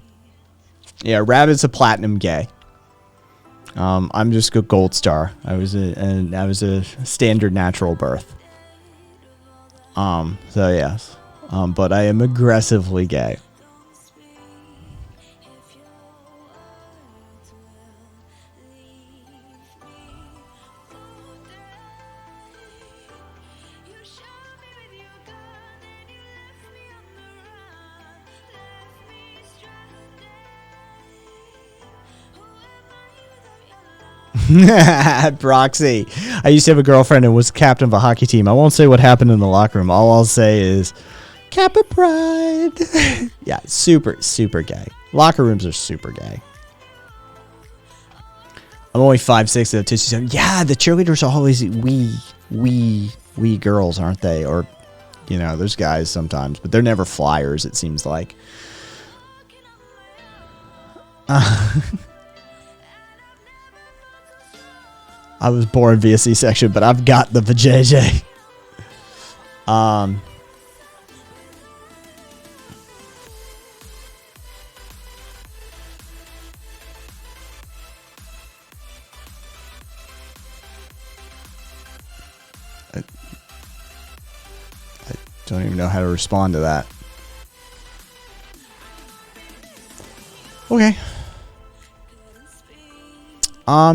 Yeah, Rabbit's a platinum gay. I'm just a gold star. I was a standard natural birth. So yes. But I am aggressively gay. Broxy. I used to have a girlfriend and was captain of a hockey team. I won't say what happened in the locker room. All I'll say is Kappa Pride. Yeah, super, super gay. Locker rooms are super gay. I'm only 5'6" at 267. Yeah, the cheerleaders are always wee girls, aren't they? Or, you know, there's guys sometimes, but they're never flyers, it seems like. I was born via C-section, but I've got the vajayjay. I don't even know how to respond to that. Okay.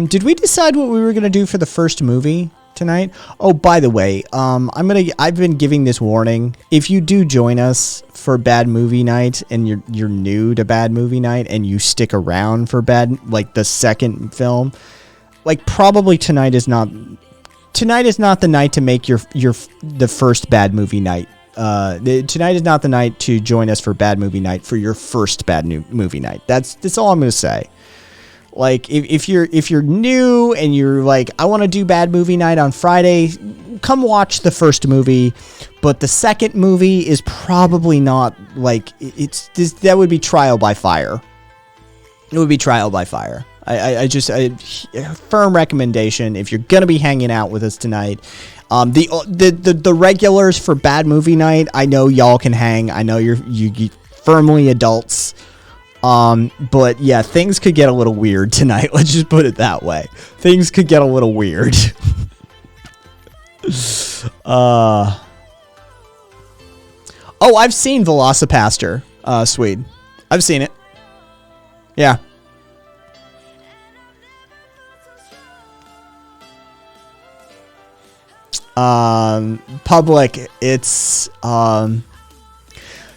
Did we decide what we were gonna do for the first movie tonight? Oh, by the way, I've been giving this warning. If you do join us for Bad Movie Night and you're new to Bad Movie Night and you stick around for like the second film, like probably tonight is not the night to make your the first Bad Movie Night tonight is not the night to join us for Bad Movie Night for your first movie night. That's all I'm gonna say. Like if you're new and you're like, I want to do Bad Movie Night on Friday, come watch the first movie, but the second movie is probably not like that would be trial by fire. It would be trial by fire. I firm recommendation if you're gonna be hanging out with us tonight. The regulars for Bad Movie Night, I know y'all can hang. I know you firmly adults. But yeah, things could get a little weird tonight. Let's just put it that way. Things could get a little weird. Oh, I've seen Velocipaster, Swede. I've seen it. Yeah. Public, it's,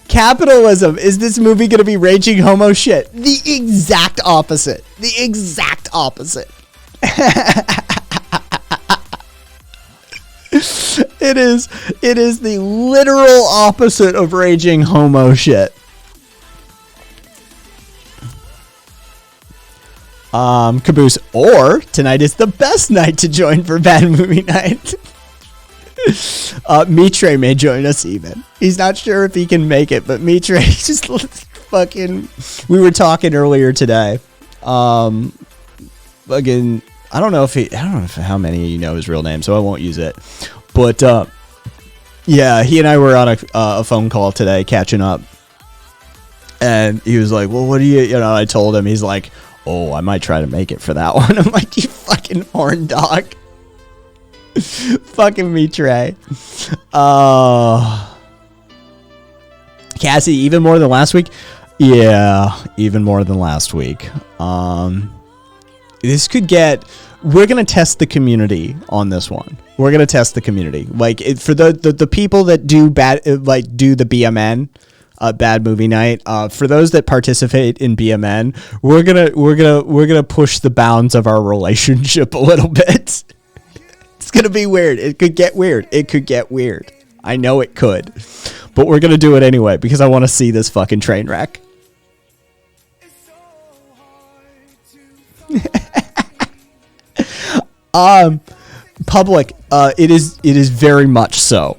capitalism. Is this movie going to be raging homo shit? The exact opposite. The exact opposite. It is the literal opposite of raging homo shit. Caboose, or tonight is the best night to join for Bad Movie Night. Mitre may join us even. He's not sure if he can make it, but Mitre just fucking... We were talking earlier today. Again, I don't know if how many of you know his real name, so I won't use it. But, yeah, he and I were on a phone call today, catching up. And he was like, well, what do you know, I told him, he's like, oh, I might try to make it for that one. I'm like, you fucking horn dog. Fucking Mitre. Cassie, even more than last week? Yeah, even more than last week. This could get... We're going to test the community on this one. We're going to test the community. Like, for the people that do do the BMN, Bad Movie Night, for those that participate in BMN, we're gonna push the bounds of our relationship a little bit. It's gonna be weird. It could get weird. I know it could, but we're gonna do it anyway because I want to see this fucking train wreck. Public, it is very much so.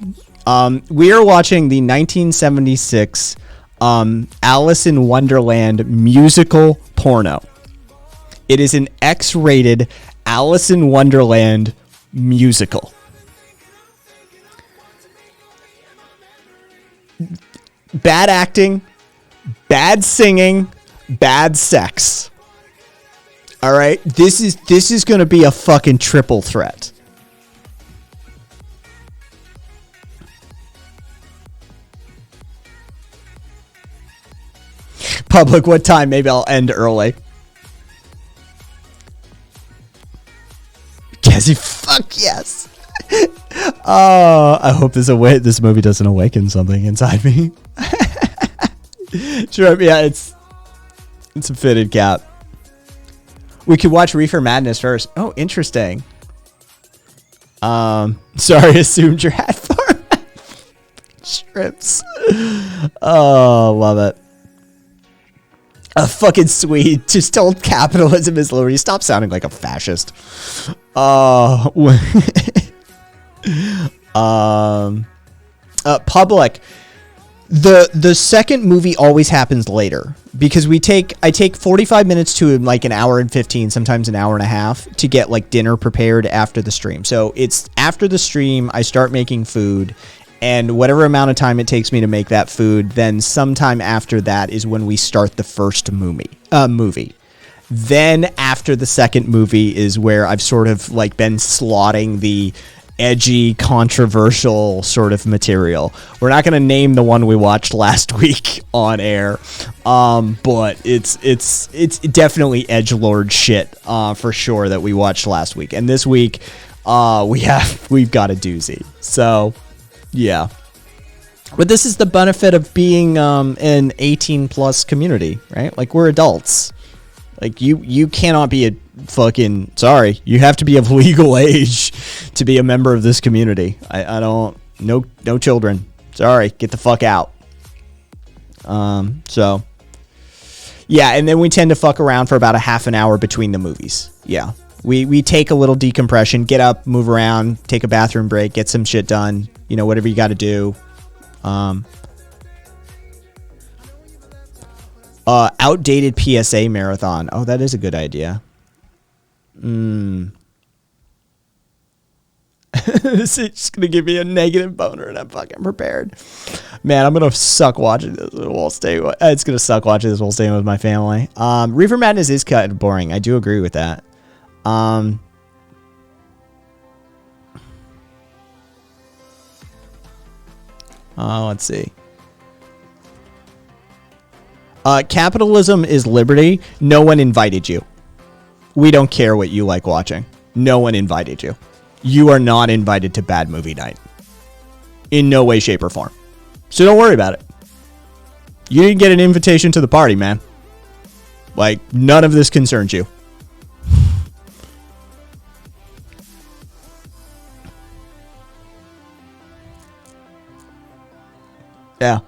We are watching the 1976 Alice in Wonderland musical porno. It is an X-rated Alice in Wonderland musical. Bad acting, bad singing, bad sex. All right, this is going to be a fucking triple threat. Public, what time? Maybe I'll end early. Cassie, fuck yes. I hope this movie doesn't awaken something inside me. Sure, yeah, it's a fitted cap. We could watch Reefer Madness first. Oh, interesting. Sorry, assumed your hat for strips. Oh, love it. A fucking Swede just told capitalism is liberty. Stop sounding like a fascist. Public. The second movie always happens later because I take 45 minutes to like an hour and 15, sometimes an hour and a half to get like dinner prepared after the stream. So it's after the stream, I start making food. And whatever amount of time it takes me to make that food, then sometime after that is when we start the first movie. Then after the second movie is where I've sort of like been slotting the edgy, controversial sort of material. We're not going to name the one we watched last week on air, but it's definitely edgelord shit for sure that we watched last week. And this week we've got a doozy. So. Yeah. But this is the benefit of being an 18 plus community, right? Like we're adults. Like you cannot be a fucking sorry. You have to be of legal age to be a member of this community. I don't no children. Sorry, get the fuck out. So yeah, and then we tend to fuck around for about a half an hour between the movies. Yeah. We take a little decompression, get up, move around, take a bathroom break, get some shit done, you know, whatever you got to do. Outdated PSA marathon. Oh, that is a good idea. This is just gonna give me a negative boner, and I'm fucking prepared. Man, I'm gonna suck watching this while staying. It's gonna suck watching this while staying with my family. Reefer Madness is kind of boring. I do agree with that. Let's see. Capitalism is liberty. No one invited you. We don't care what you like watching. No one invited you. You are not invited to Bad Movie Night. In no way, shape, or form. So don't worry about it. You didn't get an invitation to the party, man. Like, none of this concerns you. Yeah.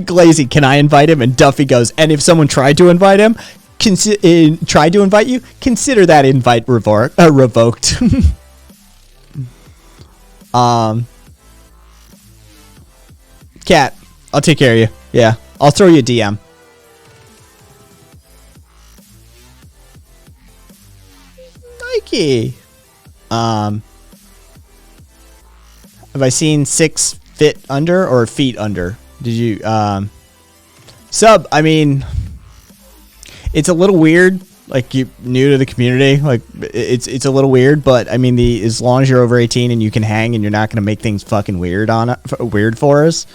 Glazy, can I invite him? And Duffy goes, and if someone tried to invite him, tried to invite you, consider that invite revoked. Cat, I'll take care of you. Yeah, I'll throw you a DM. Nike. Have I seen 6 feet under or feet under? Did you sub? I mean, it's a little weird. Like, you new to the community, like it's a little weird. But I mean, as long as you're over 18 and you can hang and you're not gonna make things fucking weird for us.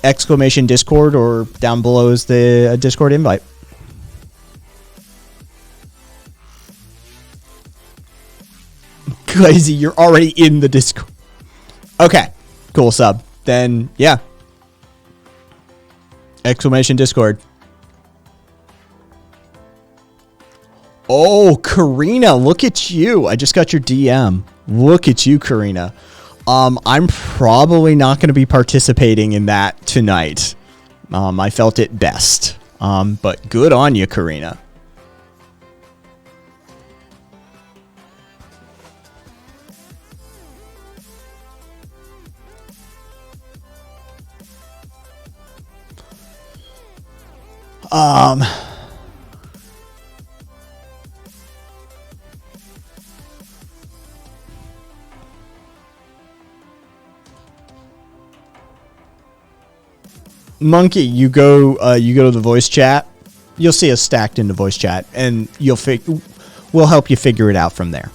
Exclamation Discord, or down below is the Discord invite. Crazy, you're already in the Discord. Okay, cool, sub. Then, yeah. Exclamation Discord. Oh, Karina, look at you. I just got your DM. Look at you, Karina. I'm probably not going to be participating in that tonight. I felt it best. But good on you, Karina. Monkey, you go to the voice chat. You'll see us stacked into voice chat, and we'll help you figure it out from there.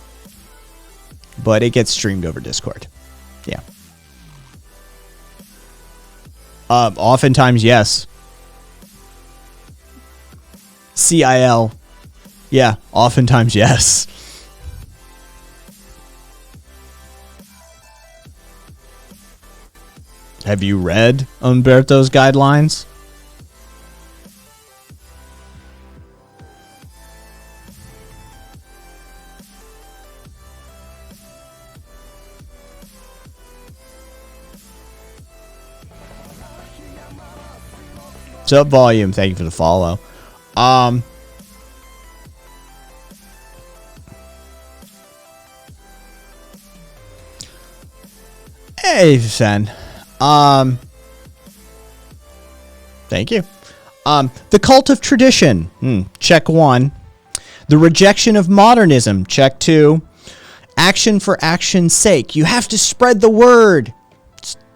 But it gets streamed over Discord. Yeah. Oftentimes, yes. CIL. Yeah, oftentimes, yes. Have you read Umberto's guidelines? Sub volume, thank you for the follow. Hey, Sen. Thank you. The cult of tradition. Check 1. The rejection of modernism. Check 2. Action for action's sake. You have to spread the word.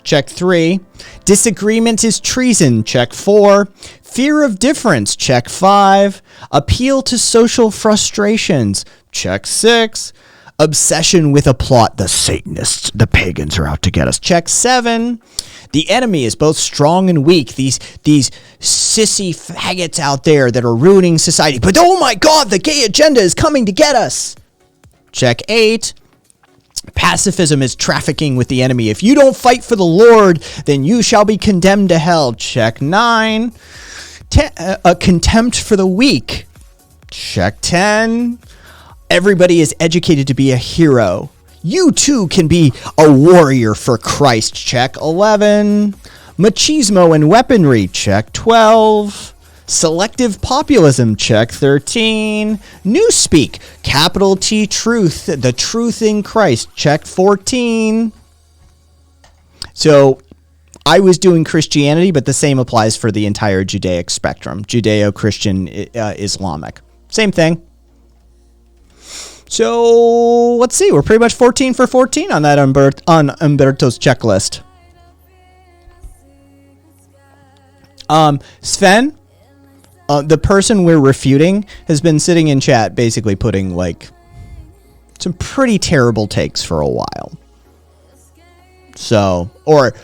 Check 3. Disagreement is treason. Check 4. Fear of difference. Check 5. Appeal to social frustrations. Check 6. Obsession with a plot. The Satanists, the pagans are out to get us. Check 7. The enemy is both strong and weak. These sissy faggots out there that are ruining society. But oh my God, the gay agenda is coming to get us. Check 8. Pacifism is trafficking with the enemy. If you don't fight for the Lord, then you shall be condemned to hell. Check 9. A contempt for the weak. Check 10. Everybody is educated to be a hero. You too can be a warrior for Christ. Check 11. Machismo and weaponry. Check 12. Selective populism. Check 13. Newspeak. Capital T truth. The truth in Christ. Check 14. So I was doing Christianity, but the same applies for the entire Judaic spectrum. Judeo-Christian, Islamic. Same thing. So let's see. We're pretty much 14 for 14 on that on Umberto's checklist. Sven, the person we're refuting, has been sitting in chat basically putting like some pretty terrible takes for a while. So, or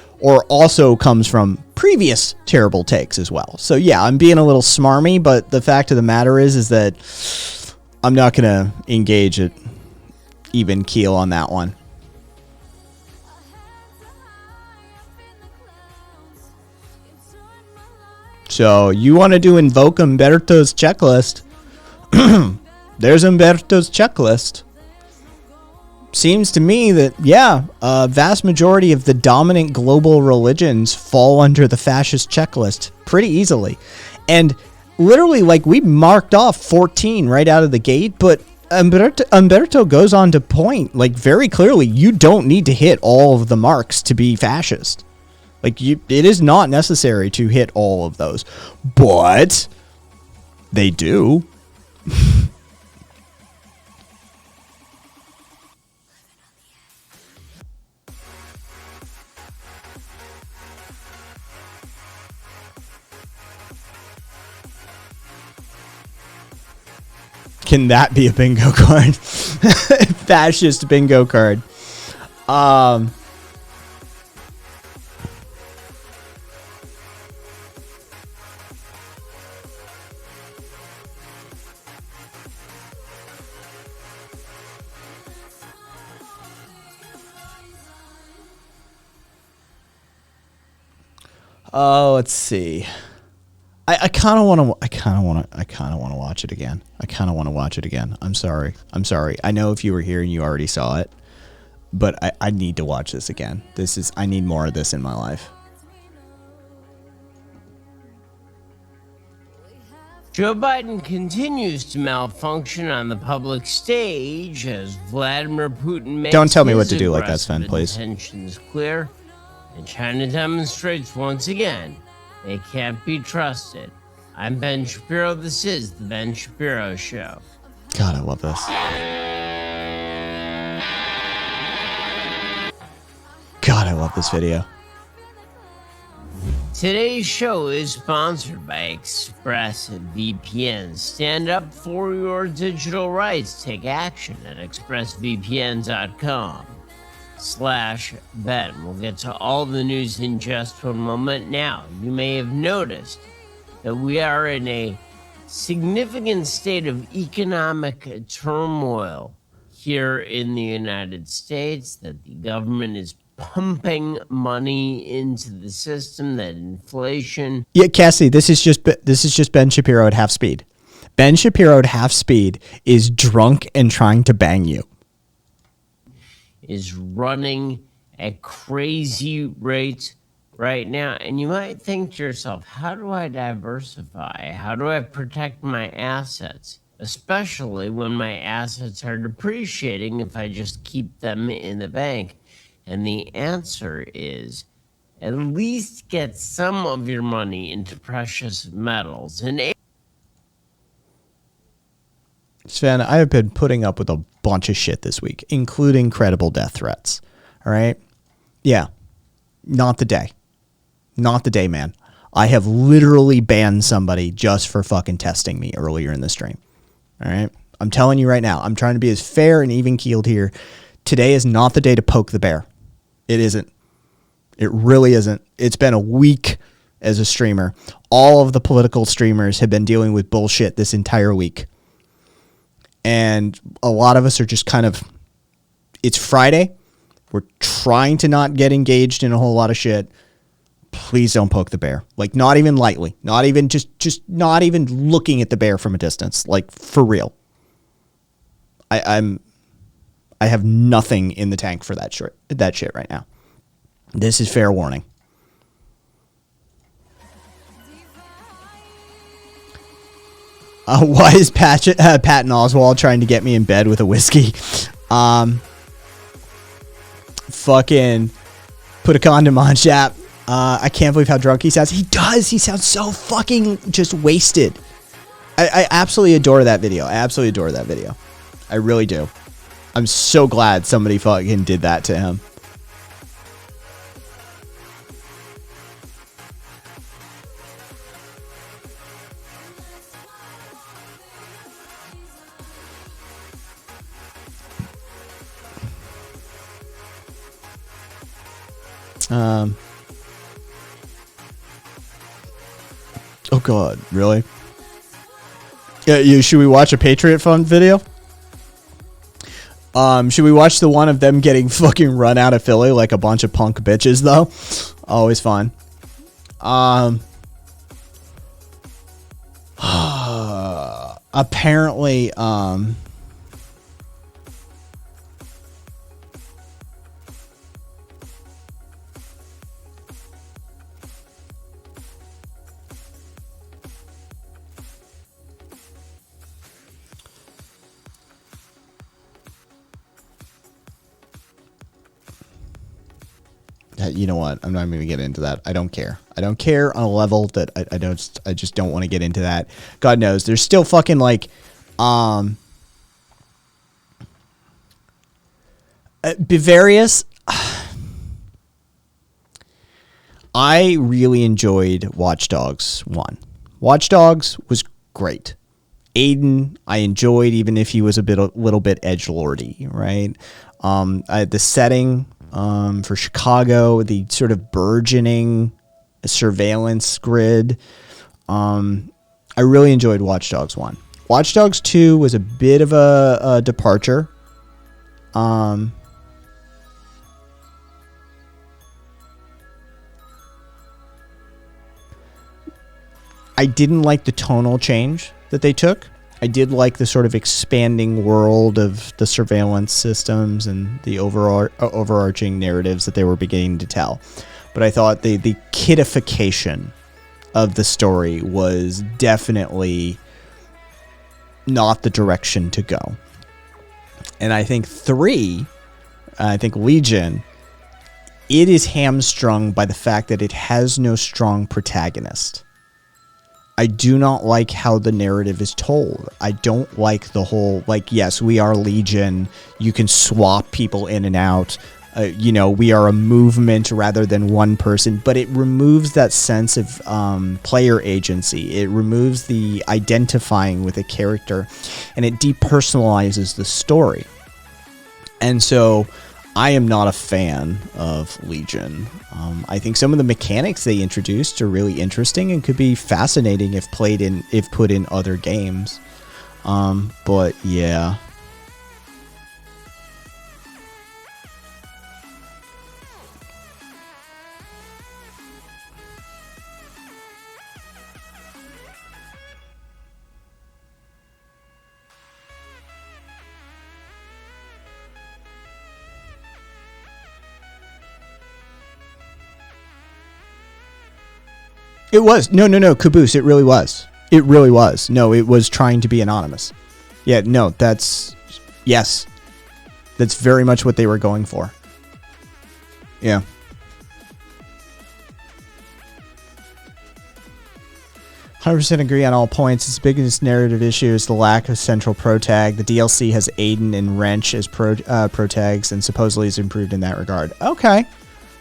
also comes from previous terrible takes as well. So yeah, I'm being a little smarmy, but the fact of the matter is that I'm not going to engage at even keel on that one. So you want to do invoke Umberto's checklist? There's Umberto's checklist. Seems to me that, yeah, a vast majority of the dominant global religions fall under the fascist checklist pretty easily. And literally, like, we marked off 14 right out of the gate, but Umberto goes on to point, like, very clearly, you don't need to hit all of the marks to be fascist. Like, it is not necessary to hit all of those. But they do. Can that be a bingo card? Fascist bingo card. Oh, let's see. I kind of want to watch it again. I'm sorry. I know if you were here and you already saw it, but I need to watch this again. I need more of this in my life. Joe Biden continues to malfunction on the public stage as Vladimir Putin makes Don't tell me what his to do like that, aggressive Sven, please. intentions clear, and China demonstrates once again they can't be trusted. I'm Ben Shapiro. This is the Ben Shapiro Show. God, I love this. God, I love this video. Today's show is sponsored by ExpressVPN. Stand up for your digital rights. Take action at expressvpn.com/Ben. We'll get to all the news in just one moment. Now, you may have noticed that we are in a significant state of economic turmoil here in the United States, that the government is pumping money into the system, that inflation... Yeah, Cassie, this is just Ben Shapiro at half speed. Ben Shapiro at half speed is drunk and trying to bang you. ...is running at crazy rates right now. And you might think to yourself, how do I diversify? How do I protect my assets? Especially when my assets are depreciating if I just keep them in the bank. And the answer is, at least get some of your money into precious metals. And Sven, I have been putting up with a bunch of shit this week, including credible death threats. All right? Yeah. Not the day. Not the day, man. I have literally banned somebody just for fucking testing me earlier in the stream. All right? I'm telling you right now, I'm trying to be as fair and even-keeled here. Today is not the day to poke the bear. It isn't. It really isn't. It's been a week as a streamer. All of the political streamers have been dealing with bullshit this entire week. And a lot of us are just kind of... It's Friday. We're trying to not get engaged in a whole lot of shit. Please don't poke the bear. Like, not even lightly. Not even just not even looking at the bear from a distance. Like, for real. I have nothing in the tank for that shit right now. This is fair warning. Why is Patton Oswalt trying to get me in bed with a whiskey? Fucking put a condom on, chap. I can't believe how drunk he sounds. He does. He sounds so fucking just wasted. I absolutely adore that video. I really do. I'm so glad somebody fucking did that to him. Oh God, really? Yeah, should we watch a Patriot Fund video? Should we watch the one of them getting fucking run out of Philly like a bunch of punk bitches though? Always fun. Apparently, you know what? I'm not even gonna get into that. I don't care. I don't care on a level that I just don't want to get into that. God knows there's still fucking like, Bavarius. I really enjoyed Watch Dogs 1. Watch Dogs was great. Aiden, I enjoyed, even if he was a little bit edgelordy, right? The setting for Chicago, the sort of burgeoning surveillance grid. I really enjoyed Watch Dogs 1. Watch Dogs 2 was a bit of a departure. I didn't like the tonal change that they took. I did like the sort of expanding world of the surveillance systems and the overarching narratives that they were beginning to tell. But I thought the kidification of the story was definitely not the direction to go. And I think Legion, it is hamstrung by the fact that it has no strong protagonist. I do not like how the narrative is told. I don't like the whole, like, yes, we are Legion. You can swap people in and out. We are a movement rather than one person. But it removes that sense of player agency. It removes the identifying with a character. And it depersonalizes the story. And so I am not a fan of Legion. I think some of the mechanics they introduced are really interesting and could be fascinating if put in other games. But yeah. It was. No, Caboose. It really was. It really was. No, it was trying to be anonymous. Yeah, no, yes. That's very much what they were going for. Yeah. "100% agree on all points. Its biggest narrative issue is the lack of central protag. The DLC has Aiden and Wrench as protags and supposedly is improved in that regard." Okay.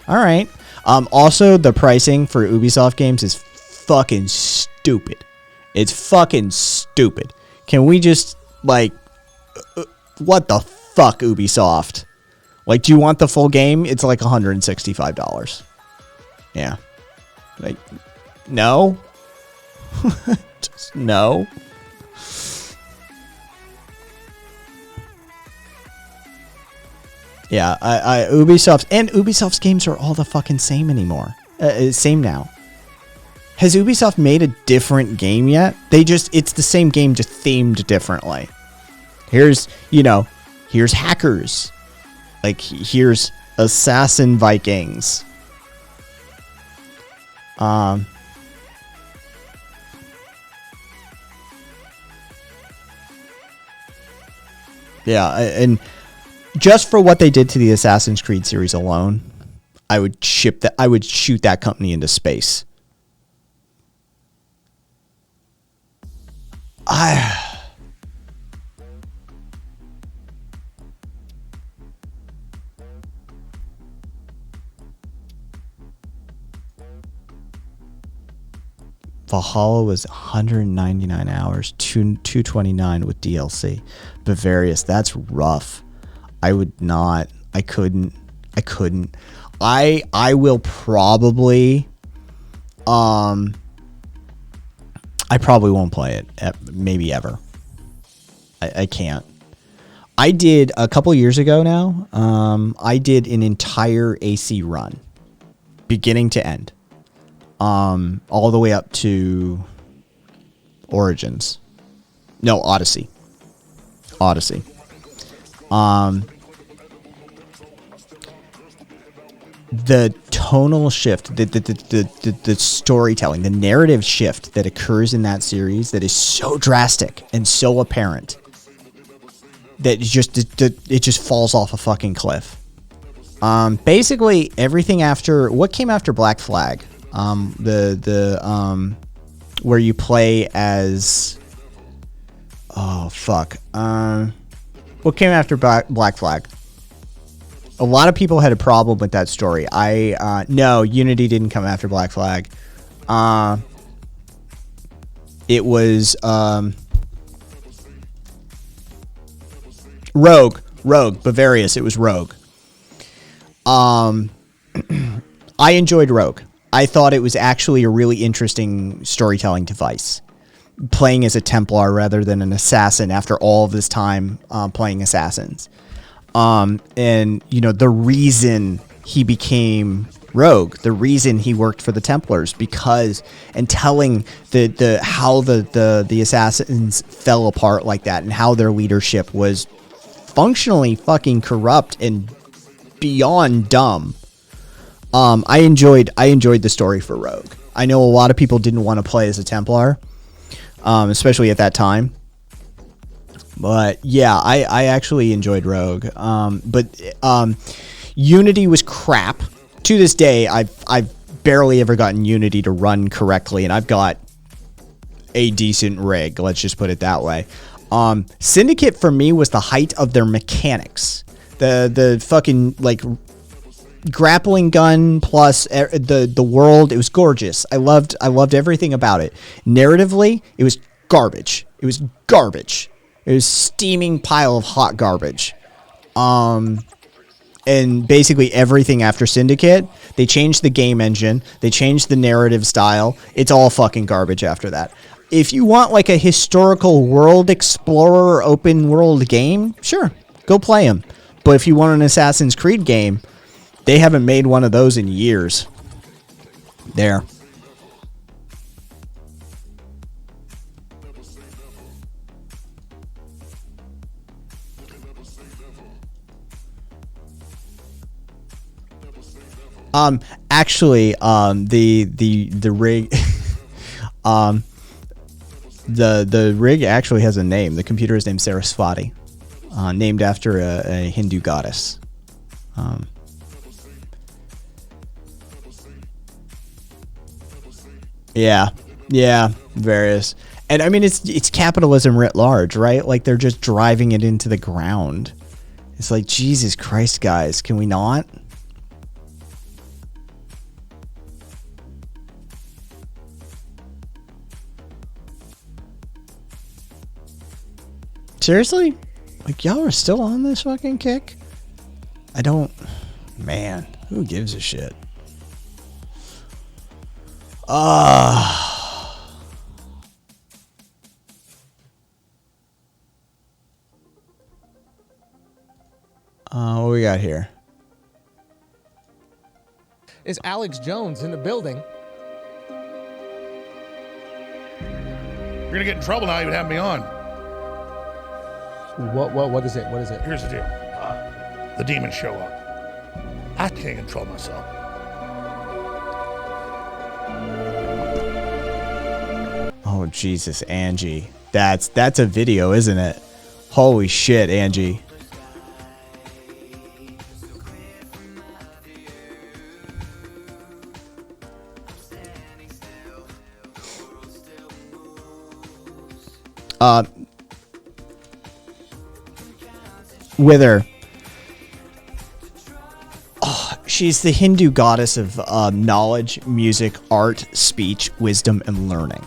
All right. Also, the pricing for Ubisoft games is fucking stupid. It's fucking stupid. Can we just, like, what the fuck, Ubisoft? Like, do you want the full game? It's like $165. Yeah. Like, no? Just no. Yeah, Ubisoft's games are all the fucking same anymore. Same now. Has Ubisoft made a different game yet? It's the same game, just themed differently. Here's, you know, here's hackers. Like, here's assassin Vikings. Yeah, and just for what they did to the Assassin's Creed series alone, I would shoot that company into space. Valhalla was 199 hours, 229 with DLC. Bavarius, that's rough. I would not. I couldn't. I will probably. I probably won't play it. Maybe ever. I can't. I did a couple years ago now. I did an entire AC run, beginning to end. All the way up to Origins. No, Odyssey. The tonal shift, the storytelling, the narrative shift that occurs in that series that is so drastic and so apparent that it just falls off a fucking cliff. Basically everything after what came after Black Flag, where you play as, what came after Black Flag? A lot of people had a problem with that story. No, Unity didn't come after Black Flag. It was Rogue, Bavarius. It was Rogue. I enjoyed Rogue. I thought it was actually a really interesting storytelling device. Playing as a Templar rather than an assassin after all of this time playing assassins. And, you know, the reason he became Rogue, the reason he worked for the Templars, because, and telling how the assassins fell apart like that and how their leadership was functionally fucking corrupt and beyond dumb. I enjoyed the story for Rogue. I know a lot of people didn't want to play as a Templar, especially at that time. But yeah, I actually enjoyed Rogue. But Unity was crap. To this day, I've barely ever gotten Unity to run correctly, and I've got a decent rig. Let's just put it that way. Syndicate for me was the height of their mechanics. The fucking like grappling gun plus the world. It was gorgeous. I loved everything about it. Narratively, it was garbage. It was steaming pile of hot garbage. And basically everything after Syndicate, they changed the game engine, they changed the narrative style. It's all fucking garbage after that. If you want like a historical world explorer open world game, sure, go play them. But if you want an Assassin's Creed game, they haven't made one of those in years. There. Actually, the rig, the rig actually has a name. The computer is named Saraswati, named after a Hindu goddess. Yeah, various. And I mean, it's capitalism writ large, right? Like they're just driving it into the ground. It's like, Jesus Christ, guys, can we not? Seriously? Like, y'all are still on this fucking kick? Man, who gives a shit? What we got here? Is Alex Jones in the building? You're gonna get in trouble now. You would have me on. What is it? What is it? Here's the deal. The demons show up. I can't control myself. Oh, Jesus, Angie. That's a video, isn't it? Holy shit, Angie. Wither. Oh, she's the Hindu goddess of knowledge, music, art, speech, wisdom, and learning.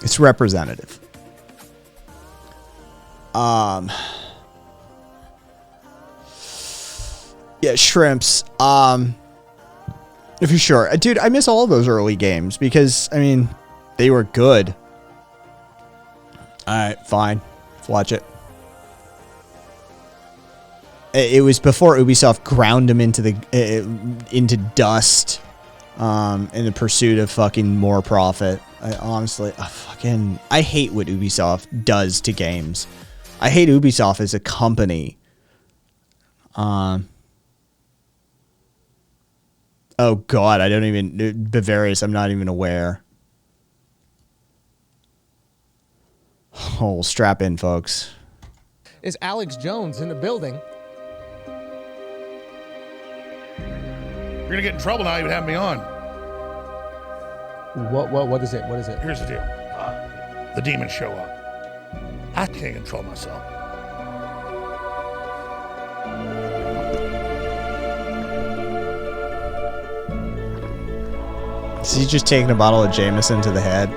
It's representative. Yeah, shrimps. If you're sure. Dude, I miss all those early games because, I mean, they were good. Alright, fine. Let's watch it. It was before Ubisoft ground them into dust in the pursuit of fucking more profit. I honestly, I hate what Ubisoft does to games. I hate Ubisoft as a company. Oh God, I don't even, Bavarius, I'm not even aware. Oh, strap in, folks. Is Alex Jones in the building? You're gonna get in trouble now. You would have me on. What is it? What is it? Here's the deal. The demons show up. I can't control myself. Is he just taking a bottle of Jameson to the head?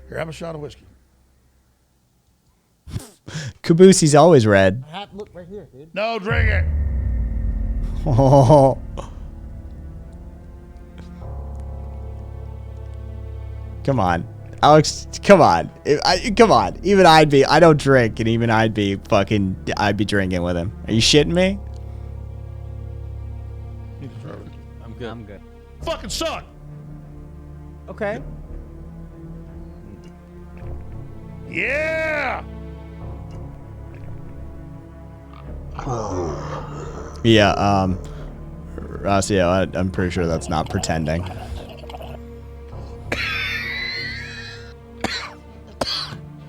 Here, have a shot of whiskey. Kabusie's always red. Look right here, dude. No, drink it. Oh. Come on. Alex, come on. Come on. Even I don't drink, and even I'd be drinking with him. Are you shitting me? I'm good. I'm good. Fucking suck. Okay. Yeah. Yeah, Ross, yeah, I'm pretty sure that's not pretending.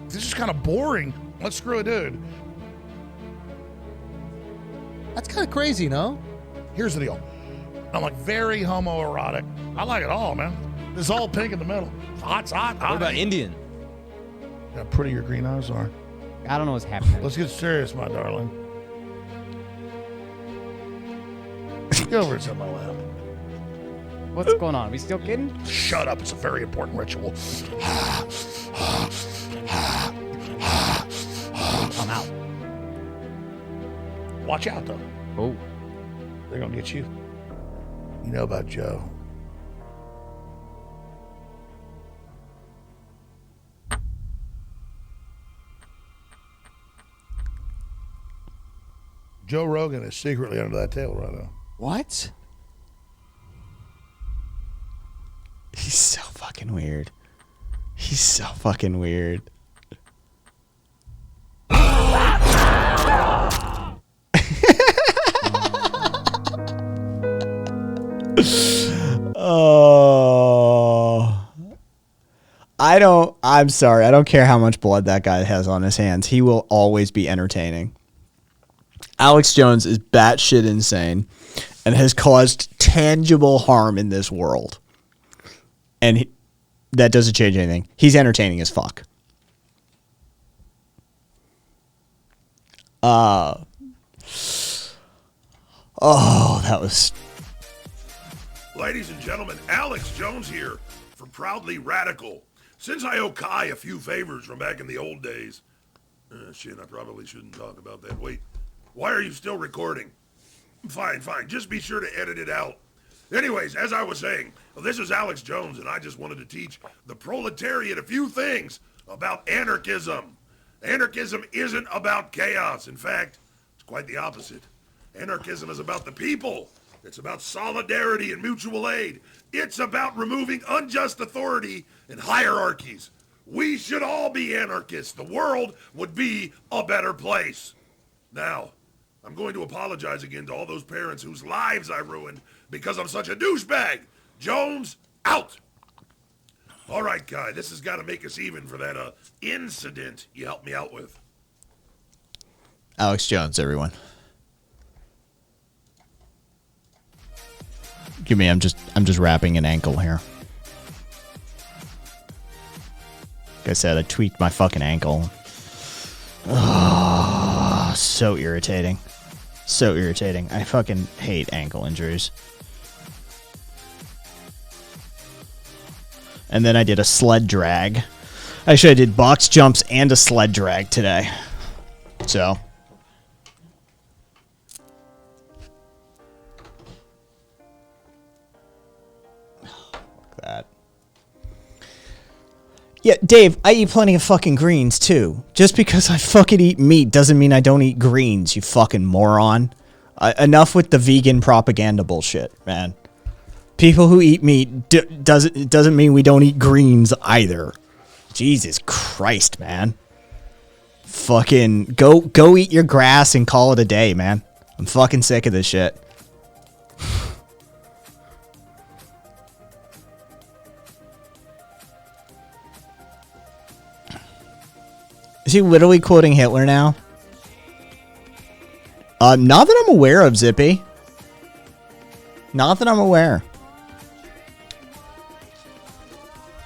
This is kind of boring. Let's screw it, dude. That's kind of crazy, no? Here's the deal. I'm like very homoerotic. I like it all, man. It's all pink in the middle. It's hot, hot. What about Indian? How pretty your green eyes are. I don't know what's happening. Let's get serious, my darling. Get over to my lap. What's going on? We still kidding? Shut up. It's a very important ritual. I'm out. Watch out, though. Oh. They're going to get you. You know about Joe. Joe Rogan is secretly under that table right now. What? He's so fucking weird. He's so fucking weird. Oh. I'm sorry. I don't care how much blood that guy has on his hands. He will always be entertaining. Alex Jones is batshit insane and has caused tangible harm in this world. And that doesn't change anything. He's entertaining as fuck. Oh, that was... Ladies and gentlemen, Alex Jones here from Proudly Radical. Since I owe Kai a few favors from back in the old days... shit, I probably shouldn't talk about that. Wait, why are you still recording? Fine. Just be sure to edit it out. Anyways, as I was saying, this is Alex Jones, and I just wanted to teach the proletariat a few things about anarchism. Anarchism isn't about chaos. In fact, it's quite the opposite. Anarchism is about the people. It's about solidarity and mutual aid. It's about removing unjust authority and hierarchies. We should all be anarchists. The world would be a better place. Now, I'm going to apologize again to all those parents whose lives I ruined because I'm such a douchebag. Jones, out. All right, Kai, this has got to make us even for that incident you helped me out with. Alex Jones, everyone. Give me. I'm just wrapping an ankle here. Like I said, I tweaked my fucking ankle. Oh, so irritating. So irritating. I fucking hate ankle injuries. And then I did a sled drag. Actually, I did box jumps and a sled drag today. So. Fuck that. Yeah, Dave, I eat plenty of fucking greens, too. Just because I fucking eat meat doesn't mean I don't eat greens, you fucking moron. Enough with the vegan propaganda bullshit, man. People who eat meat doesn't mean we don't eat greens either. Jesus Christ, man. Fucking go eat your grass and call it a day, man. I'm fucking sick of this shit. Is he literally quoting Hitler now? Not that I'm aware of, Zippy. Not that I'm aware.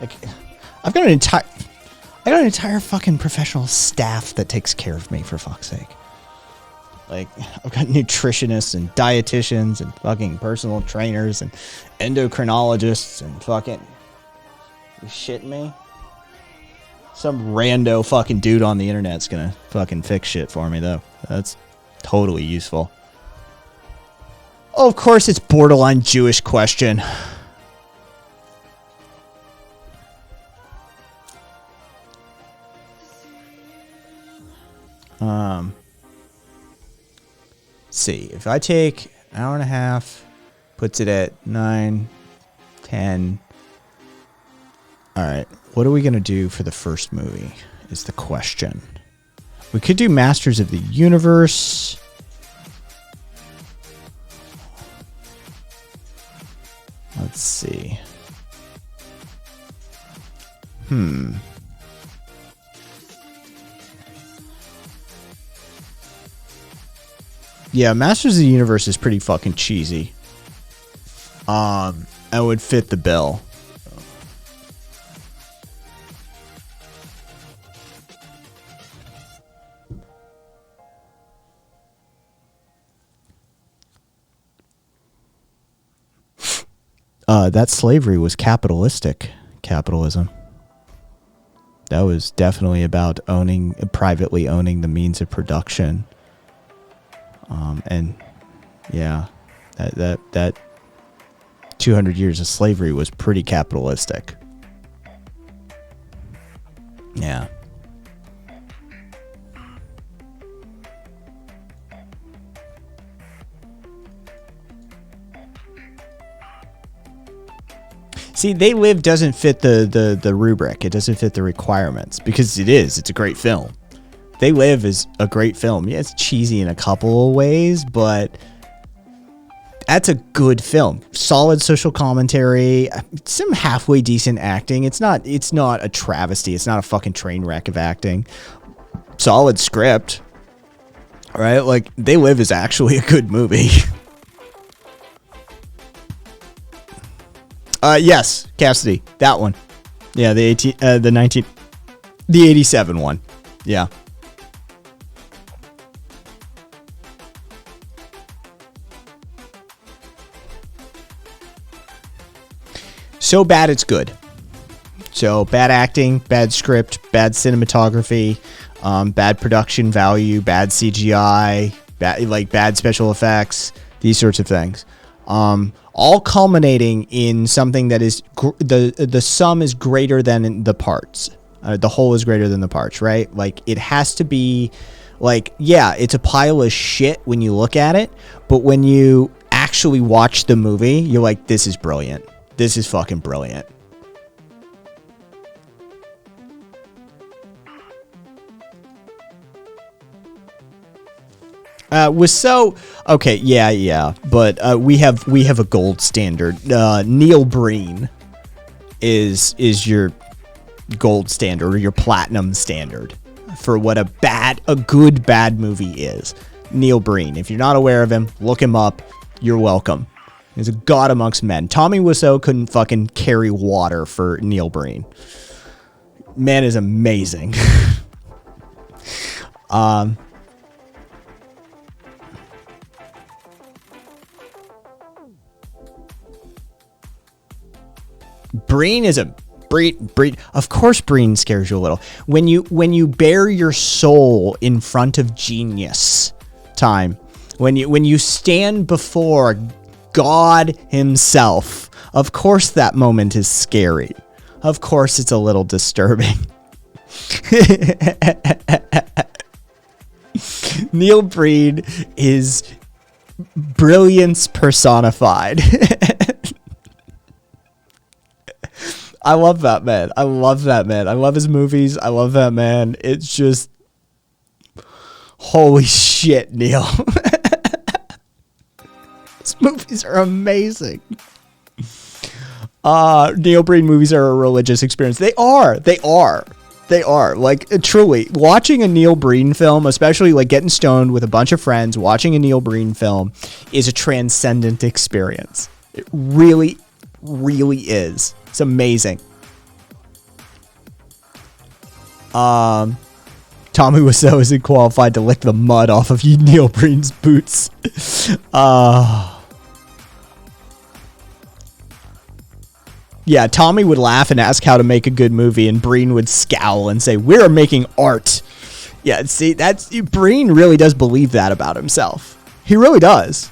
Like, I got an entire fucking professional staff that takes care of me, for fuck's sake. Like, I've got nutritionists and dietitians and fucking personal trainers and endocrinologists and fucking... You shitting me? Some rando fucking dude on the internet's gonna fucking fix shit for me, though. That's totally useful. Oh, of course it's borderline Jewish question. Let's see. If I take an hour and a half, puts it at 9, 10. All right. What are we going to do for the first movie is the question. We could do Masters of the Universe. Let's see. Yeah, Masters of the Universe is pretty fucking cheesy. I would fit the bill. That slavery was capitalistic capitalism. That was definitely about privately owning the means of production. And yeah, that 200 years of slavery was pretty capitalistic. Yeah. See, They Live doesn't fit the rubric. It doesn't fit the requirements because it's a great film. They Live is a great film. Yeah, it's cheesy in a couple of ways, but that's a good film. Solid social commentary, some halfway decent acting. It's not a travesty. It's not a fucking train wreck of acting. Solid script. All right? Like, They Live is actually a good movie. Yes, Cassidy, that one. Yeah, the 87 one. Yeah. So bad it's good. So bad acting, bad script, bad cinematography, bad production value, bad CGI, bad special effects, these sorts of things. All culminating in something that is the sum is greater than the parts. The whole is greater than the parts, right? Like, it has to be, like, yeah, it's a pile of shit when you look at it, but when you actually watch the movie, you're like, this is brilliant. This is fucking brilliant. Was so okay, yeah, but we have a gold standard. Neil Breen is your gold standard, or your platinum standard for what a good bad movie is. Neil Breen. If you're not aware of him, look him up. You're welcome. He's a god amongst men. Tommy Wiseau couldn't fucking carry water for Neil Breen. Man is amazing. Breen is a Breen. Of course, Breen scares you a little when you bare your soul in front of genius time. When you stand before God himself, of course that moment is scary. Of course it's a little disturbing. Neil Breen is brilliance personified. I love that man. I love his movies. I love that man. It's just, holy shit, Neil. His movies are amazing. Neil Breen movies are a religious experience. They are. Like, truly, watching a Neil Breen film, especially like getting stoned with a bunch of friends, watching a Neil Breen film is a transcendent experience. It really, really is. It's amazing. Tommy Wiseau isn't qualified to lick the mud off of Neil Breen's boots. Yeah, Tommy would laugh and ask how to make a good movie, and Breen would scowl and say, "We're making art." Yeah, see, Breen really does believe that about himself. He really does.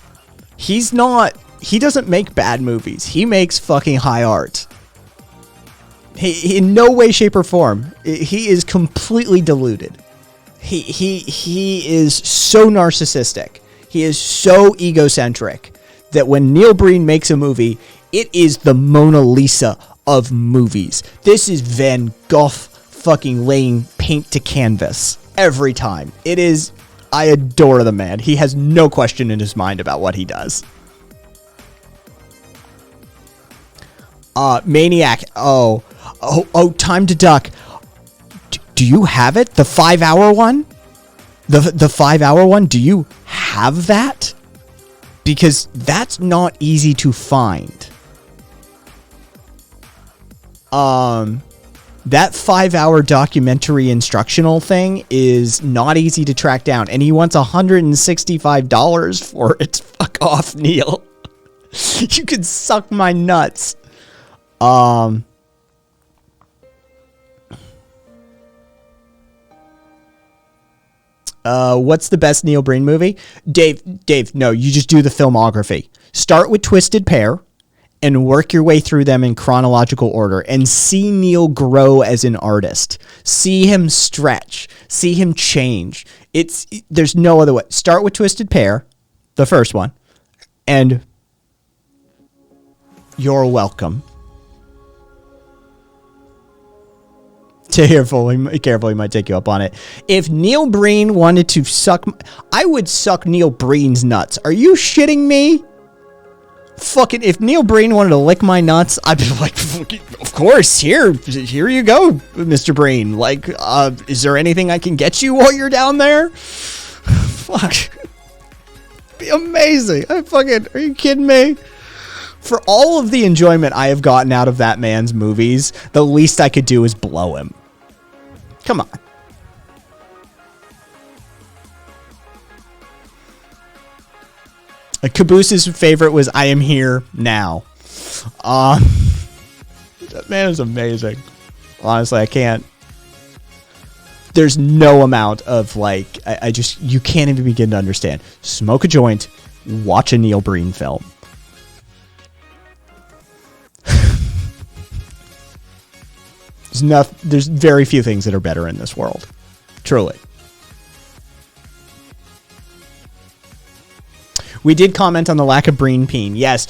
He doesn't make bad movies. He makes fucking high art. He in no way, shape, or form. He is completely deluded. He is so narcissistic. He is so egocentric that when Neil Breen makes a movie, it is the Mona Lisa of movies. This is Van Gogh fucking laying paint to canvas every time. It is. I adore the man. He has no question in his mind about what he does. Maniac. Oh, Time to Duck. Do you have it? The 5-hour one? The 5-hour one? Do you have that? Because that's not easy to find. That 5-hour documentary instructional thing is not easy to track down, and he wants $165 for it. Fuck off, Neil. You can suck my nuts. What's the best Neil Breen movie? Dave, no, you just do the filmography. Start with Twisted Pair and work your way through them in chronological order and see Neil grow as an artist. See him stretch. See him change. There's no other way. Start with Twisted Pair, the first one, and you're welcome. Careful, he might take you up on it. If Neil Breen wanted to suck, I would suck Neil Breen's nuts. Are you shitting me? Fucking, if Neil Breen wanted to lick my nuts, I'd be like, of course, here you go, Mr. Breen. Like, is there anything I can get you while you're down there? Fuck. Be amazing. Are you kidding me? For all of the enjoyment I have gotten out of that man's movies, the least I could do is blow him. Come on. Caboose's favorite was I Am Here Now. That man is amazing. Honestly, I can't. There's no amount of like, you can't even begin to understand. Smoke a joint, watch a Neil Breen film. There's very few things that are better in this world. Truly. We did comment on the lack of Breen Peen. Yes,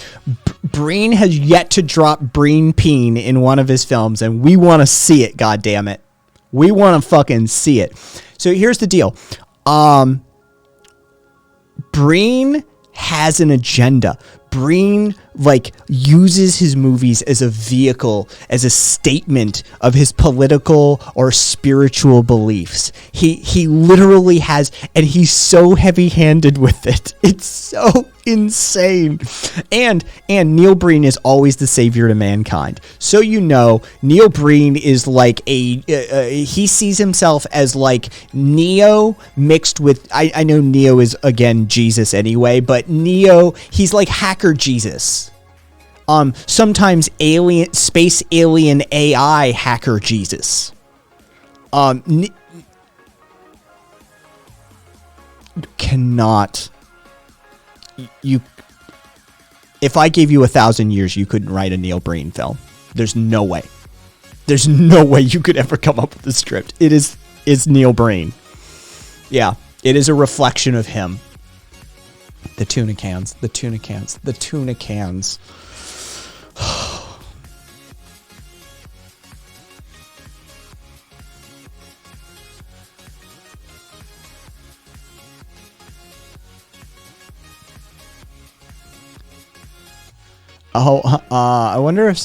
Breen has yet to drop Breen Peen in one of his films, and we want to see it, goddammit. We want to fucking see it. So here's the deal. Breen has an agenda. Breen uses his movies as a vehicle, as a statement of his political or spiritual beliefs. He literally has, and he's so heavy-handed with it. It's so insane. And Neil Breen is always the savior to mankind. So Neil Breen is like he sees himself as like Neo mixed with, I know Neo is again Jesus anyway, but Neo, he's like hacker Jesus. Sometimes space alien AI hacker Jesus. If I gave you 1,000 years, you couldn't write a Neil Breen film. There's no way. There's no way you could ever come up with a script. It's Neil Breen. Yeah, it is a reflection of him. The tuna cans. I wonder if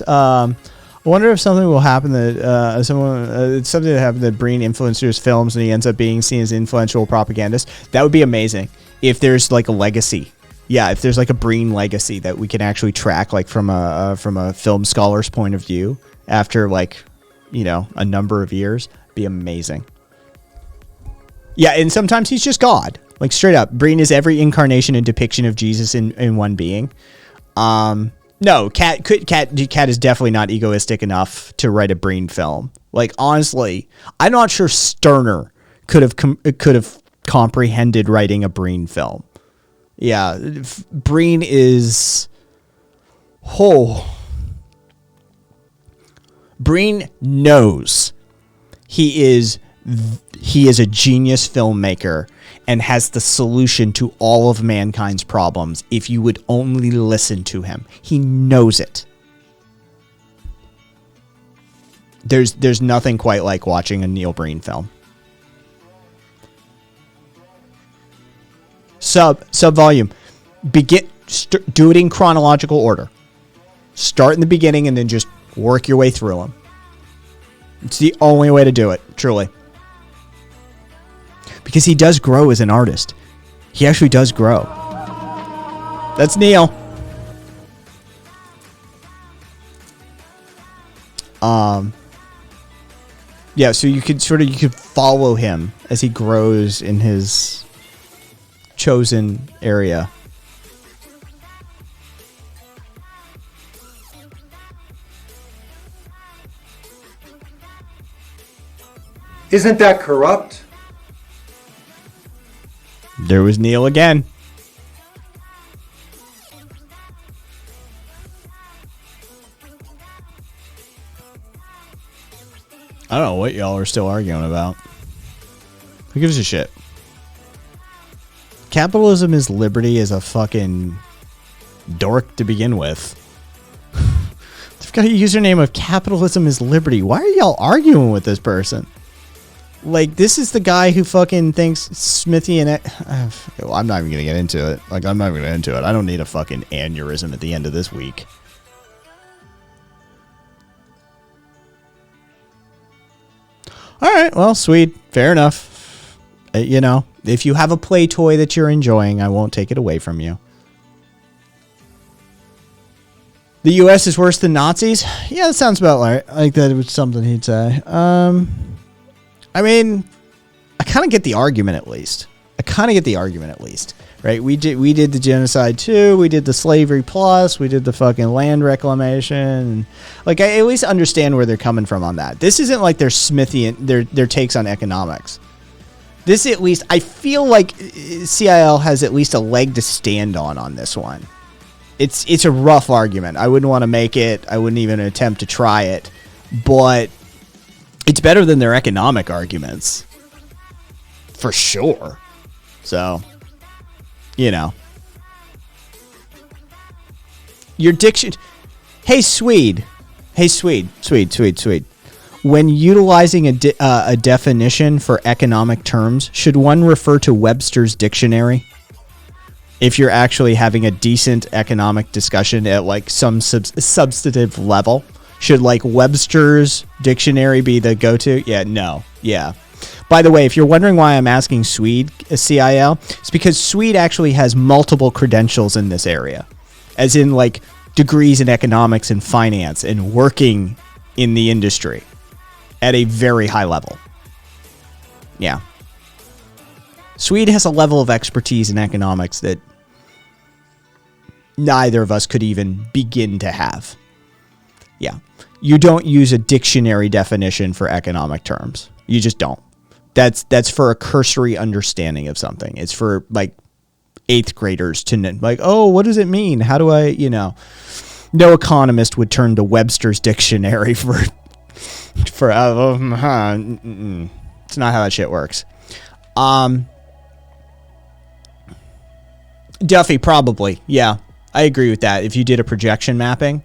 something will happen that something that happened that Breen influenced his films and he ends up being seen as influential propagandist. That would be amazing if there's like a legacy. Yeah, if there's like a Breen legacy that we can actually track, like from a film scholar's point of view after a number of years, be amazing. Yeah, and sometimes he's just God, like straight up. Breen is every incarnation and depiction of Jesus in one being. No, Cat is definitely not egoistic enough to write a Breen film. Like honestly, I'm not sure Sterner could have comprehended writing a Breen film. Yeah, Breen is Breen knows he is a genius filmmaker and has the solution to all of mankind's problems if you would only listen to him. He knows it. There's nothing quite like watching a Neil Breen film. Sub volume. Do it in chronological order. Start in the beginning and then just work your way through them. It's the only way to do it, truly. Because he does grow as an artist. He actually does grow. That's Neil. Yeah, so you could follow him as he grows in his chosen area. Isn't that corrupt? There was Neil again. I don't know what y'all are still arguing about. Who gives a shit? Capitalism is liberty as a fucking dork to begin with. They've got a username of capitalism is liberty. Why are y'all arguing with this person? Like, this is the guy who fucking thinks Smithy and it. Well, I'm not even going to get into it. Like, I'm not even going to get into it. I don't need a fucking aneurysm at the end of this week. All right, well, sweet. Fair enough. If you have a play toy that you're enjoying, I won't take it away from you. The U.S. is worse than Nazis? Yeah, that sounds about right. Like that was something he'd say. I mean, I kind of get the argument at least. Right? We did the genocide too. We did the slavery plus. We did the fucking land reclamation. Like, I at least understand where they're coming from on that. This isn't like their Smithian, their takes on economics. This at least, I feel like CIL has at least a leg to stand on this one. It's a rough argument. I wouldn't want to make it. I wouldn't even attempt to try it. But It's better than their economic arguments. For sure. So, you know. Your diction... Hey, Swede. Hey, Swede. When utilizing a definition for economic terms, should one refer to Webster's dictionary? If you're actually having a decent economic discussion at like some substantive level, should like Webster's dictionary be the go-to? Yeah, no. Yeah. By the way, if you're wondering why I'm asking Swede, CIL, it's because Swede actually has multiple credentials in this area. As in like degrees in economics and finance and working in the industry at a very high level. Yeah. Swede has a level of expertise in economics that neither of us could even begin to have. Yeah. You don't use a dictionary definition for economic terms. You just don't. That's for a cursory understanding of something. It's for like 8th graders to like, oh, what does it mean? How do I, you know, no economist would turn to Webster's dictionary for it's not how that shit works. Duffy, probably. Yeah, I agree with that. If you did a projection mapping,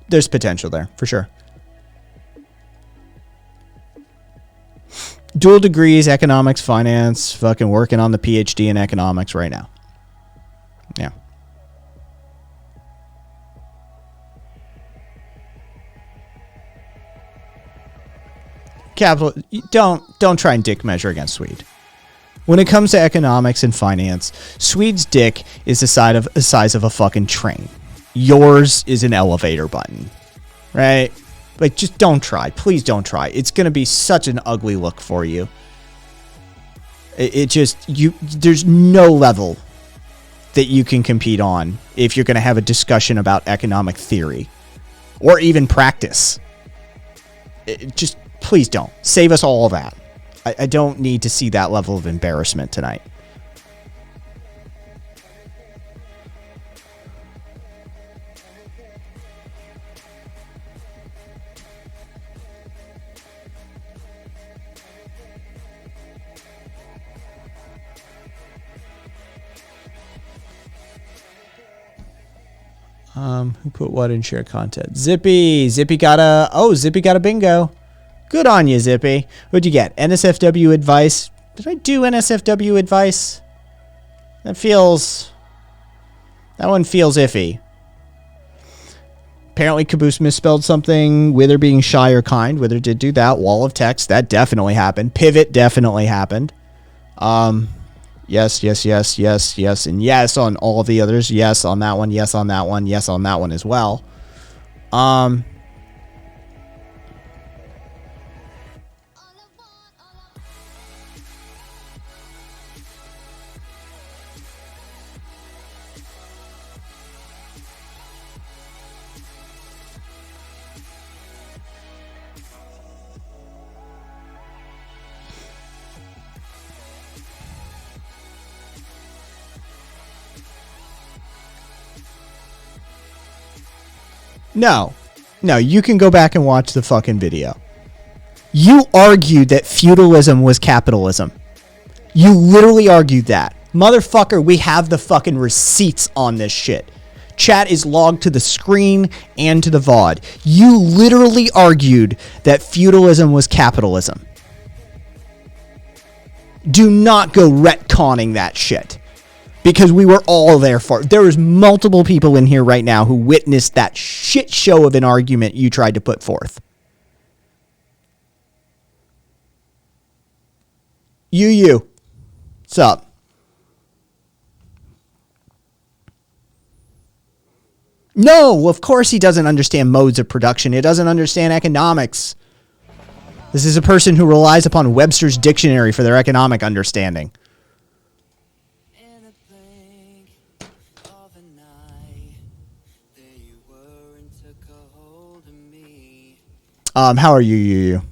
there's potential there for sure. Dual degrees, economics, finance, fucking working on the PhD in economics right now. Yeah. Capital, don't try and dick measure against Swede. When it comes to economics and finance, Swede's dick is the size of a fucking train. Yours is an elevator button, right? Like, just don't try. Please don't try. It's going to be such an ugly look for you. There's no level that you can compete on if you're going to have a discussion about economic theory or even practice. Just please don't. Save us all that. I don't need to see that level of embarrassment tonight. Who put what in share content? Zippy got a bingo. Good on you, Zippy. What'd you get? NSFW advice. Did I do NSFW advice? That one feels iffy. Apparently Caboose misspelled something. Wither being shy or kind. Wither did do that. Wall of text. That definitely happened. Pivot definitely happened. Yes. And yes on all of the others. Yes on that one. Yes on that one. Yes on that one as well. No, you can go back and watch the fucking video. You argued that feudalism was capitalism. You literally argued that. Motherfucker, we have the fucking receipts on this shit. Chat is logged to the screen and to the VOD. You literally argued that feudalism was capitalism. Do not go retconning that shit. Because we were all there for it. There was multiple people in here right now who witnessed that shit show of an argument you tried to put forth. What's up? No, of course he doesn't understand modes of production. He doesn't understand economics. This is a person who relies upon Webster's dictionary for their economic understanding. How are you?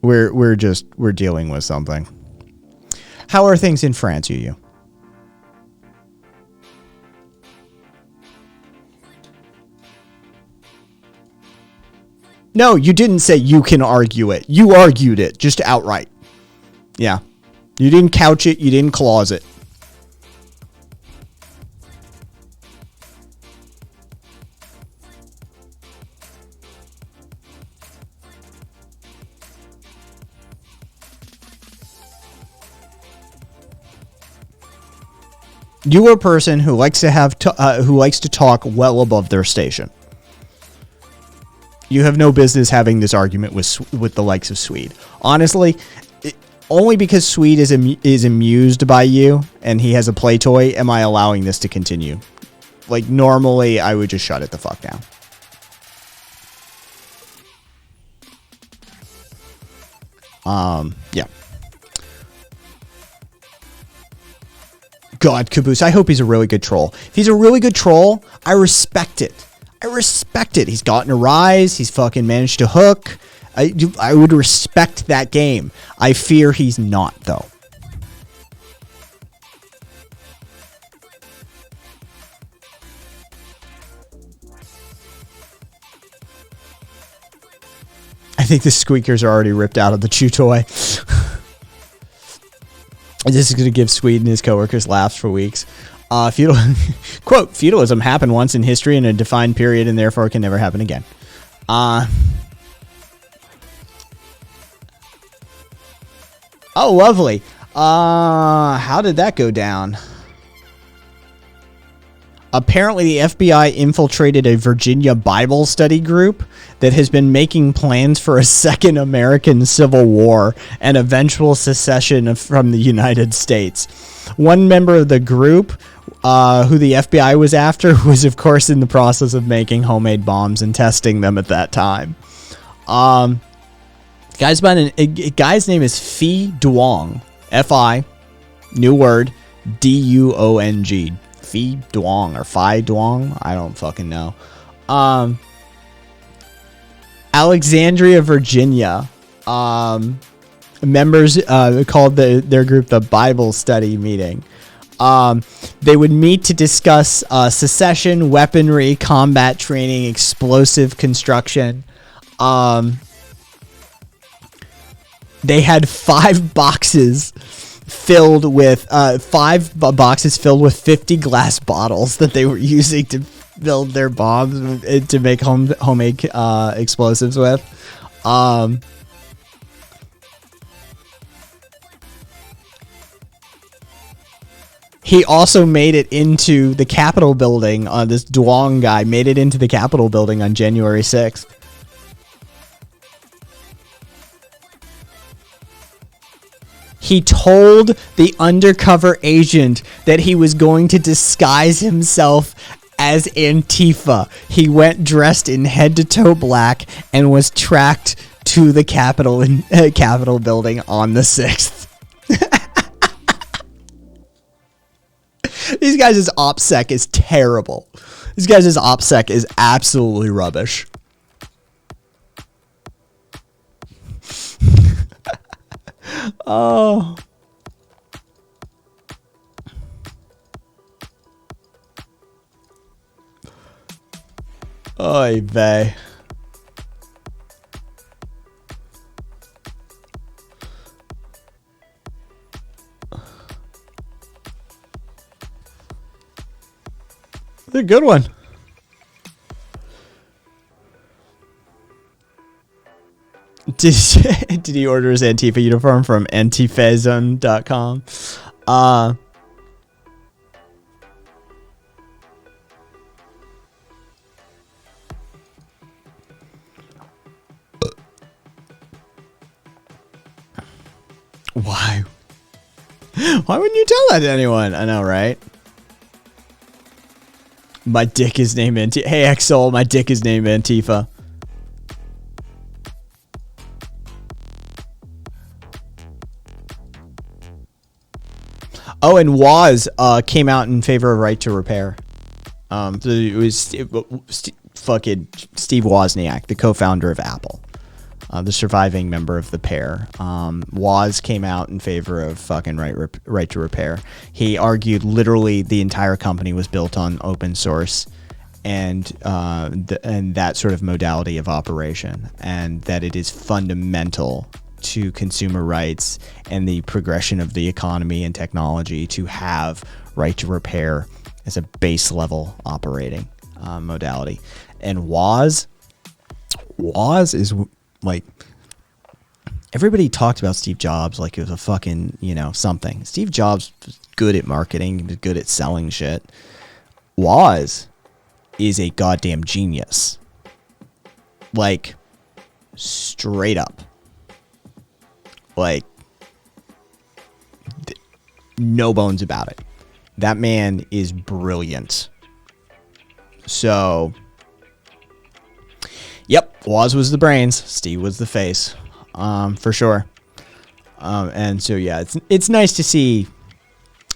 We're dealing with something. How are things in France, No, you didn't say you can argue it. You argued it just outright. Yeah. You didn't couch it. You didn't clause it. You are a person who likes to who likes to talk well above their station. You have no business having this argument with the likes of Swede. Honestly, only because Swede is amused by you and he has a play toy am I allowing this to continue. Like, normally I would just shut it the fuck down. Yeah. God, Caboose, I hope he's a really good troll. If he's a really good troll, I respect it. I respect it. He's gotten a rise. He's fucking managed to hook. I would respect that game. I fear he's not, though. I think the squeakers are already ripped out of the chew toy. This is going to give Swede and his coworkers laughs for weeks. Quote, feudalism happened once in history in a defined period and therefore can never happen again. Oh, lovely. How did that go down? Apparently, the FBI infiltrated a Virginia Bible study group that has been making plans for a second American Civil War and eventual secession from the United States. One member of the group, who the FBI was after, was, of course, in the process of making homemade bombs and testing them at that time. Guy's name is Phi Duong. F-I, new word, D-U-O-N-G. Phi Duong or Phi Duong. I don't fucking know. Alexandria, Virginia. Members called their group the Bible Study Meeting. They would meet to discuss secession, weaponry, combat training, explosive construction. They had 5 boxes filled with 50 glass bottles that they were using to build their bombs to make homemade explosives with. He also made it into the Capitol building. This Duong guy made it into the Capitol building on January 6th. He told the undercover agent that he was going to disguise himself as Antifa. He went dressed in head-to-toe black and was tracked to the Capitol building on the 6th. These guys' OPSEC is terrible. These guys' OPSEC is absolutely rubbish. Oh. Oy vey. They're a good one. Did he order his Antifa uniform from antifazone.com? Why? Why wouldn't you tell that to anyone? I know, right? My dick is named Antifa. Hey, Exol, my dick is named Antifa. Oh, and Woz came out in favor of right to repair. It was fucking Steve Wozniak, the co-founder of Apple, the surviving member of the pair. Woz came out in favor of fucking right to repair. He argued literally the entire company was built on open source, and that sort of modality of operation, and that it is fundamental to consumer rights and the progression of the economy and technology to have right to repair as a base level operating modality. And Woz is like, everybody talked about Steve Jobs like it was a fucking, something. Steve Jobs was good at marketing, he was good at selling shit. Woz is a goddamn genius. Like, straight up. Like, no bones about it. That man is brilliant. So, yep, Woz was the brains, Steve was the face, for sure. And so, yeah, it's nice to see,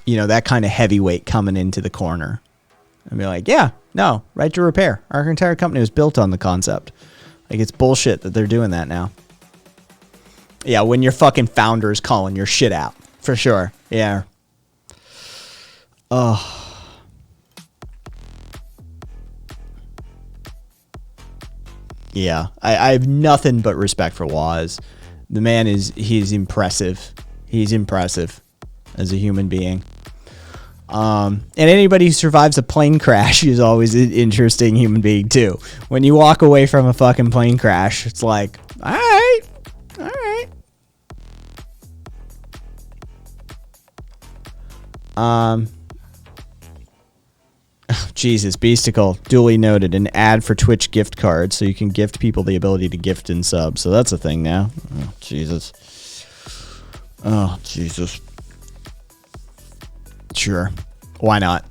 that kind of heavyweight coming into the corner and be like, yeah, no, right to repair. Our entire company was built on the concept. Like, it's bullshit that they're doing that now. Yeah, when your fucking founder's calling your shit out, for sure. Yeah. Oh. Yeah, I have nothing but respect for Woz. The man he's impressive. He's impressive as a human being. And anybody who survives a plane crash is always an interesting human being too. When you walk away from a fucking plane crash, it's like, all right. Jesus, Beasticle, duly noted, an ad for Twitch gift cards, so you can gift people the ability to gift and sub. So that's a thing now. Oh, Jesus. Sure. Why not?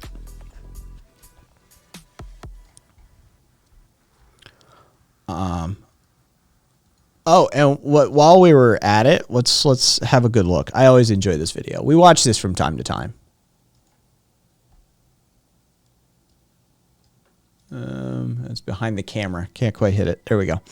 Oh, and while we were at it, let's have a good look. I always enjoy this video. We watch this from time to time. It's behind the camera. Can't quite hit it. There we go.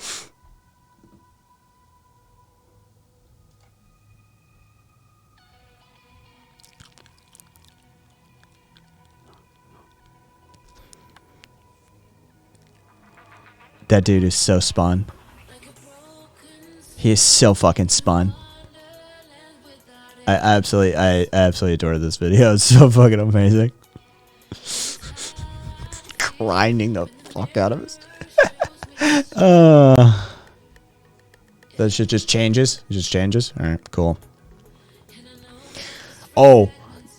That dude is so spun. He is so fucking spun. I absolutely adore this video. It's so fucking amazing. Grinding the fuck out of us. That shit just changes. It just changes. All right, cool. Oh,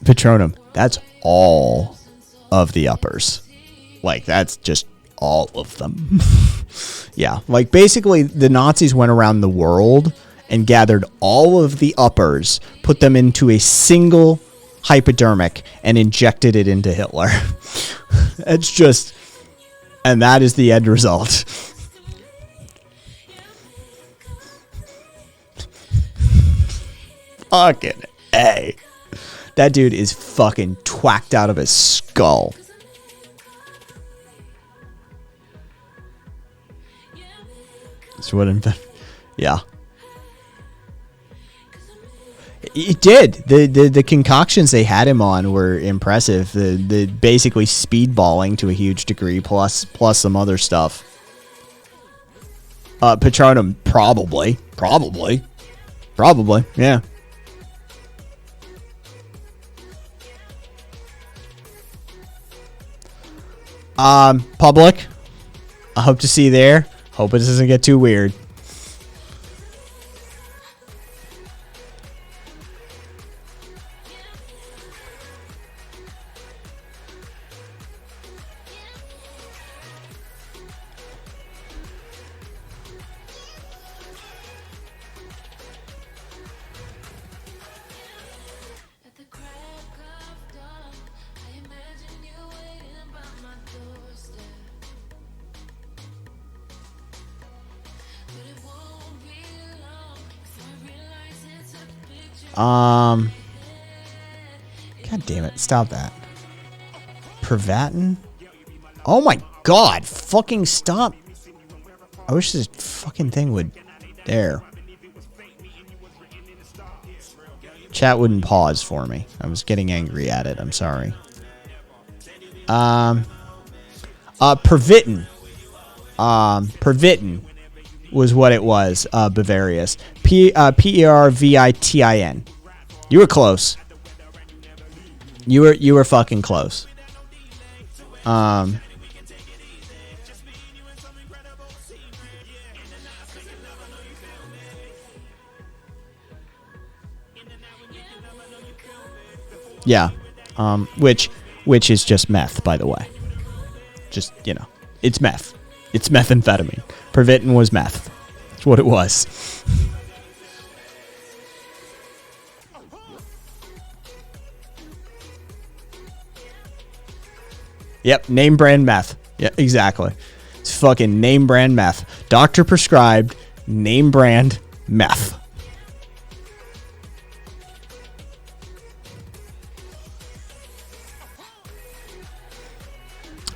Patronum. That's all of the uppers. Like, that's just all of them. Yeah, like basically the Nazis went around the world and gathered all of the uppers, put them into a single hypodermic, and injected it into Hitler. It's just, and that is the end result. Fucking A. That dude is fucking twacked out of his skull. So what? Yeah. It did. The concoctions they had him on were impressive. The basically speedballing to a huge degree, plus some other stuff. Patronum, probably, yeah. Public, I hope to see you there. Hope it doesn't get too weird. God damn it. Stop that. Privatin? Oh my god. Fucking stop. I wish this fucking thing would. There. Chat wouldn't pause for me. I was getting angry at it. I'm sorry. Pervitin. Pervitin was what it was. Bavarius. Pervitin. You were close. You were fucking close. Yeah. Which is just meth, by the way. Just, it's meth. It's methamphetamine. Pervitin was meth. That's what it was. Yep, name brand meth. Yeah, exactly. It's fucking name brand meth. Doctor prescribed name brand meth.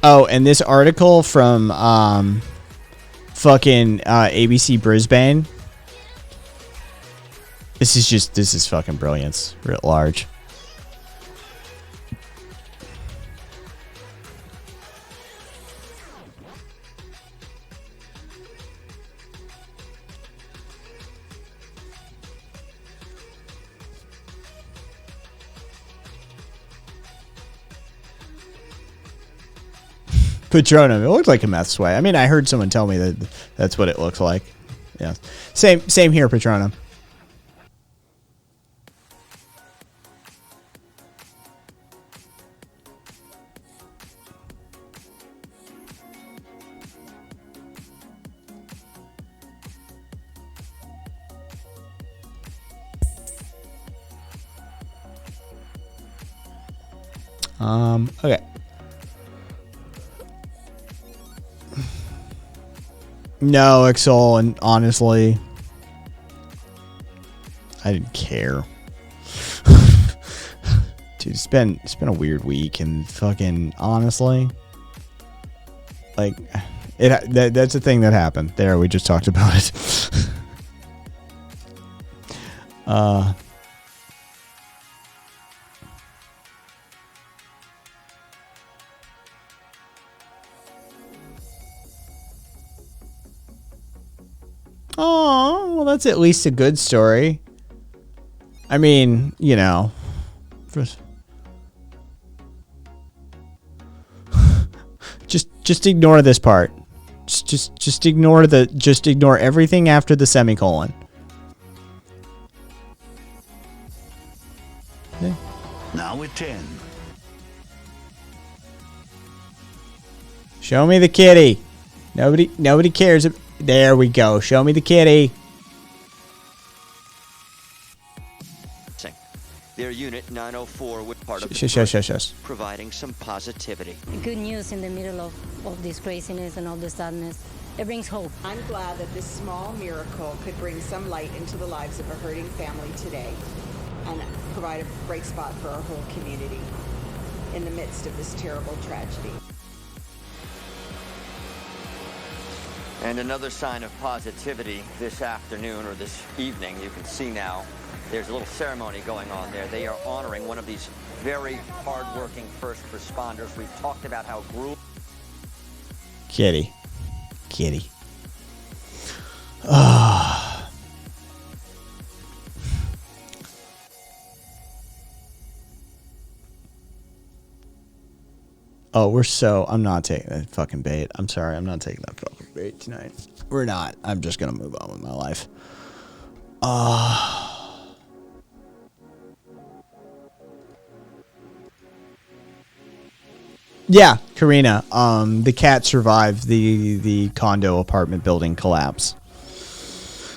Oh, and this article from fucking ABC Brisbane. This is fucking brilliance writ large. Patronum. It looked like a meth sway. I mean, I heard someone tell me that that's what it looks like. Yeah. Same here, Patronum. Okay. No, Exol, and honestly, I didn't care. Dude, it's been a weird week, and fucking honestly, like that's the thing that happened. There, we just talked about it. Oh, well, that's at least a good story. I mean, just ignore this part. Just ignore everything after the semicolon. Okay. Now at 10. Show me the kitty. Nobody cares. There we go. Show me the kitty. Their unit 904 was part of Shush. providing some positivity. Good news in the middle of this craziness and all the sadness. It brings hope. I'm glad that this small miracle could bring some light into the lives of a hurting family today and provide a bright spot for our whole community in the midst of this terrible tragedy. And another sign of positivity this afternoon or this evening, you can see now, there's a little ceremony going on there. They are honoring one of these very hard-working first responders. We've talked about how grueling... Kitty. Oh, I'm not taking that fucking bait. I'm sorry, I'm not taking that fucking bait tonight. We're not. I'm just gonna move on with my life. Yeah, Karina. The cat survived the condo apartment building collapse.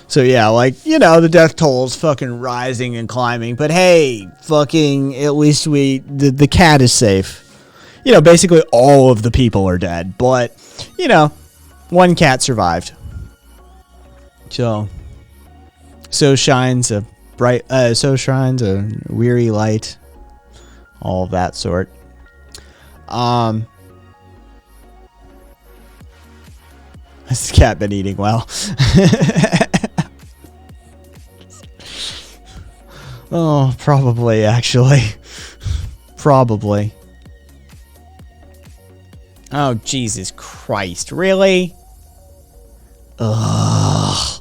So yeah, the death toll is fucking rising and climbing. But hey, fucking at least the cat is safe. Basically all of the people are dead, but one cat survived. So shines a weary light, all of that sort. Has this cat been eating well? Oh, probably, actually. Probably. Oh, Jesus Christ. Really? Ugh.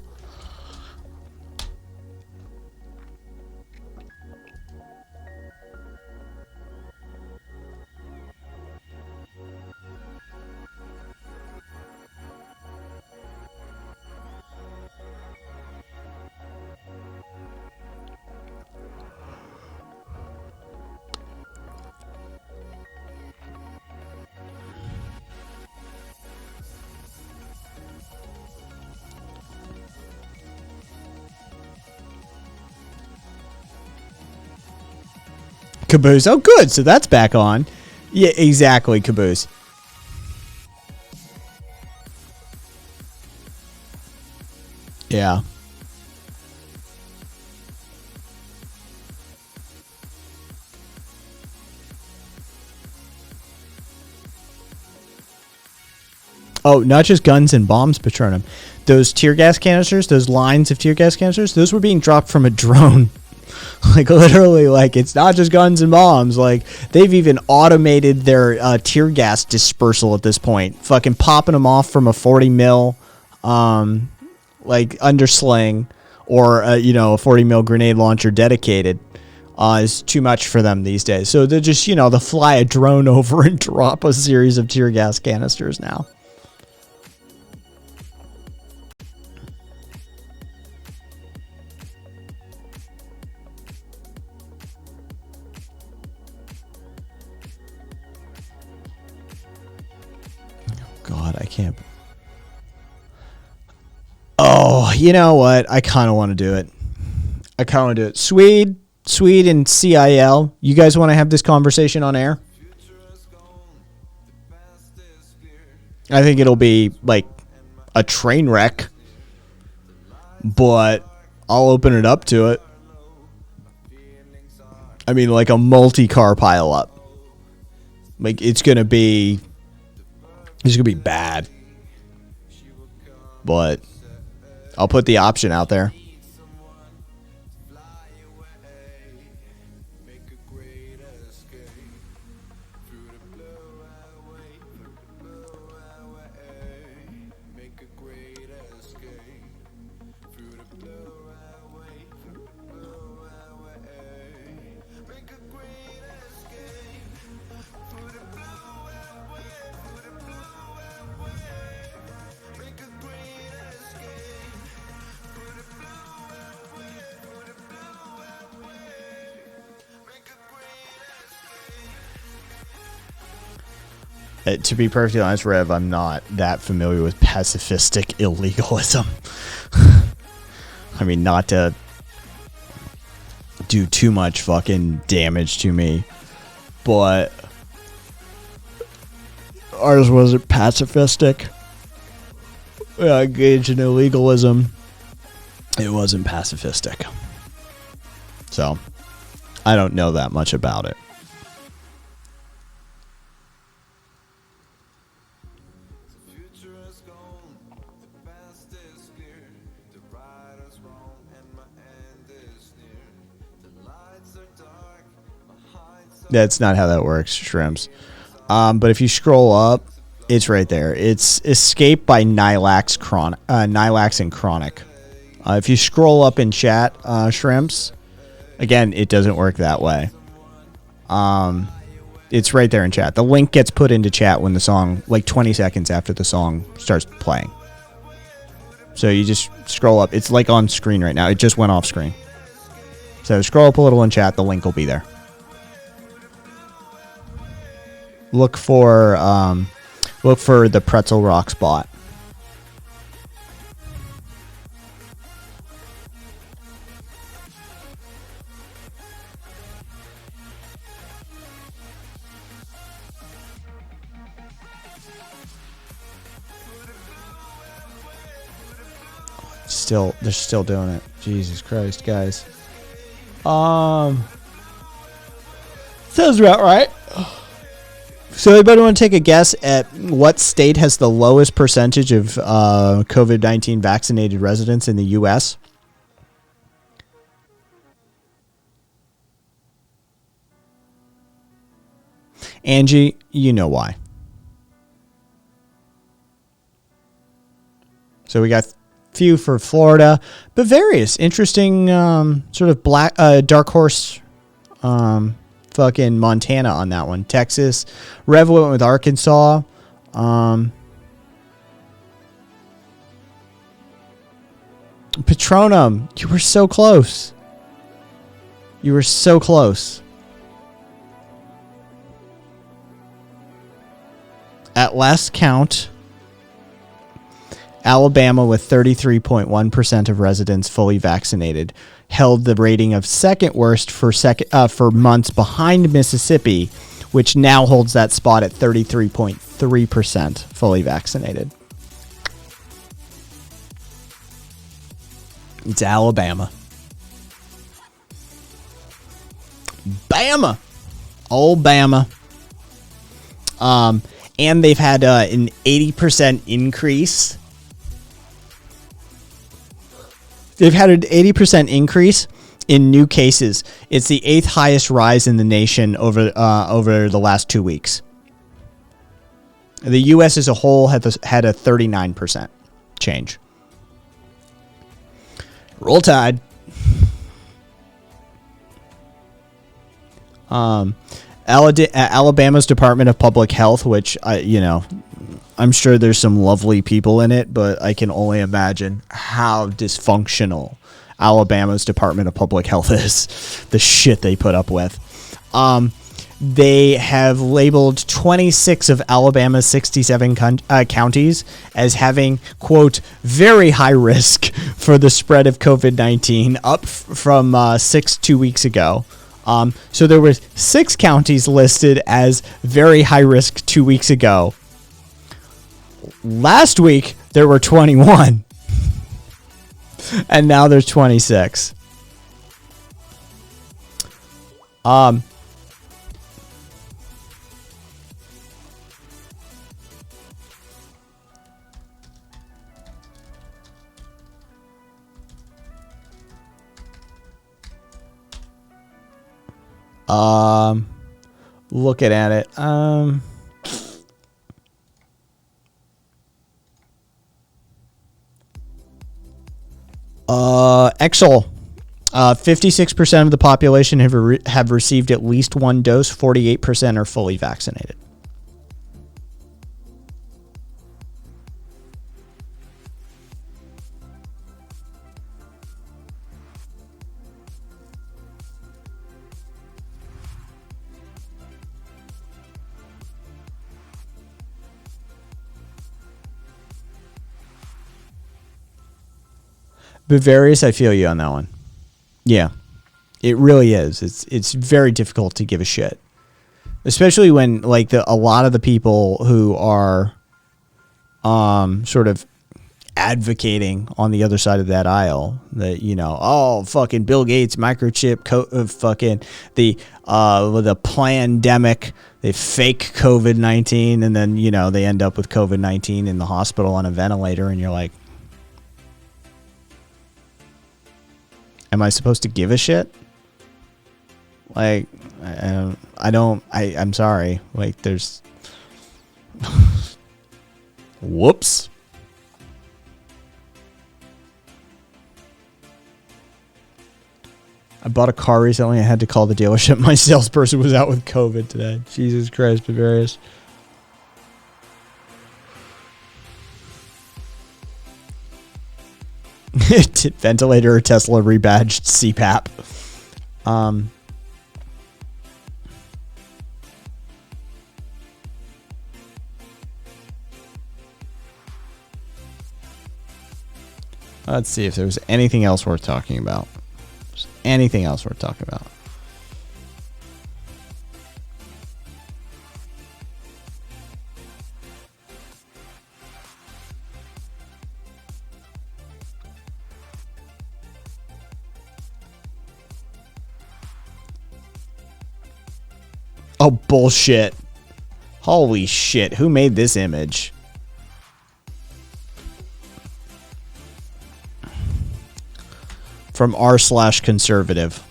Caboose. Oh, good. So that's back on. Yeah, exactly, Caboose. Yeah. Oh, not just guns and bombs, Patronum. Those tear gas canisters, those lines of tear gas canisters, those were being dropped from a drone. Like, literally, like, it's not just guns and bombs. Like, they've even automated their tear gas dispersal at this point. Fucking popping them off from a 40 mil, like, undersling or, a 40 mil grenade launcher dedicated is too much for them these days. So they're just, they'll fly a drone over and drop a series of tear gas canisters now. God, I can't. Oh, you know what? I kind of want to do it. Swede and CIL, you guys want to have this conversation on air? I think it'll be like a train wreck, but I'll open it up to it. I mean, like a multi-car pileup. Like, it's going to be bad. But I'll put the option out there. To be perfectly honest, Rev, I'm not that familiar with pacifistic illegalism. I mean, not to do too much fucking damage to me, but ours wasn't pacifistic. Engaged in illegalism. It wasn't pacifistic. So, I don't know that much about it. That's not how that works, Shrimps. But if you scroll up, it's right there. It's Escape by Nylax and Chronic. If you scroll up in chat, Shrimps, again, it doesn't work that way. It's right there in chat. The link gets put into chat when the song, like 20 seconds after the song starts playing. So you just scroll up. It's like on screen right now. It just went off screen. So scroll up a little in chat. The link will be there. Look for the Pretzel Rocks bot. They're still doing it. Jesus Christ, guys. Sounds about right. So anybody want to take a guess at what state has the lowest percentage of COVID-19 vaccinated residents in the U.S.? Angie, you know why. So we got few for Florida, but various interesting sort of black dark horse fucking Montana on that one. Texas. Rev went with Arkansas. Patronum, you were so close. You were so close. At last count, Alabama, with 33.1% of residents fully vaccinated, held the rating of second worst for months behind Mississippi, which now holds that spot at 33.3% fully vaccinated. It's Alabama. Bama. Old Bama. And they've had an 80% increase. They've had an 80% increase in new cases. It's the 8th highest rise in the nation over the last 2 weeks. The U.S. as a whole had a 39% change. Roll Tide. Alabama's Department of Public Health, which I'm sure there's some lovely people in it, but I can only imagine how dysfunctional Alabama's Department of Public Health is. The shit they put up with. They have labeled 26 of Alabama's 67 counties as having, quote, very high risk for the spread of COVID-19, up from 6 2 weeks ago. So there were 6 counties listed as very high risk 2 weeks ago. Last week, there were 21. And now there's 26. Looking at it. Exel. 56% of the population have received at least one dose. 48% are fully vaccinated. Bavarius, I feel you on that one. Yeah, it really is. It's very difficult to give a shit, especially when a lot of the people who are sort of advocating on the other side of that aisle that fucking Bill Gates microchip fucking the pandemic, they fake COVID-19 and then they end up with COVID-19 in the hospital on a ventilator, and you're like, am I supposed to give a shit? I'm sorry. There's... Whoops. I bought a car recently. I had to call the dealership. My salesperson was out with COVID today. Jesus Christ, Bavarius. Ventilator or Tesla rebadged CPAP. Let's see if there was anything else worth talking about. Anything else worth talking about? Oh, bullshit. Holy shit. Who made this image? From r/conservative.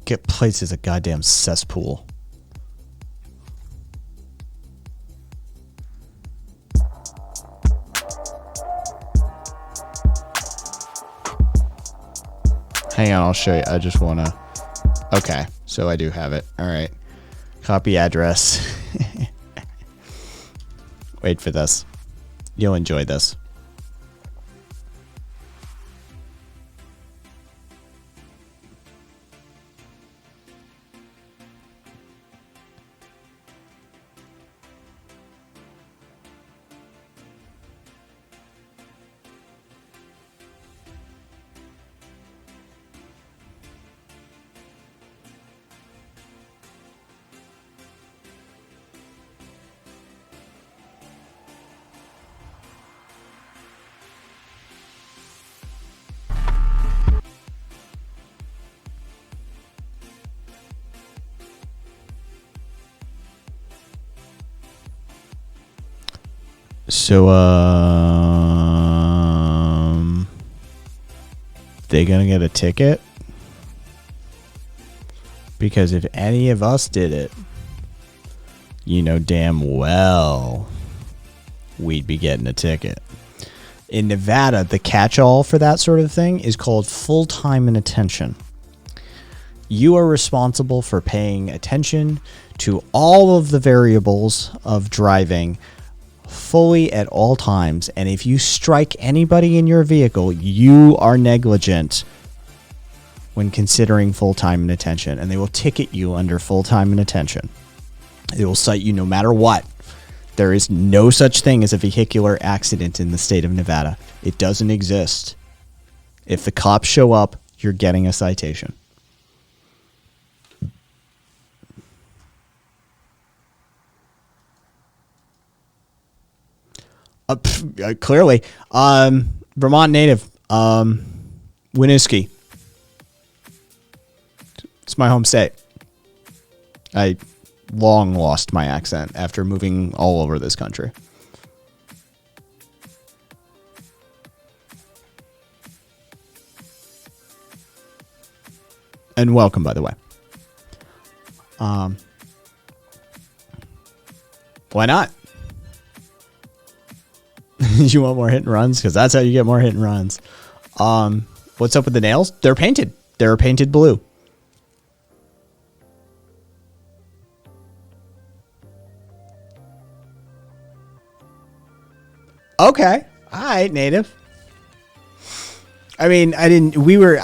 get place as a goddamn cesspool. Hang on, I'll show you. I just want to... Okay, so I do have it. All right. Copy address. Wait for this. You'll enjoy this. So, they gonna get a ticket? Because if any of us did it, you know damn well we'd be getting a ticket. In Nevada, the catch-all for that sort of thing is called full time and attention. You are responsible for paying attention to all of the variables of driving fully at all times, and if you strike anybody in your vehicle, you are negligent when considering full-time and attention, and they will ticket you under full-time and attention. They will cite you no matter what. There is no such thing as a vehicular accident in the state of Nevada. It doesn't exist. If the cops show up, you're getting a citation. Clearly, Vermont native, Winooski. It's my home state. I long lost my accent after moving all over this country. And welcome, by the way. Why not? You want more hit and runs? Because that's how you get more hit and runs. What's up with the nails? They're painted. They're painted blue. Okay. All right, native. I mean, I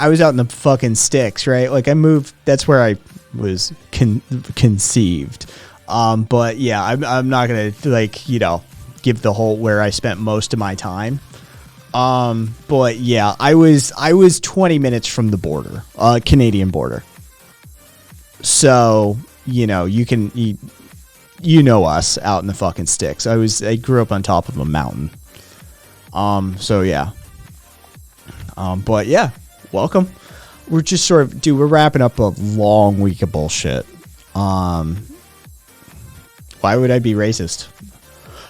was out in the fucking sticks, right? Like I moved, that's where I was conceived. But yeah, I'm not going to like, give the whole where I spent most of my time. But yeah, I was 20 minutes from the border, Canadian border. So, you know us out in the fucking sticks. I grew up on top of a mountain. So yeah. But yeah, welcome. We're just we're wrapping up a long week of bullshit. Why would I be racist?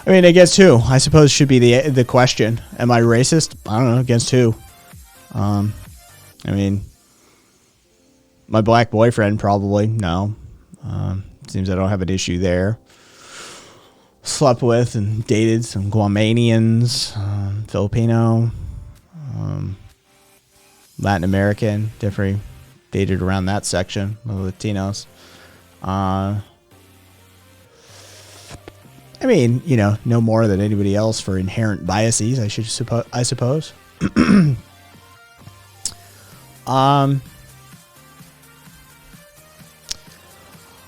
I mean, against who? I suppose should be the question. Am I racist? I don't know. Against who? I mean, my black boyfriend probably. No. Seems I don't have an issue there. Slept with and dated some Guamanians, Filipino, Latin American, different. Dated around that section of Latinos. I mean, no more than anybody else for inherent biases, I suppose.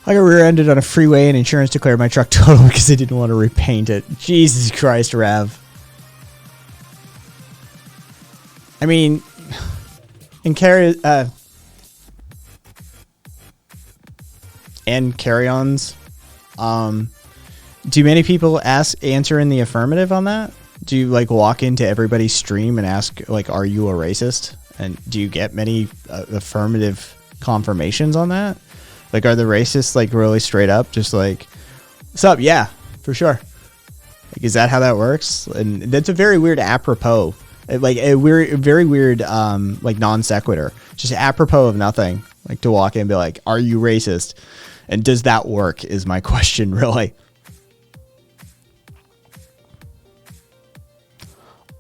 I got rear-ended on a freeway and insurance declared my truck total because they didn't want to repaint it. Jesus Christ, Rav. I mean, and carry-ons. Do many people answer in the affirmative on that? Do you walk into everybody's stream and ask are you a racist? And do you get many affirmative confirmations on that? Are the racists really straight up just what's up? Yeah, for sure. Is that how that works? And that's a very weird apropos, a very weird non sequitur, just apropos of nothing. Like to walk in and be like, "Are you racist?" And does that work? Is my question really.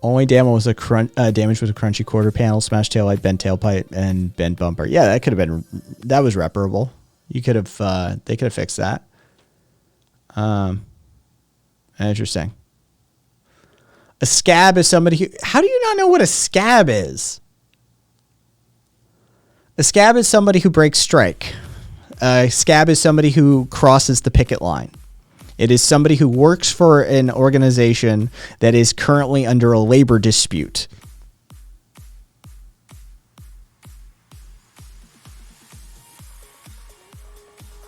Only damage was a crunchy quarter panel, smashed taillight, bent tailpipe, and bent bumper. Yeah, that could have been. That was reparable. You could have. They could have fixed that. Interesting. A scab is somebody who. How do you not know what a scab is? A scab is somebody who breaks strike. A scab is somebody who crosses the picket line. It is somebody who works for an organization that is currently under a labor dispute.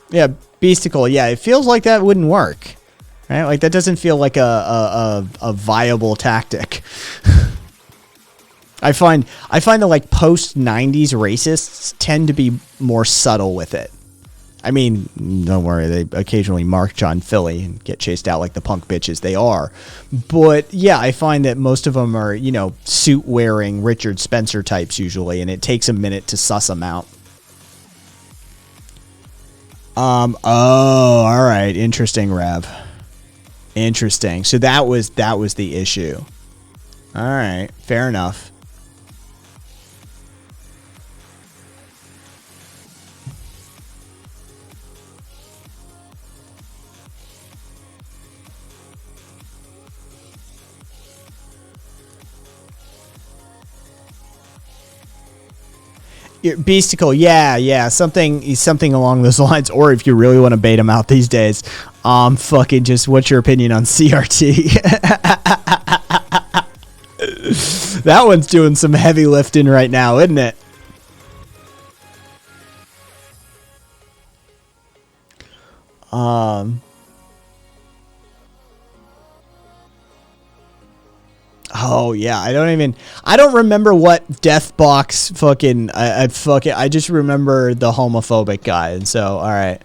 Yeah, beasticle. Yeah, it feels like that wouldn't work. Right? Like that doesn't feel like a viable tactic. I find that like post 90s racists tend to be more subtle with it. I mean, don't worry, they occasionally march on Philly and get chased out like the punk bitches they are. But yeah, I find that most of them are, you know, suit wearing Richard Spencer types usually, and it takes a minute to suss them out. Oh, all right. Interesting, Rev. Interesting. So that was the issue. All right. Fair enough. Beasticle, yeah, something along those lines. Or if you really want to bait them out these days, fucking just what's your opinion on CRT? That one's doing some heavy lifting right now, isn't it? Oh yeah, I don't remember what Deathbox fucking I just remember the homophobic guy, and so all right.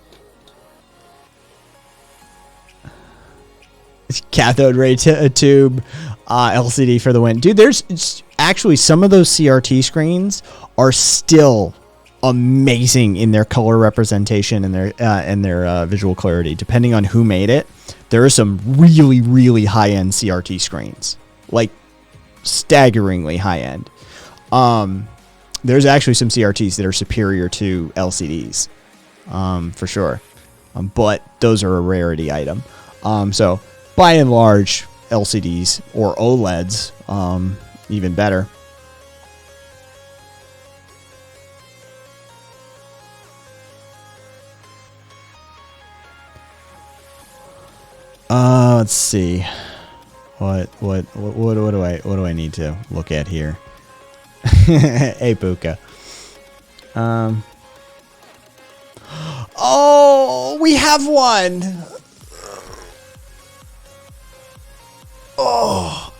Cathode ray tube, LCD for the win, dude. There's actually some of those CRT screens are still amazing in their color representation and their visual clarity. Depending on who made it, there are some really, really high end CRT screens, like staggeringly high end. There's actually some CRTs that are superior to LCDs, for sure. But those are a rarity item. So by and large, LCDs or OLEDs, even better. Let's see. What do I need to look at here? Hey, Puka. Oh, we have one. Oh.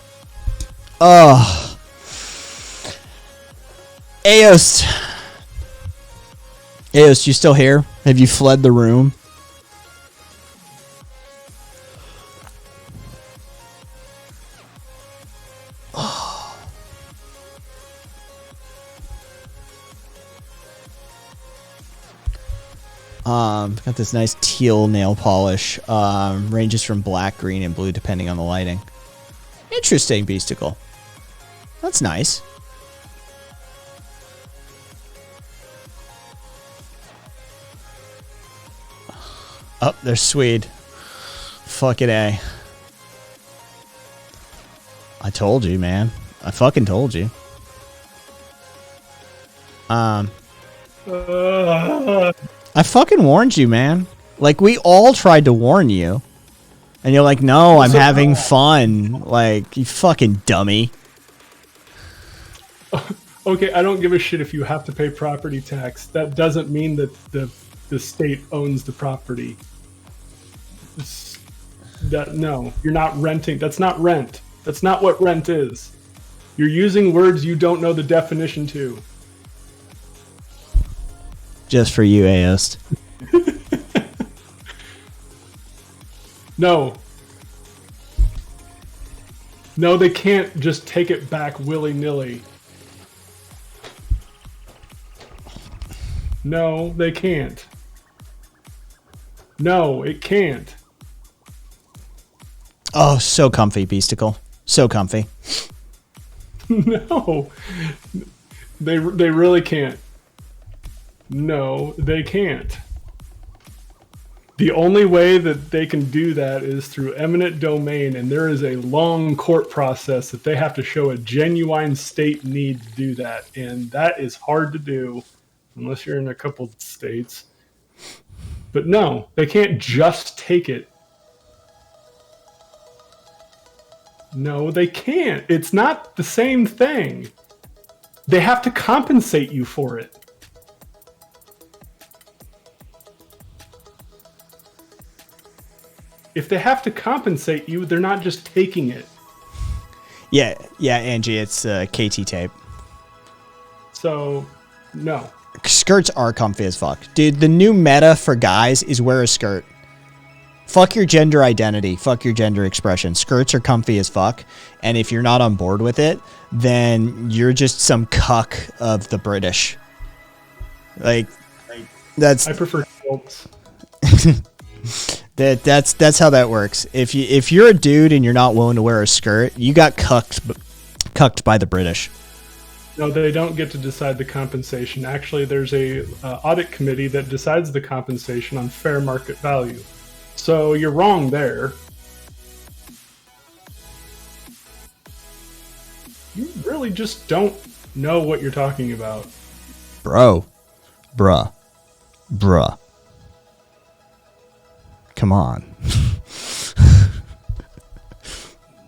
Aost, you still here? Have you fled the room? Got this nice teal nail polish. Ranges from black, green, and blue depending on the lighting. Interesting, Beasticle. That's nice. Oh, there's Swede. Fucking A. I told you, man. I fucking told you. I fucking warned you, man. Like, we all tried to warn you. And you're like, no, I'm having fun. Like, you fucking dummy. Okay, I don't give a shit if you have to pay property tax. That doesn't mean that the state owns the property. No, you're not renting. That's not rent. That's not what rent is. You're using words you don't know the definition to. Just for you, Aost. No. No, they can't just take it back willy-nilly. No, they can't. No, it can't. Oh, so comfy, Beasticle. So comfy. No, they really can't. No, they can't. The only way that they can do that is through eminent domain, and there is a long court process that they have to show a genuine state need to do that, and that is hard to do unless you're in a couple states. But no, they can't just take it. No, they can't. It's not the same thing. They have to compensate you for it. If they have to compensate you, they're not just taking it. Yeah, Angie, it's KT tape. So, no. Skirts are comfy as fuck. Dude, the new meta for guys is wear a skirt. Fuck your gender identity. Fuck your gender expression. Skirts are comfy as fuck. And if you're not on board with it, then you're just some cuck of the British. Like that's... I prefer kilts. That's how that works. If you're a dude and you're not willing to wear a skirt, you got cucked by the British. No, they don't get to decide the compensation. Actually, there's a audit committee that decides the compensation on fair market value. So you're wrong there. You really just don't know what you're talking about. Bruh. Come on.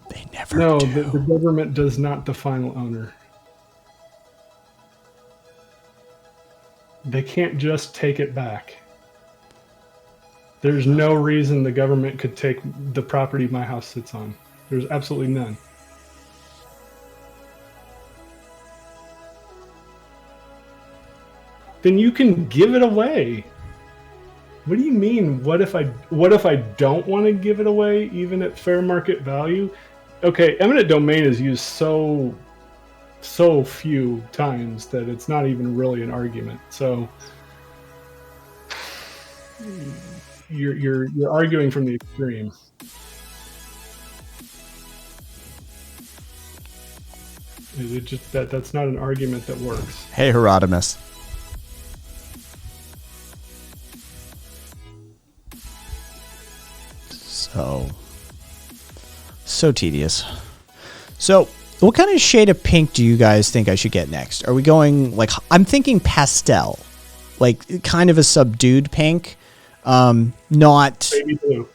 They never No, do. the government does not the final owner. They can't just take it back. There's no reason the government could take the property my house sits on. There's absolutely none. Then you can give it away. What do you mean? What if I don't want to give it away even at fair market value? Okay, eminent domain is used so few times that it's not even really an argument. So you're arguing from the extreme. It just that's not an argument that works. Hey, Herodotus. So tedious. So, what kind of shade of pink do you guys think I should get next? Are we going, like, I'm thinking pastel. Like, kind of a subdued pink. Not... Baby blue.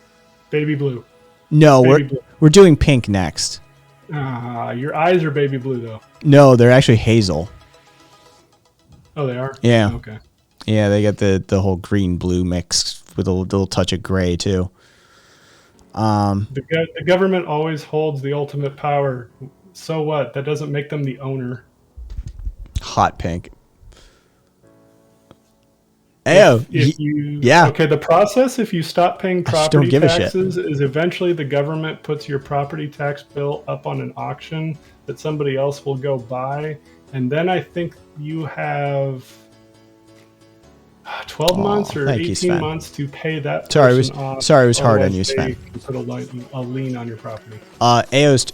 Baby blue. No, Baby blue. we're doing pink next. Your eyes are baby blue, though. No, they're actually hazel. Oh, they are? Yeah. Okay. Yeah, they got the whole green-blue mix with a little touch of gray, too. The government always holds the ultimate power. So what? That doesn't make them the owner. Hot pink. Ayo, yeah. Okay, the process, if you stop paying property give a shit. taxes, is eventually the government puts your property tax bill up on an auction that somebody else will go buy. And then I think you have 12 months or thank you, 18 Sven. months to pay that Sorry, person off. sorry, it was hard on Otherwise you, they Sven. can put a lien on your property. Aos,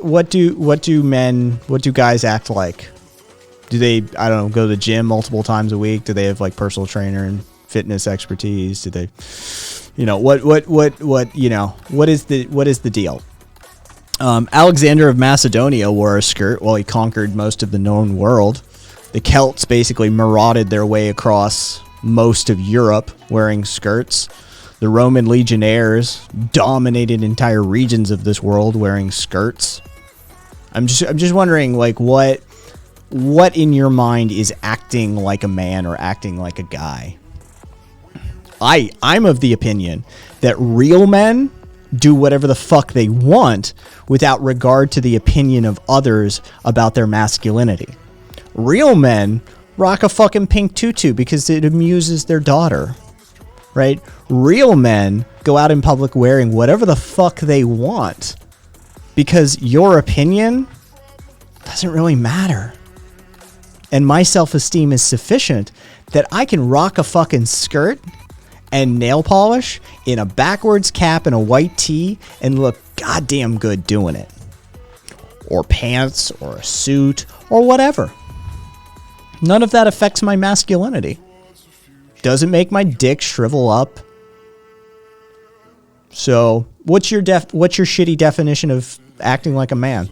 what do guys act like? Do they, I don't know, go to the gym multiple times a week? Do they have like personal trainer and fitness expertise? Do they, what is the deal? Alexander of Macedonia wore a skirt while he conquered most of the known world. The Celts basically marauded their way across most of Europe wearing skirts. The Roman legionnaires dominated entire regions of this world wearing skirts. I'm just wondering, like, what in your mind is acting like a man or acting like a guy? I'm of the opinion that real men do whatever the fuck they want without regard to the opinion of others about their masculinity. Real men rock a fucking pink tutu because it amuses their daughter, right? Real men go out in public wearing whatever the fuck they want because your opinion doesn't really matter. And my self-esteem is sufficient that I can rock a fucking skirt and nail polish in a backwards cap and a white tee and look goddamn good doing it. Or pants, or a suit, or whatever. None of that affects my masculinity. Doesn't make my dick shrivel up. So, what's your shitty definition of acting like a man?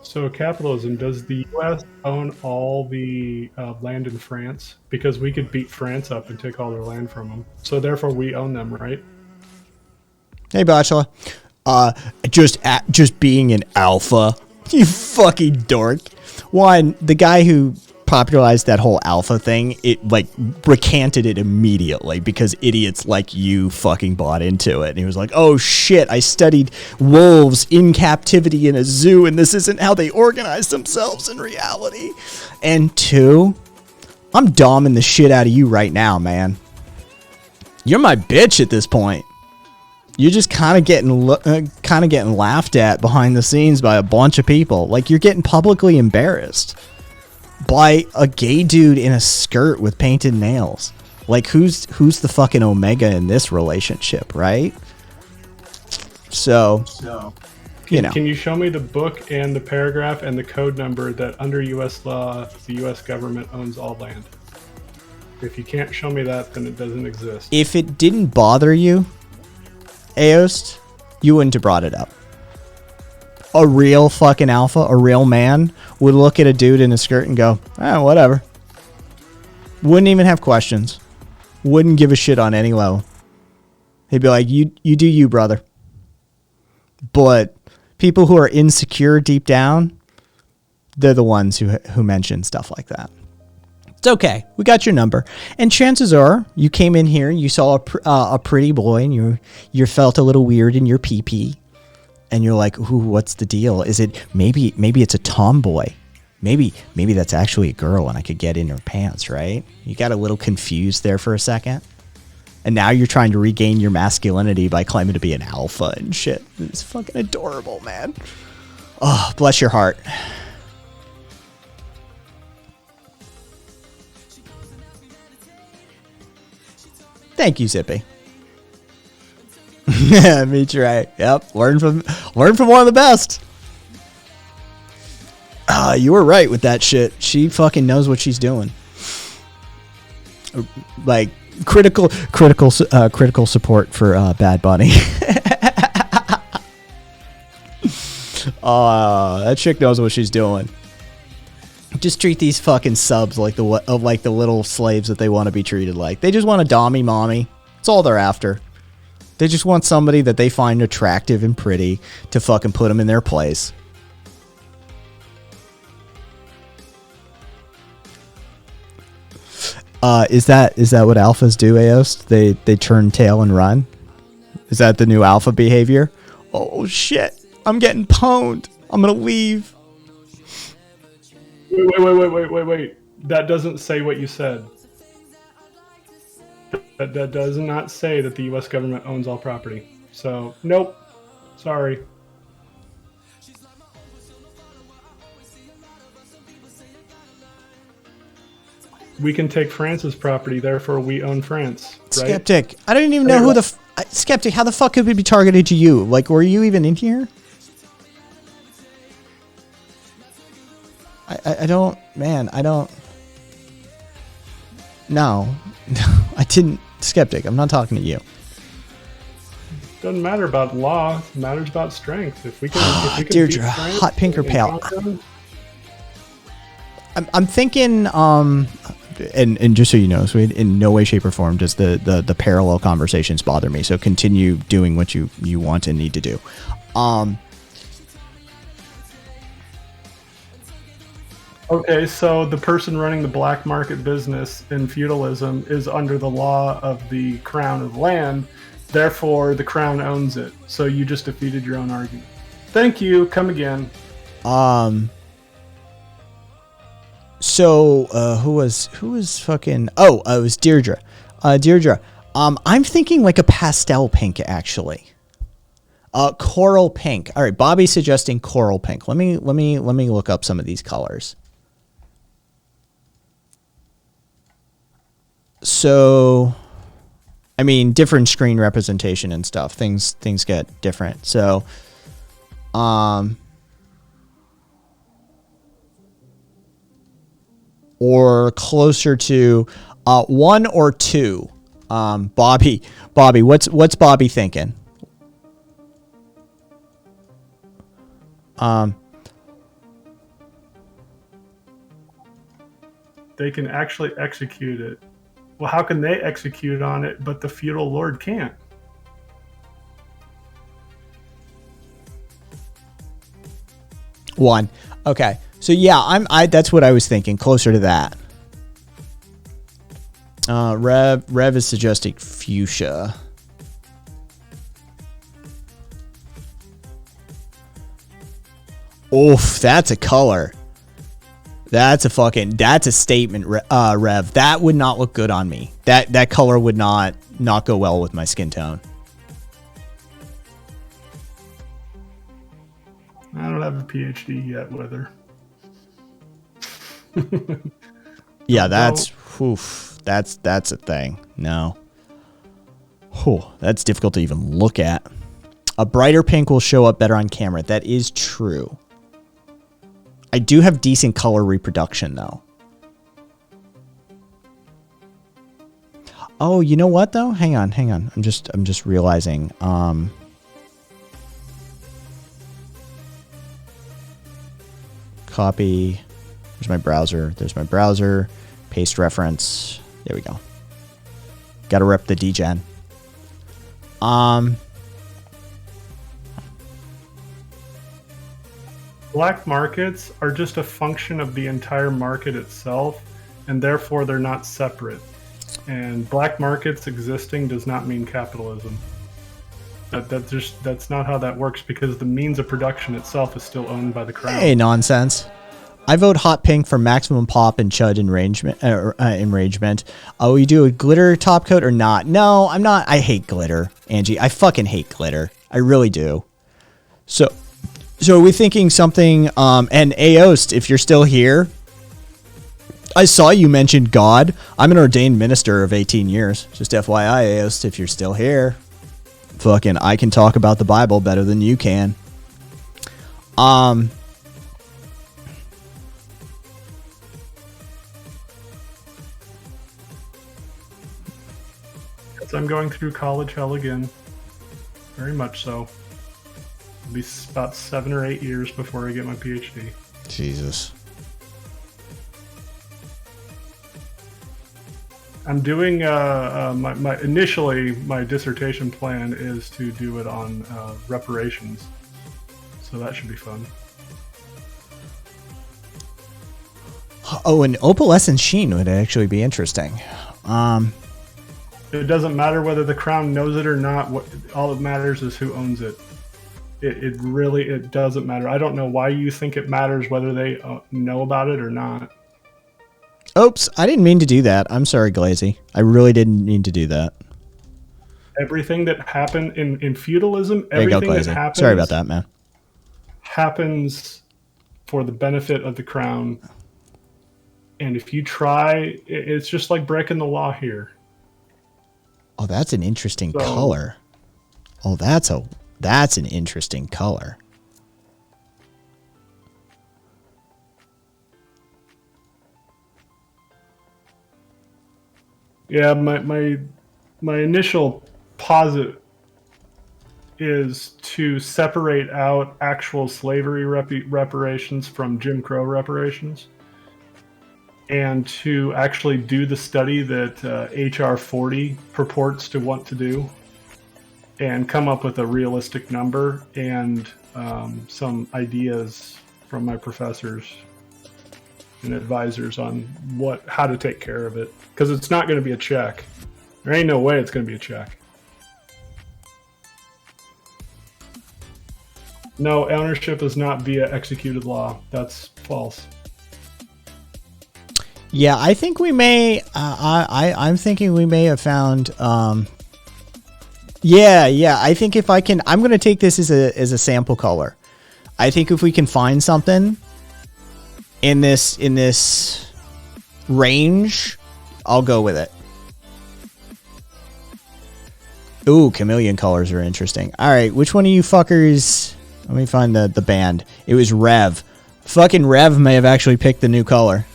So capitalism, does the U.S. own all the land in France? Because we could beat France up and take all their land from them. So therefore we own them, right? Hey, Bachelor. Just being an alpha. You fucking dork. One, the guy who popularized that whole alpha thing, it like recanted it immediately because idiots like you fucking bought into it. And he was like, oh shit, I studied wolves in captivity in a zoo and this isn't how they organize themselves in reality. And two, I'm doming the shit out of you right now, man. You're my bitch at this point. You're just kind of getting laughed at behind the scenes by a bunch of people. Like, you're getting publicly embarrassed by a gay dude in a skirt with painted nails. Like, who's the fucking omega in this relationship, right? So you know. Can you show me the book and the paragraph and the code number that under U.S. law, the U.S. government owns all land? If you can't show me that, then it doesn't exist. If it didn't bother you, Aost, you wouldn't have brought it up. A real fucking alpha, a real man, would look at a dude in a skirt and go, whatever. Wouldn't even have questions. Wouldn't give a shit on any level. He'd be like, you do you, brother. But people who are insecure deep down, they're the ones who mention stuff like that. It's okay. We got your number. And chances are you came in here and you saw a pretty boy and you felt a little weird in your pee-pee. And you're like, ooh, what's the deal? Is it maybe it's a tomboy? Maybe that's actually a girl and I could get in her pants, right? You got a little confused there for a second. And now you're trying to regain your masculinity by claiming to be an alpha and shit. It's fucking adorable, man. Oh, bless your heart. Thank you, Zippy. Yeah, meet you right. Yep, learn from one of the best. You were right with that shit. She fucking knows what she's doing. Like critical support for Bad Bunny. That chick knows what she's doing. Just treat these fucking subs like the little slaves that they want to be treated like. They just want a dommy mommy. That's all they're after. They just want somebody that they find attractive and pretty to fucking put them in their place. Is that what alphas do, Aost? They turn tail and run? Is that the new alpha behavior? Oh shit, I'm getting pwned. I'm gonna leave. Wait. That doesn't say what you said. That does not say that the U.S. government owns all property. So, nope. Sorry. We can take France's property, therefore we own France, right? Skeptic, I don't even know who the... Skeptic, how the fuck could it be targeted to you? Like, were you even in here? I don't... Man, I don't... No. I didn't... Skeptic, I'm not talking to you. Doesn't matter about law. It matters about strength. If we can, Deirdre, hot pink or pale? I'm thinking, and just so you know, so in no way, shape, or form does the parallel conversations bother me. So continue doing what you want and need to do. Okay, so the person running the black market business in feudalism is under the law of the crown of land. Therefore, the crown owns it. So you just defeated your own argument. Thank you. Come again. So who was fucking? Oh, it was Deirdre. Deirdre. I'm thinking like a pastel pink actually. Coral pink. All right, Bobby's suggesting coral pink. Let me look up some of these colors. So, I mean, different screen representation and stuff. Things get different. So, or closer to 1 or 2. Bobby, what's Bobby thinking? They can actually execute it. Well, how can they execute on it, but the feudal lord can't? One. Okay. So yeah, that's what I was thinking, closer to that. Rev is suggesting fuchsia. Oof, that's a color. That's a statement, Rev. That would not look good on me. That color would not go well with my skin tone. I don't have a PhD yet with her. Yeah, that's a thing. No. Whew, that's difficult to even look at. A brighter pink will show up better on camera. That is true. I do have decent color reproduction though. Oh, you know what though? Hang on. I'm just realizing. Copy. There's my browser. Paste reference. There we go. Got to rep the degen. Black markets are just a function of the entire market itself, and therefore they're not separate. And black markets existing does not mean capitalism. That's not how that works, because the means of production itself is still owned by the crown. Hey, nonsense. I vote hot pink for maximum pop and chud enragement. Oh, you do a glitter top coat or not? No, I'm not. I hate glitter, Angie. I fucking hate glitter. I really do. So are we thinking something, and Aost, if you're still here, I saw you mentioned God. I'm an ordained minister of 18 years. Just FYI, Aost, if you're still here. Fucking, I can talk about the Bible better than you can. I'm going through college hell again. Very much so. It'll be about 7 or 8 years before I get my PhD. Jesus. I'm doing initially my dissertation plan is to do it on reparations, so that should be fun. Oh, an opalescent sheen would actually be interesting. It doesn't matter whether the crown knows it or not. All that matters is who owns it. It really doesn't matter. I don't know why you think it matters whether they know about it or not. Oops, I didn't mean to do that. I'm sorry, Glazy. I really didn't mean to do that. Everything that happened in feudalism, There you go, everything that Glazy. happens, Sorry about that, man. happens for the benefit of the crown. And if you try, it's just like breaking the law here. Oh, that's an interesting color. Oh, that's an interesting color. Yeah, my initial posit is to separate out actual slavery reparations from Jim Crow reparations, and to actually do the study that HR 40 purports to want to do, and come up with a realistic number and some ideas from my professors and advisors on how to take care of it, because it's not going to be a check. There ain't no way it's going to be a check. No, ownership is not via executed law. That's false. Yeah, I think we may. I'm thinking we may have found Yeah. I think if I can, I'm going to take this as a sample color. I think if we can find something in this range, I'll go with it. Ooh, chameleon colors are interesting. All right, which one of you fuckers? Let me find the band. It was Rev. Fucking Rev may have actually picked the new color.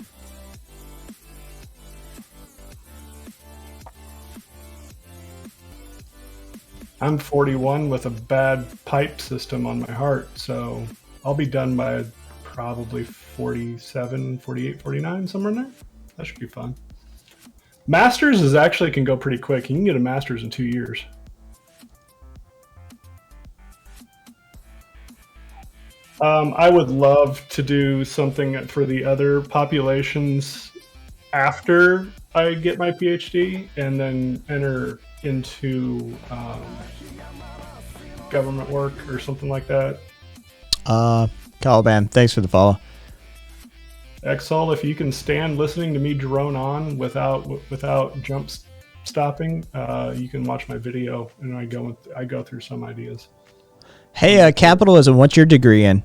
I'm 41 with a bad pipe system on my heart, so I'll be done by probably 47, 48, 49, somewhere in there. That should be fun. Masters is actually can go pretty quick. You can get a master's in 2 years. I would love to do something for the other populations after I get my PhD and then enter into government work or something like that. Caliban, thanks for the follow. Exol, if you can stand listening to me drone on without jump stopping, you can watch my video and I go through some ideas. Hey, capitalism, what's your degree in?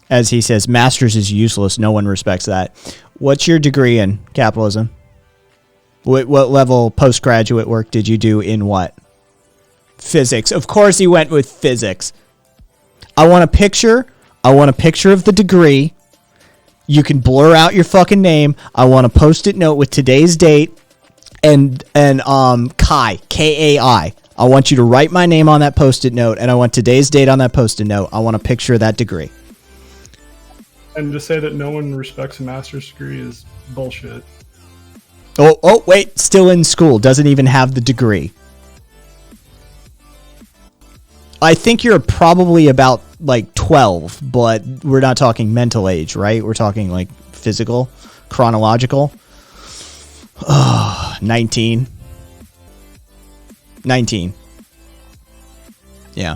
As he says, master's is useless. No one respects that. What's your degree in capitalism? What level postgraduate work did you do in what? Physics. Of course he went with physics. I want a picture of the degree. You can blur out your fucking name. I want a post-it note with today's date and Kai, K-A-I. I want you to write my name on that Post-it note, and I want today's date on that Post-it note. I want a picture of that degree. And to say that no one respects a master's degree is bullshit. Oh, wait. Still in school. Doesn't even have the degree. I think you're probably about, 12, but we're not talking mental age, right? We're talking, physical, chronological. 19. 19. Yeah.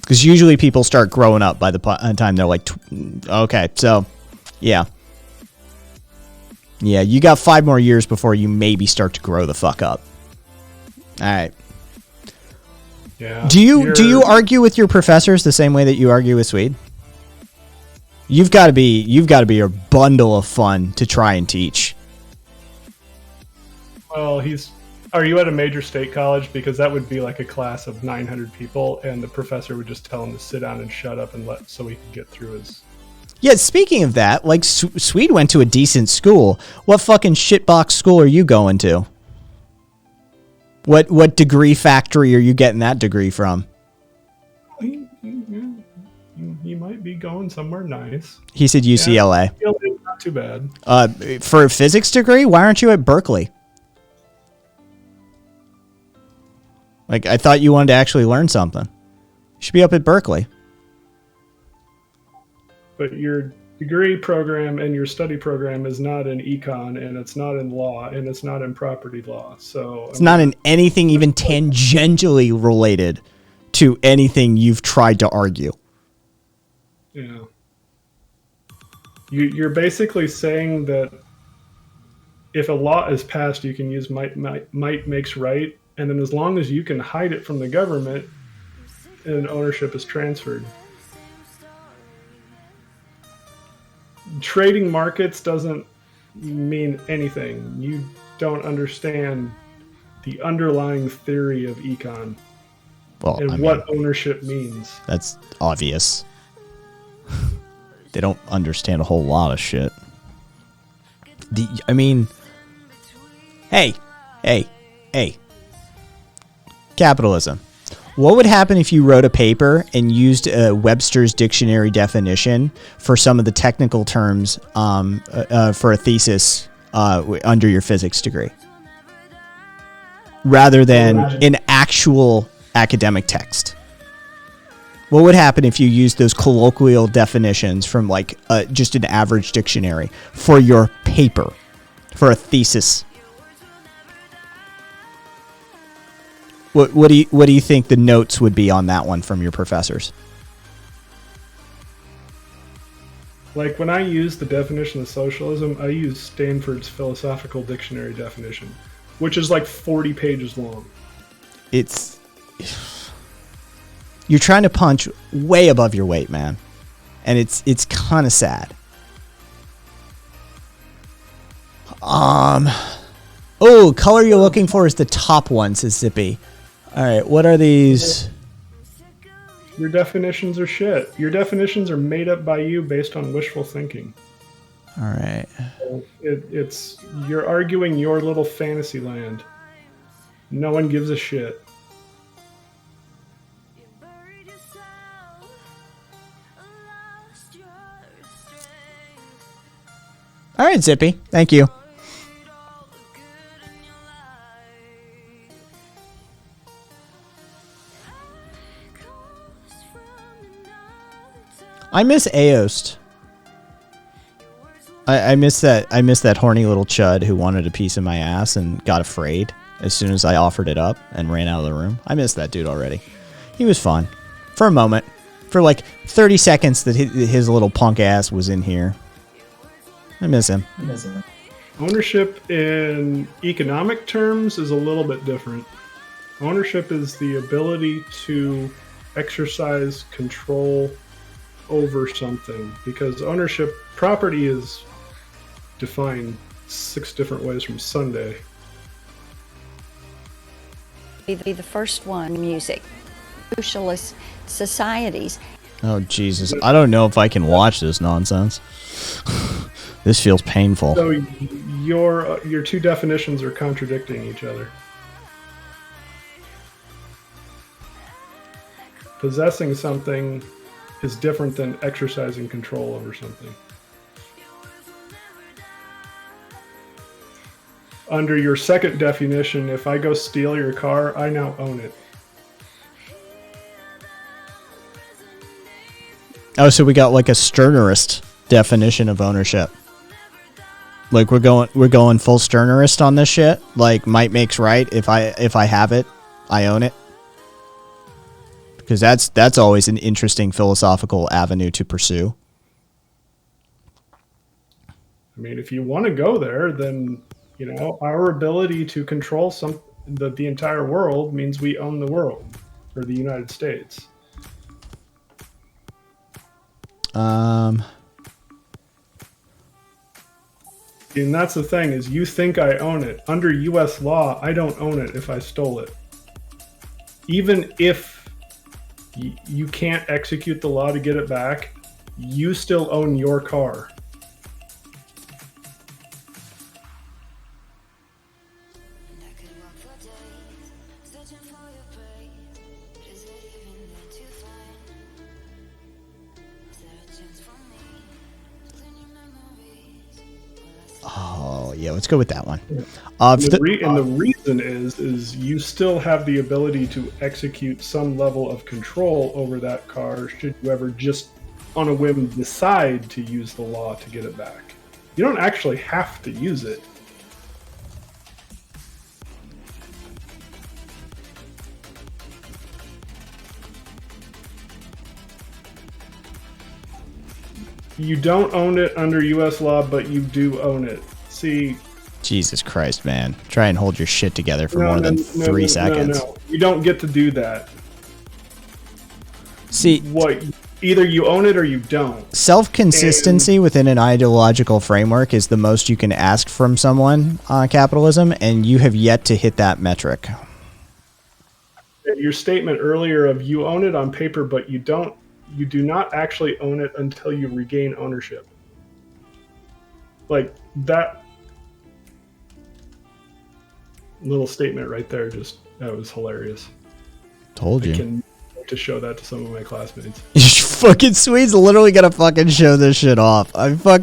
Because usually people start growing up by the time they're okay, so, yeah. Yeah, you got 5 more years before you maybe start to grow the fuck up. All right. Yeah. Do you argue with your professors the same way that you argue with Swede? You've got to be a bundle of fun to try and teach. Well, are you at a major state college? Because that would be like a class of 900 people, and the professor would just tell him to sit down and shut up so he could get through his... Yeah, speaking of that, Swede went to a decent school. What fucking shitbox school are you going to? What degree factory are you getting that degree from? He might be going somewhere nice. He said UCLA. Yeah, not too bad. For a physics degree, why aren't you at Berkeley? I thought you wanted to actually learn something. You should be up at Berkeley. But your degree program and your study program is not in econ, and it's not in law, and it's not in property law. So it's not in anything even tangentially related to anything you've tried to argue. Yeah. You're basically saying that if a law is passed, you can use might makes right, and then as long as you can hide it from the government, and ownership is transferred. Trading markets doesn't mean anything. You don't understand the underlying theory of econ what ownership means. That's obvious. They don't understand a whole lot of shit. Hey. Capitalism. What would happen if you wrote a paper and used a Webster's dictionary definition for some of the technical terms for a thesis under your physics degree, rather than an actual academic text? What would happen if you used those colloquial definitions from just an average dictionary for your paper, for a thesis? What do you think the notes would be on that one from your professors? When I use the definition of socialism, I use Stanford's philosophical dictionary definition. which is like 40 pages long. It's you're trying to punch way above your weight, man, and it's kind of sad. Oh, color you're looking for is the top one, says Zippy. All right, what are these? Your definitions are shit. Your definitions are made up by you based on wishful thinking. All right. It's you're arguing your little fantasy land. No one gives a shit. All right, Zippy. Thank you. I miss Aost. I miss that. I miss that horny little chud who wanted a piece of my ass and got afraid as soon as I offered it up and ran out of the room. I miss that dude already. He was fun for a moment, for like 30 seconds that his little punk ass was in here. I miss him. Ownership in economic terms is a little bit different. Ownership is the ability to exercise control over something, because ownership, property is defined 6 different ways from Sunday. Be the first one, music. Socialist societies. Oh, Jesus. I don't know if I can watch this nonsense. This feels painful. So your two definitions are contradicting each other. Possessing something is different than exercising control over something. Under your second definition, if I go steal your car, I now own it. Oh, so we got like a Stirnerist definition of ownership. Like we're going full Stirnerist on this shit. Like might makes right. If I have it, I own it. Because that's always an interesting philosophical avenue to pursue. I mean, if you want to go there, then our ability to control the entire world means we own the world, or the United States. And that's the thing, is you think I own it. Under U.S. law, I don't own it if I stole it. Even if you can't execute the law to get it back, you still own your car. Oh, yeah, let's go with that one. And the reason is you still have the ability to execute some level of control over that car should you ever just on a whim decide to use the law to get it back. You don't actually have to use it. You don't own it under U.S. law, but you do own it. See... Jesus Christ, man. Try and hold your shit together for more than 3 seconds. No. You don't get to do that. See... Either you own it or you don't. Self-consistency within an ideological framework is the most you can ask from someone on capitalism, and you have yet to hit that metric. Your statement earlier of you own it on paper, but you do not actually own it until you regain ownership. Like, that little statement right there, that was hilarious. Told you. I can to show that to some of my classmates. Fucking Swede's literally gonna fucking show this shit off.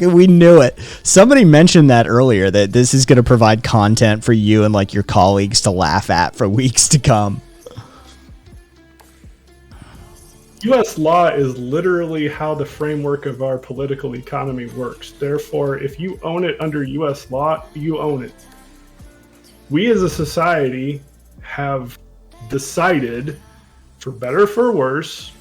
We knew it. Somebody mentioned that earlier, that this is gonna provide content for you and like your colleagues to laugh at for weeks to come. U.S. law is literally how the framework of our political economy works. Therefore, if you own it under U.S. law, you own it. We as a society have decided, for better or for worse,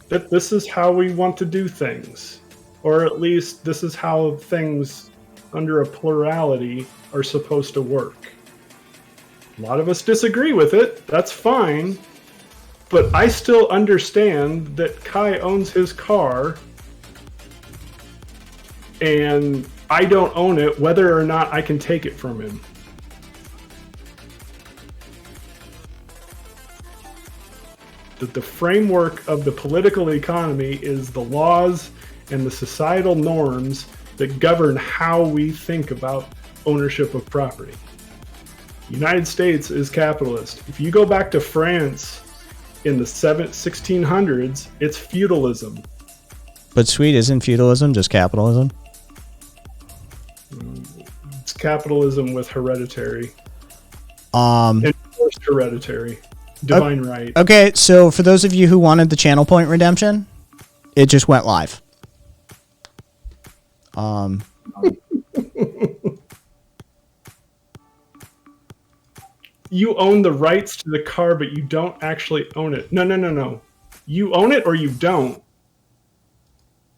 that this is how we want to do things. Or at least this is how things under a plurality are supposed to work. A lot of us disagree with it. That's fine. But I still understand that Kai owns his car and I don't own it, whether or not I can take it from him. That the framework of the political economy is the laws and the societal norms that govern how we think about ownership of property. The United States is capitalist. If you go back to France in the 1600s, it's feudalism. But sweet, isn't feudalism just capitalism? It's capitalism with hereditary. Enforced hereditary. Divine right. Okay, so for those of you who wanted the channel point redemption, it just went live. You own the rights to the car, but you don't actually own it. No. You own it or you don't.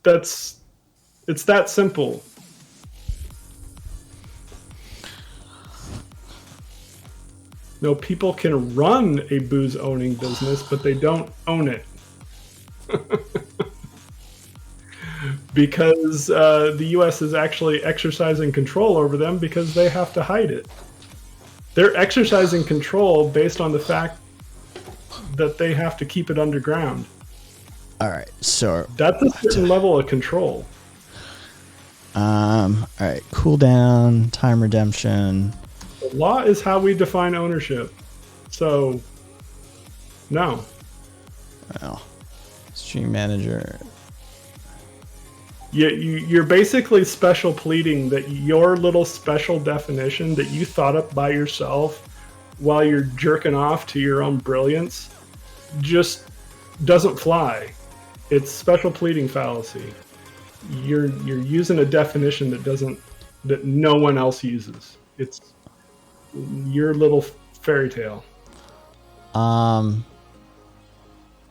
It's that simple. No, people can run a booze owning business, but they don't own it. Because the U.S. is actually exercising control over them because they have to hide it. They're exercising control based on the fact that they have to keep it underground. All right, so that's a certain level of control. All right, cooldown, time redemption. The law is how we define ownership. So, no. Well, stream manager. You're basically special pleading that your little special definition that you thought up by yourself while you're jerking off to your own brilliance just doesn't fly. It's special pleading fallacy. You're using a definition that no one else uses. It's your little fairy tale.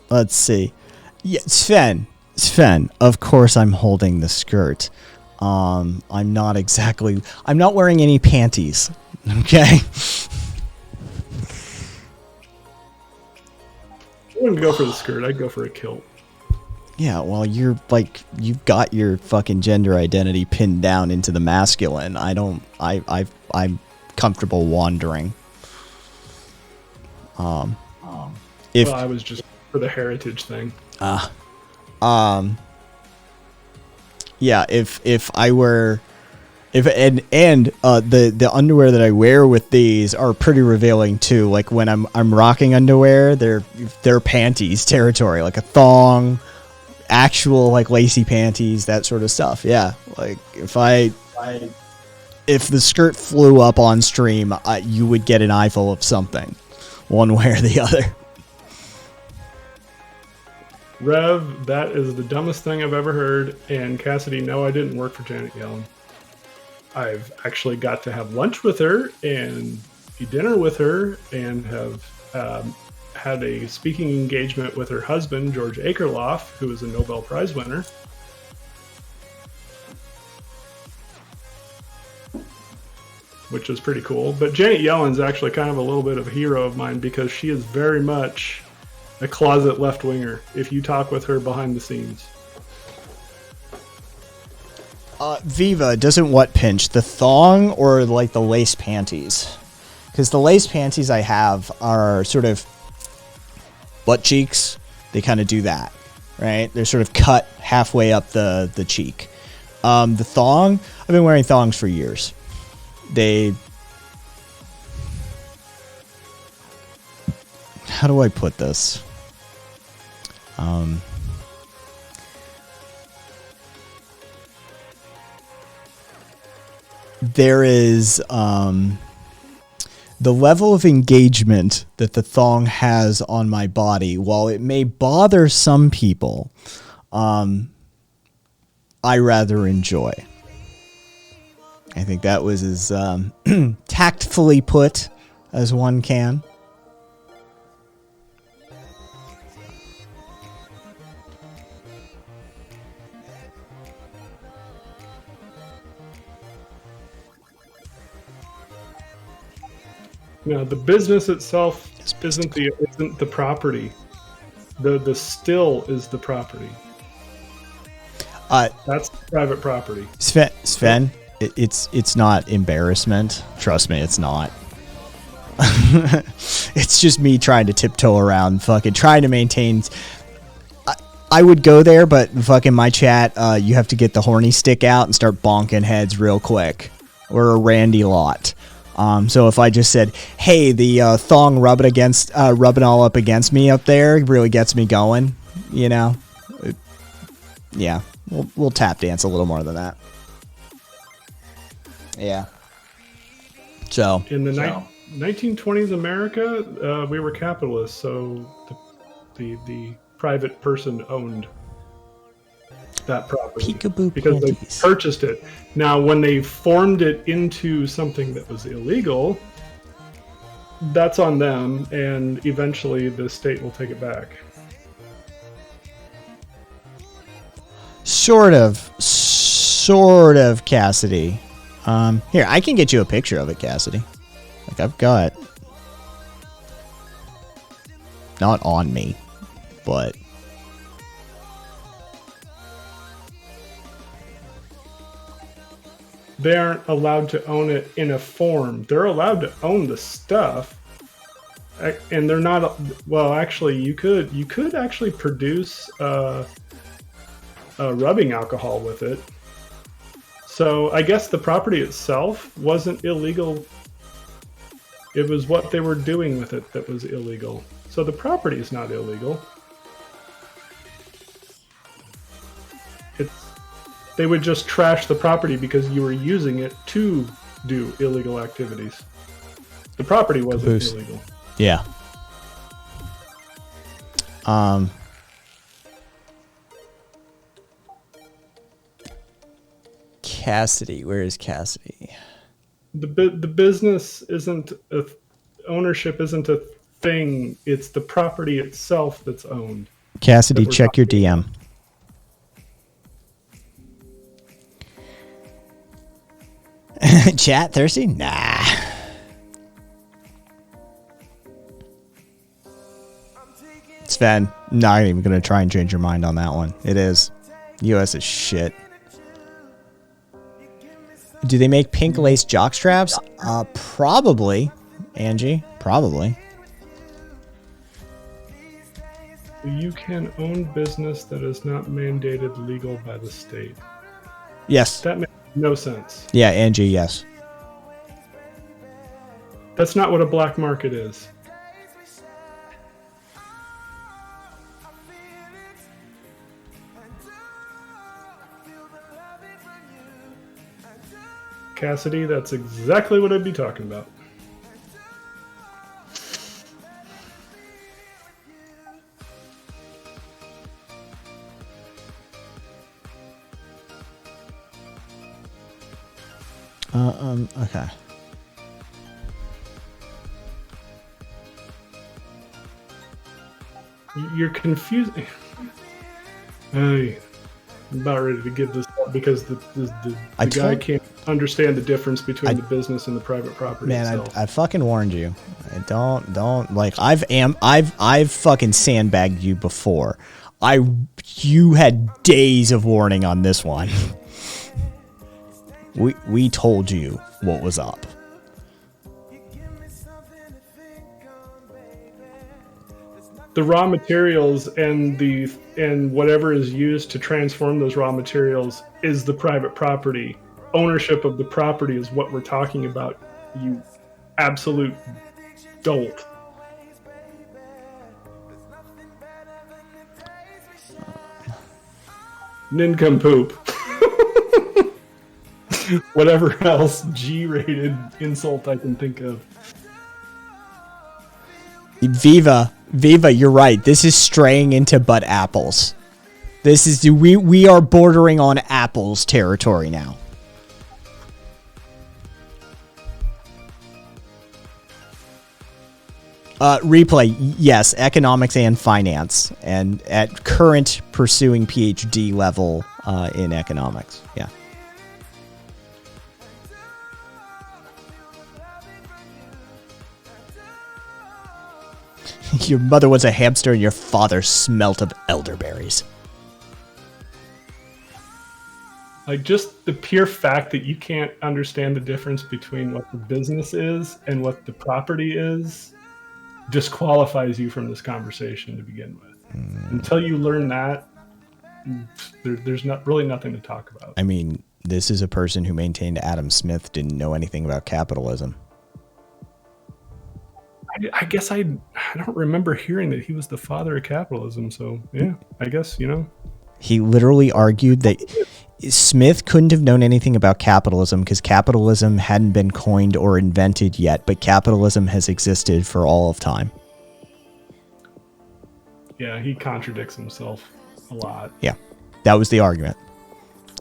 Let's see. Yeah, Sven, of course I'm holding the skirt. I'm not wearing any panties. Okay? I wouldn't go for the skirt, I'd go for a kilt. Yeah, well, you've got your fucking gender identity pinned down into the masculine. I'm comfortable wandering. Well, I was just for the heritage thing. Yeah, if I were, the underwear that I wear with these are pretty revealing too. Like when I'm rocking underwear, they're panties territory, like a thong, actual like lacy panties, that sort of stuff. Yeah, like if the skirt flew up on stream, you would get an eyeful of something, one way or the other. Rev, that is the dumbest thing I've ever heard. And Cassidy, no, I didn't work for Janet Yellen. I've actually got to have lunch with her and eat dinner with her and have had a speaking engagement with her husband, George Akerlof, who is a Nobel Prize winner. Which was pretty cool. But Janet Yellen's actually kind of a little bit of a hero of mine because she is very much a closet left-winger if you talk with her behind the scenes. Viva, doesn't what pinch? The thong or like the lace panties? Because the lace panties I have are sort of butt cheeks. They kind of do that, right? They're sort of cut halfway up the cheek. The thong, I've been wearing thongs for years. How do I put this? There is the level of engagement that the thong has on my body, while it may bother some people, I rather enjoy. I think that was as tactfully put as one can. No, the business itself isn't the property. The still is the property. That's private property. Sven, it's not embarrassment. Trust me, it's not. It's just me trying to tiptoe around, fucking trying to maintain. I would go there, but fucking my chat, you have to get the horny stick out and start bonking heads real quick. We're a Randy lot. So if I just said, "Hey, the thong rubbing all up against me up there really gets me going," you know. Yeah, we'll tap dance a little more than that. Yeah. So in the 1920s America, we were capitalists, so the private person owned that property because they purchased it. Now, when they formed it into something that was illegal, that's on them, and eventually the state will take it back. Sort of, Cassidy. Here, I can get you a picture of it, Cassidy. Like, I've got... Not on me, but... They aren't allowed to own it in a form. They're allowed to own the stuff, and they're not. Well, actually, you could actually produce rubbing alcohol with it. So I guess the property itself wasn't illegal. It was what they were doing with it that was illegal. So the property is not illegal. They would just trash the property because you were using it to do illegal activities. The property wasn't illegal. Yeah. Cassidy, where is Cassidy? The business isn't ownership isn't a thing. It's the property itself that's owned. Cassidy, check your DM. Chat thirsty? Nah. Sven, not even gonna try and change your mind on that one. It is. US is shit. Do they make pink lace jock straps? Probably. Angie, probably. You can own business that is not mandated legal by the state. Yes. That makes no sense. Yeah, Angie, yes. That's not what a black market is. Cassidy, that's exactly what I'd be talking about. Okay. You're confusing. I'm about ready to give this up because the guy can't understand the difference between the business and the private property. Man, I fucking warned you. Don't like I've fucking sandbagged you before. You had days of warning on this one. We told you what was up. The raw materials and whatever is used to transform those raw materials is the private property. Ownership of the property is what we're talking about, you absolute dolt. Nincompoop. Whatever else G-rated insult I can think of. Viva, you're right. This is straying into butt apples. This is we are bordering on apples territory now. Replay, yes, economics and finance, and at current pursuing PhD level in economics. Yeah. Your mother was a hamster and your father smelt of elderberries. Like, just the pure fact that you can't understand the difference between what the business is and what the property is disqualifies you from this conversation to begin with. Until you learn that, there's not really nothing to talk about. I mean, this is a person who maintained Adam Smith didn't know anything about capitalism. I guess I don't remember hearing that he was the father of capitalism. So, yeah, I guess, He literally argued that Smith couldn't have known anything about capitalism because capitalism hadn't been coined or invented yet, but capitalism has existed for all of time. Yeah, he contradicts himself a lot. Yeah, that was the argument.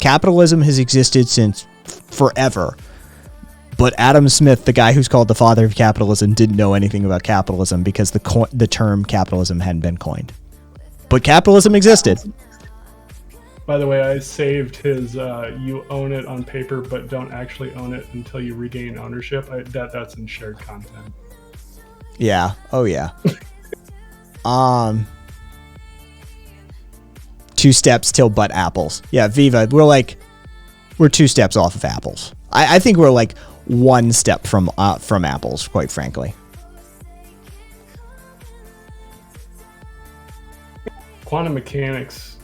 Capitalism has existed since forever, but Adam Smith, the guy who's called the father of capitalism, didn't know anything about capitalism because the term capitalism hadn't been coined. But capitalism existed. By the way, I saved his you own it on paper but don't actually own it until you regain ownership. That's in shared content. Yeah. Oh, yeah. 2 steps till butt apples. Yeah, Viva, we're 2 steps off of apples. I think we're like 1 step from apples, quite frankly. Quantum mechanics.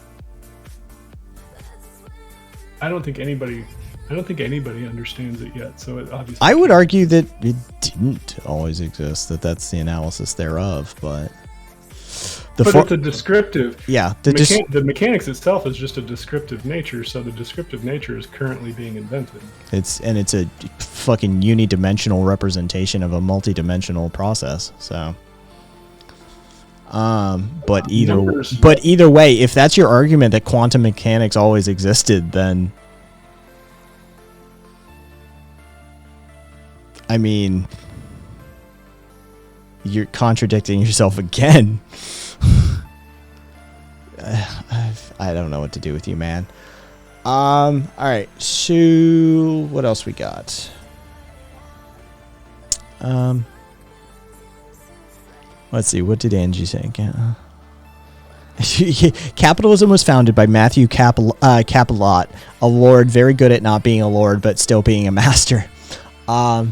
I don't think anybody understands it yet. So it obviously. I would argue that it didn't always exist. That's the analysis thereof, but. It's a descriptive. Yeah, the mechanics itself is just a descriptive nature. So the descriptive nature is currently being invented. It's a fucking unidimensional representation of a multidimensional process. So. But either way, if that's your argument that quantum mechanics always existed, then I mean, you're contradicting yourself again. I don't know what to do with you, man. All right, so what else we got? Let's see. What did Angie say? Capitalism was founded by Matthew Capillaut, a lord very good at not being a lord, but still being a master. I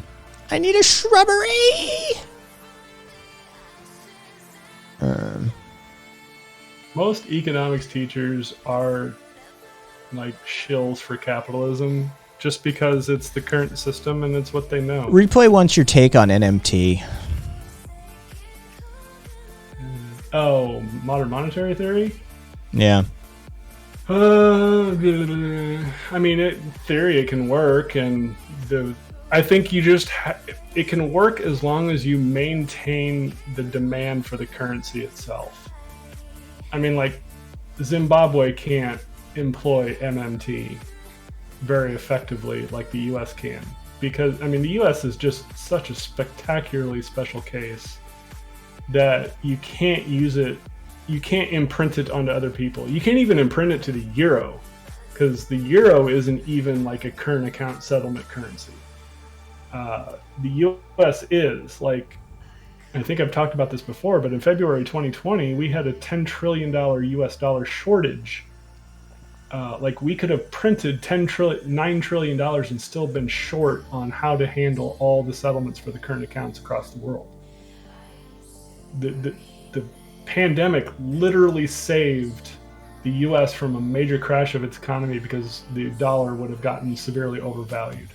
need a shrubbery. Most economics teachers are like shills for capitalism just because it's the current system and it's what they know. Replay once your take on NMT. Oh, modern monetary theory? Yeah. I mean, in theory, it can work, and I think you just it can work as long as you maintain the demand for the currency itself. I mean, like, Zimbabwe can't employ MMT very effectively like the U.S. can, because, I mean, the U.S. is just such a spectacularly special case that you can't use it, you can't imprint it onto other people. You can't even imprint it to the euro, because the euro isn't even like a current account settlement currency. The US is, like, I think I've talked about this before, but in February 2020, we had a $10 trillion US dollar shortage. Like, we could have printed $9 trillion and still been short on how to handle all the settlements for the current accounts across the world. The pandemic literally saved the U.S. from a major crash of its economy because the dollar would have gotten severely overvalued.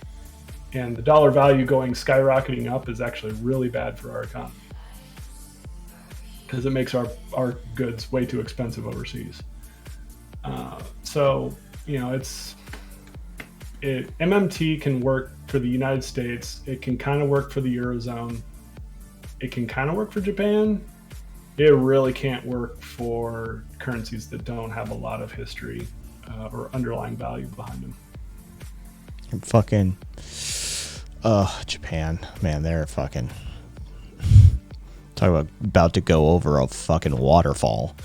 And the dollar value going skyrocketing up is actually really bad for our economy because it makes our goods way too expensive overseas. So, you know, MMT can work for the United States. It can kind of work for the Eurozone. It can kind of work for Japan. It really can't work for currencies that don't have a lot of history or underlying value behind them. Fucking, Japan, man, they're fucking talk about to go over a fucking waterfall.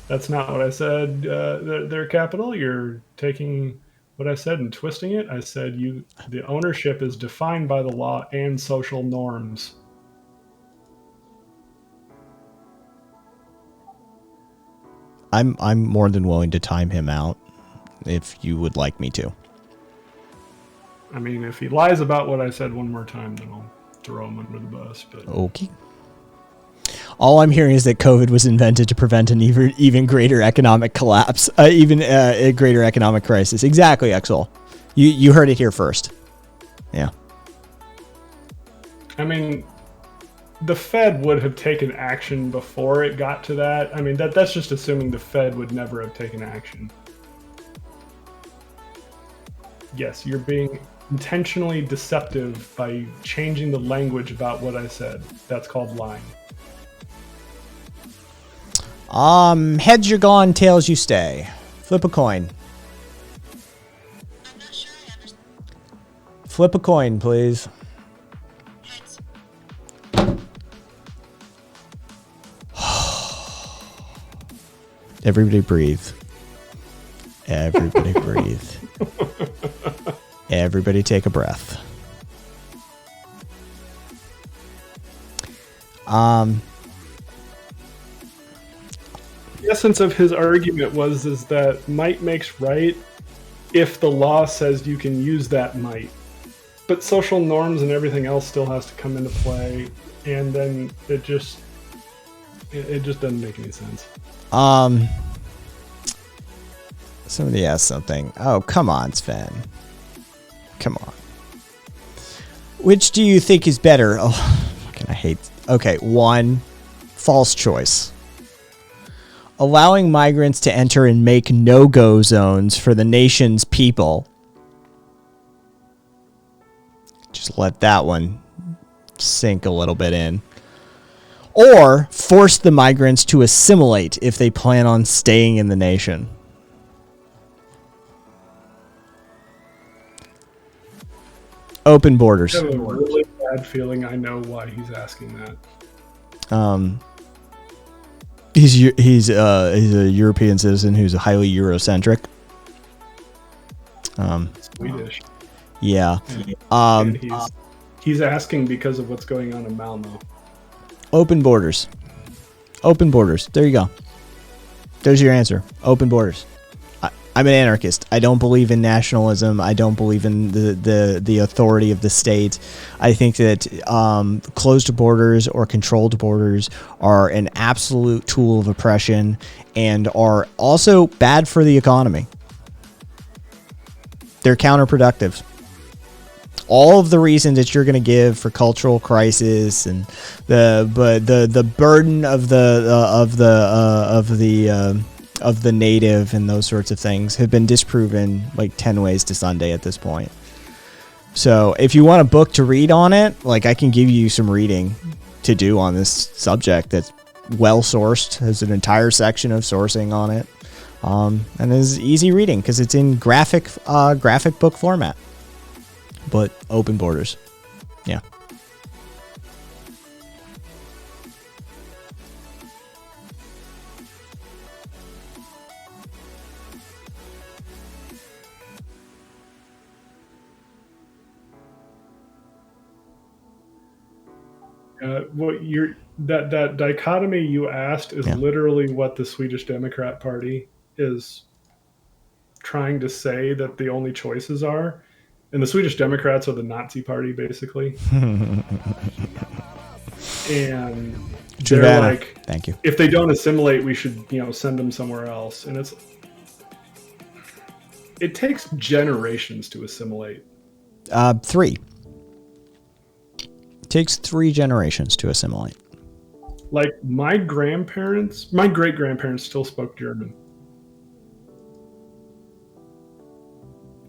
That's not what I said. Their capital. You're taking what I said in twisting it, I said the ownership is defined by the law and social norms. I'm more than willing to time him out if you would like me to. I mean, if he lies about what I said one more time, then I'll throw him under the bus. But Okay. All I'm hearing is that COVID was invented to prevent an even greater economic collapse, even a greater economic crisis. Exactly, Exol. You heard it here first. Yeah. I mean, the Fed would have taken action before it got to that. I mean, that's just assuming the Fed would never have taken action. Yes, you're being intentionally deceptive by changing the language about what I said. That's called lying. Heads you're gone, tails you stay. Flip a coin. Flip a coin, please. Everybody breathe. Everybody breathe. Everybody take a breath. The essence of his argument is that might makes right if the law says you can use that might. But social norms and everything else still has to come into play, and then it just doesn't make any sense. Somebody asked something. Oh, come on, Sven. Come on. Which do you think is better? Oh, fucking I hate. Okay, 1, false choice. Allowing migrants to enter and make no-go zones for the nation's people. Just let that one sink a little bit in. Or force the migrants to assimilate if they plan on staying in the nation. Open borders. I have a really bad feeling I know why he's asking that. He's a European citizen who's highly Eurocentric. Swedish. Yeah. And he's asking because of what's going on in Malmo. Open borders. Open borders. There you go. There's your answer. Open borders. I'm an anarchist. I don't believe in nationalism. I don't believe in the authority of the state. I think that closed borders or controlled borders are an absolute tool of oppression and are also bad for the economy. They're counterproductive. All of the reasons that you're going to give for cultural crisis and the burden of the native and those sorts of things have been disproven like 10 ways to Sunday at this point. So if you want a book to read on it, like I can give you some reading to do on this subject that's well sourced, has an entire section of sourcing on it, and is easy reading because it's in graphic book format. But open borders. Yeah. What that dichotomy you asked is literally what the Swedish Democrat Party is trying to say that the only choices are. And the Swedish Democrats are the Nazi party, basically. And they're like, thank you. If they don't assimilate, we should, send them somewhere else. And it takes generations to assimilate. 3. It takes 3 generations to assimilate. Like my great grandparents still spoke German.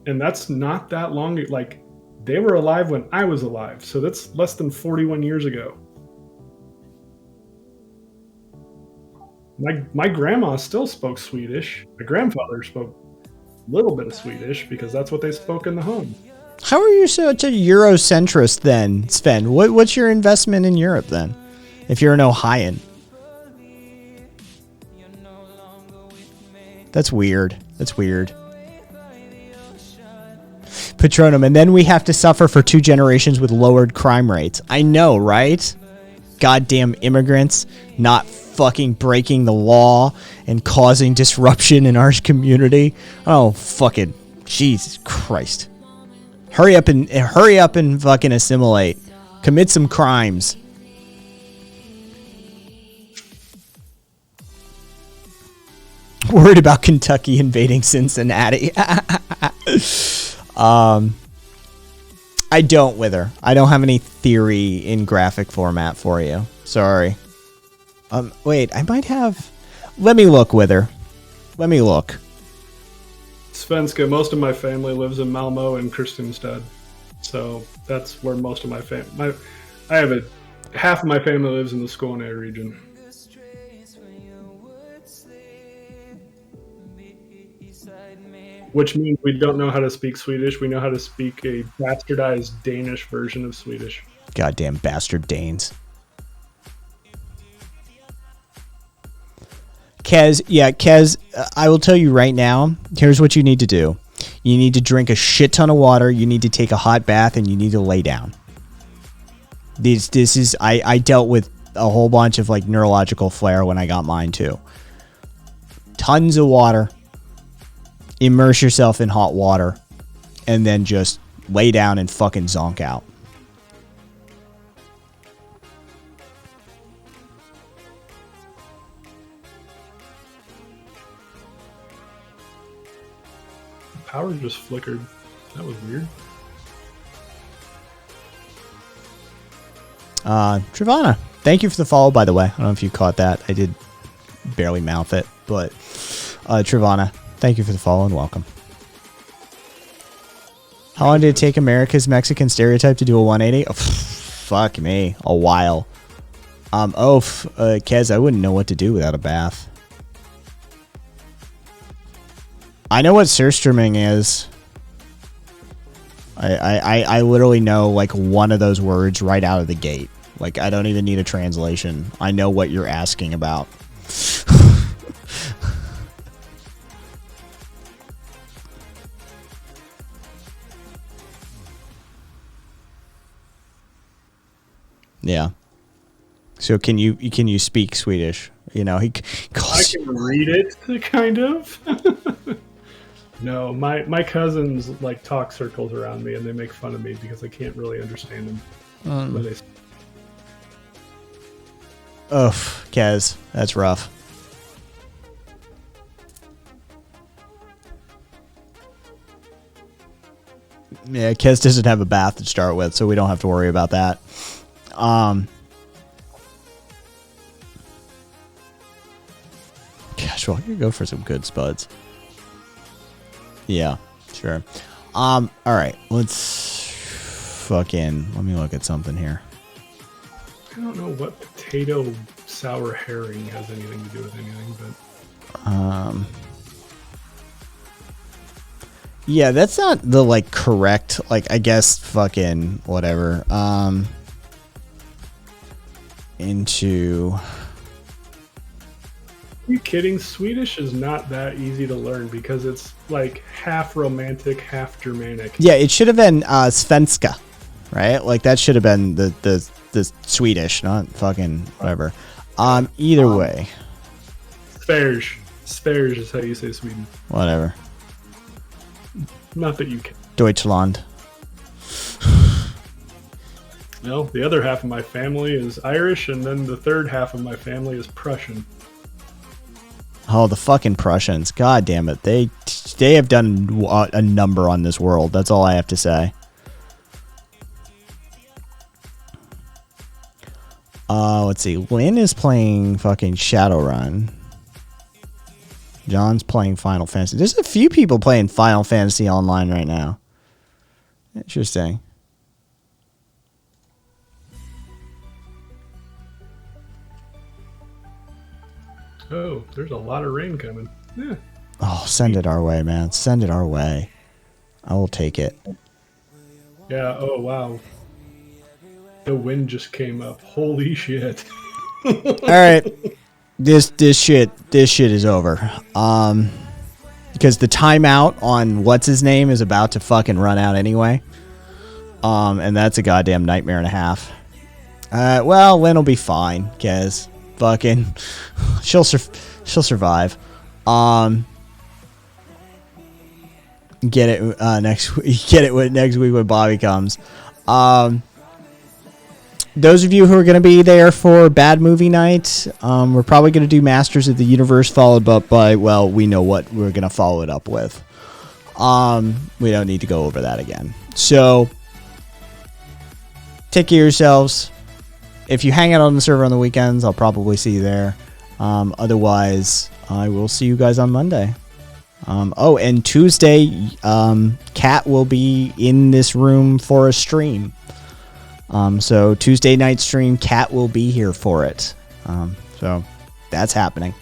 And that's not that long. Like, they were alive when I was alive. So that's less than 41 years ago. My grandma still spoke Swedish. My grandfather spoke a little bit of Swedish because that's what they spoke in the home. How are you such a Eurocentrist then, Sven? What's your investment in Europe then? If you're an Ohioan. That's weird. Patronum, and then we have to suffer for 2 generations with lowered crime rates. I know, right? Goddamn immigrants not fucking breaking the law and causing disruption in our community. Oh, fucking Jesus Christ. Hurry up and fucking assimilate. Commit some crimes. Worried about Kentucky invading Cincinnati. I don't, Wither. I don't have any theory in graphic format for you. Sorry. Wait, I might have... Let me look, Wither. Let me look. Svenska, most of my family lives in Malmo and Kristianstad. So that's where most of my family... half of my family lives in the Skåne region. Which means we don't know how to speak Swedish. We know how to speak a bastardized Danish version of Swedish. Goddamn bastard Danes. Kez, I will tell you right now, here's what you need to do. You need to drink a shit ton of water, you need to take a hot bath, and you need to lay down. This is, I dealt with a whole bunch of like neurological flare when I got mine too. Tons of water. Immerse yourself in hot water, and then just lay down and fucking zonk out. Power just flickered. That was weird. Travana, thank you for the follow, by the way. I don't know if you caught that. I did barely mouth it, but Travana, thank you for the follow and welcome. How long did it take America's Mexican stereotype to do a 180? Oh, fuck me. A while. Kez, I wouldn't know what to do without a bath. I know what surströmming is. I literally know like one of those words right out of the gate. Like, I don't even need a translation. I know what you're asking about. Yeah. So can you speak Swedish? You know, he calls. I can read it, kind of. No, my cousins like talk circles around me, and they make fun of me because I can't really understand them. Kez, that's rough. Yeah, Kez doesn't have a bath to start with, so we don't have to worry about that. Gosh, well, here you go for some good spuds. Yeah, sure. All right, let me look at something here. I don't know what potato sour herring has anything to do with anything, but yeah, that's not the like correct, like, I guess fucking whatever. Into. Are you kidding? Swedish is not that easy to learn because it's like half romantic, half Germanic. Yeah, it should have been svenska, right? Like that should have been the Swedish, not fucking whatever. Either way. Sverige. Sverige is how you say Sweden. Whatever. Not that you can. Deutschland. No, the other half of my family is Irish, and then the third half of my family is Prussian. Oh, the fucking Prussians. God damn it. They have done a number on this world. That's all I have to say. Let's see. Lynn is playing fucking Shadowrun. John's playing Final Fantasy. There's a few people playing Final Fantasy online right now. Interesting. Oh, there's a lot of rain coming. Yeah. Oh, send it our way, man. Send it our way. I will take it. Yeah, oh wow. The wind just came up. Holy shit. All right. This shit is over. because the timeout on what's his name is about to fucking run out anyway. And that's a goddamn nightmare and a half. Well, Lynn will be fine, because fucking she'll survive. Get it next week. Get it next week when Bobby comes. Those of you who are going to be there for Bad Movie Night, we're probably going to do Masters of the Universe, followed up by, well, we know what we're going to follow it up with. We don't need to go over that again. So, take care of yourselves. If you hang out on the server on the weekends, I'll probably see you there. Otherwise, I will see you guys on Monday. And Tuesday, Kat will be in this room for a stream. So Tuesday night stream, Kat will be here for it. So that's happening.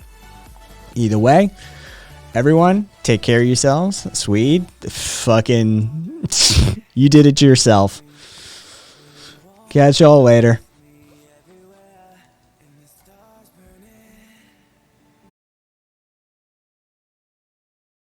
Either way, everyone, take care of yourselves. Swede, fucking, you did it yourself. Catch y'all later.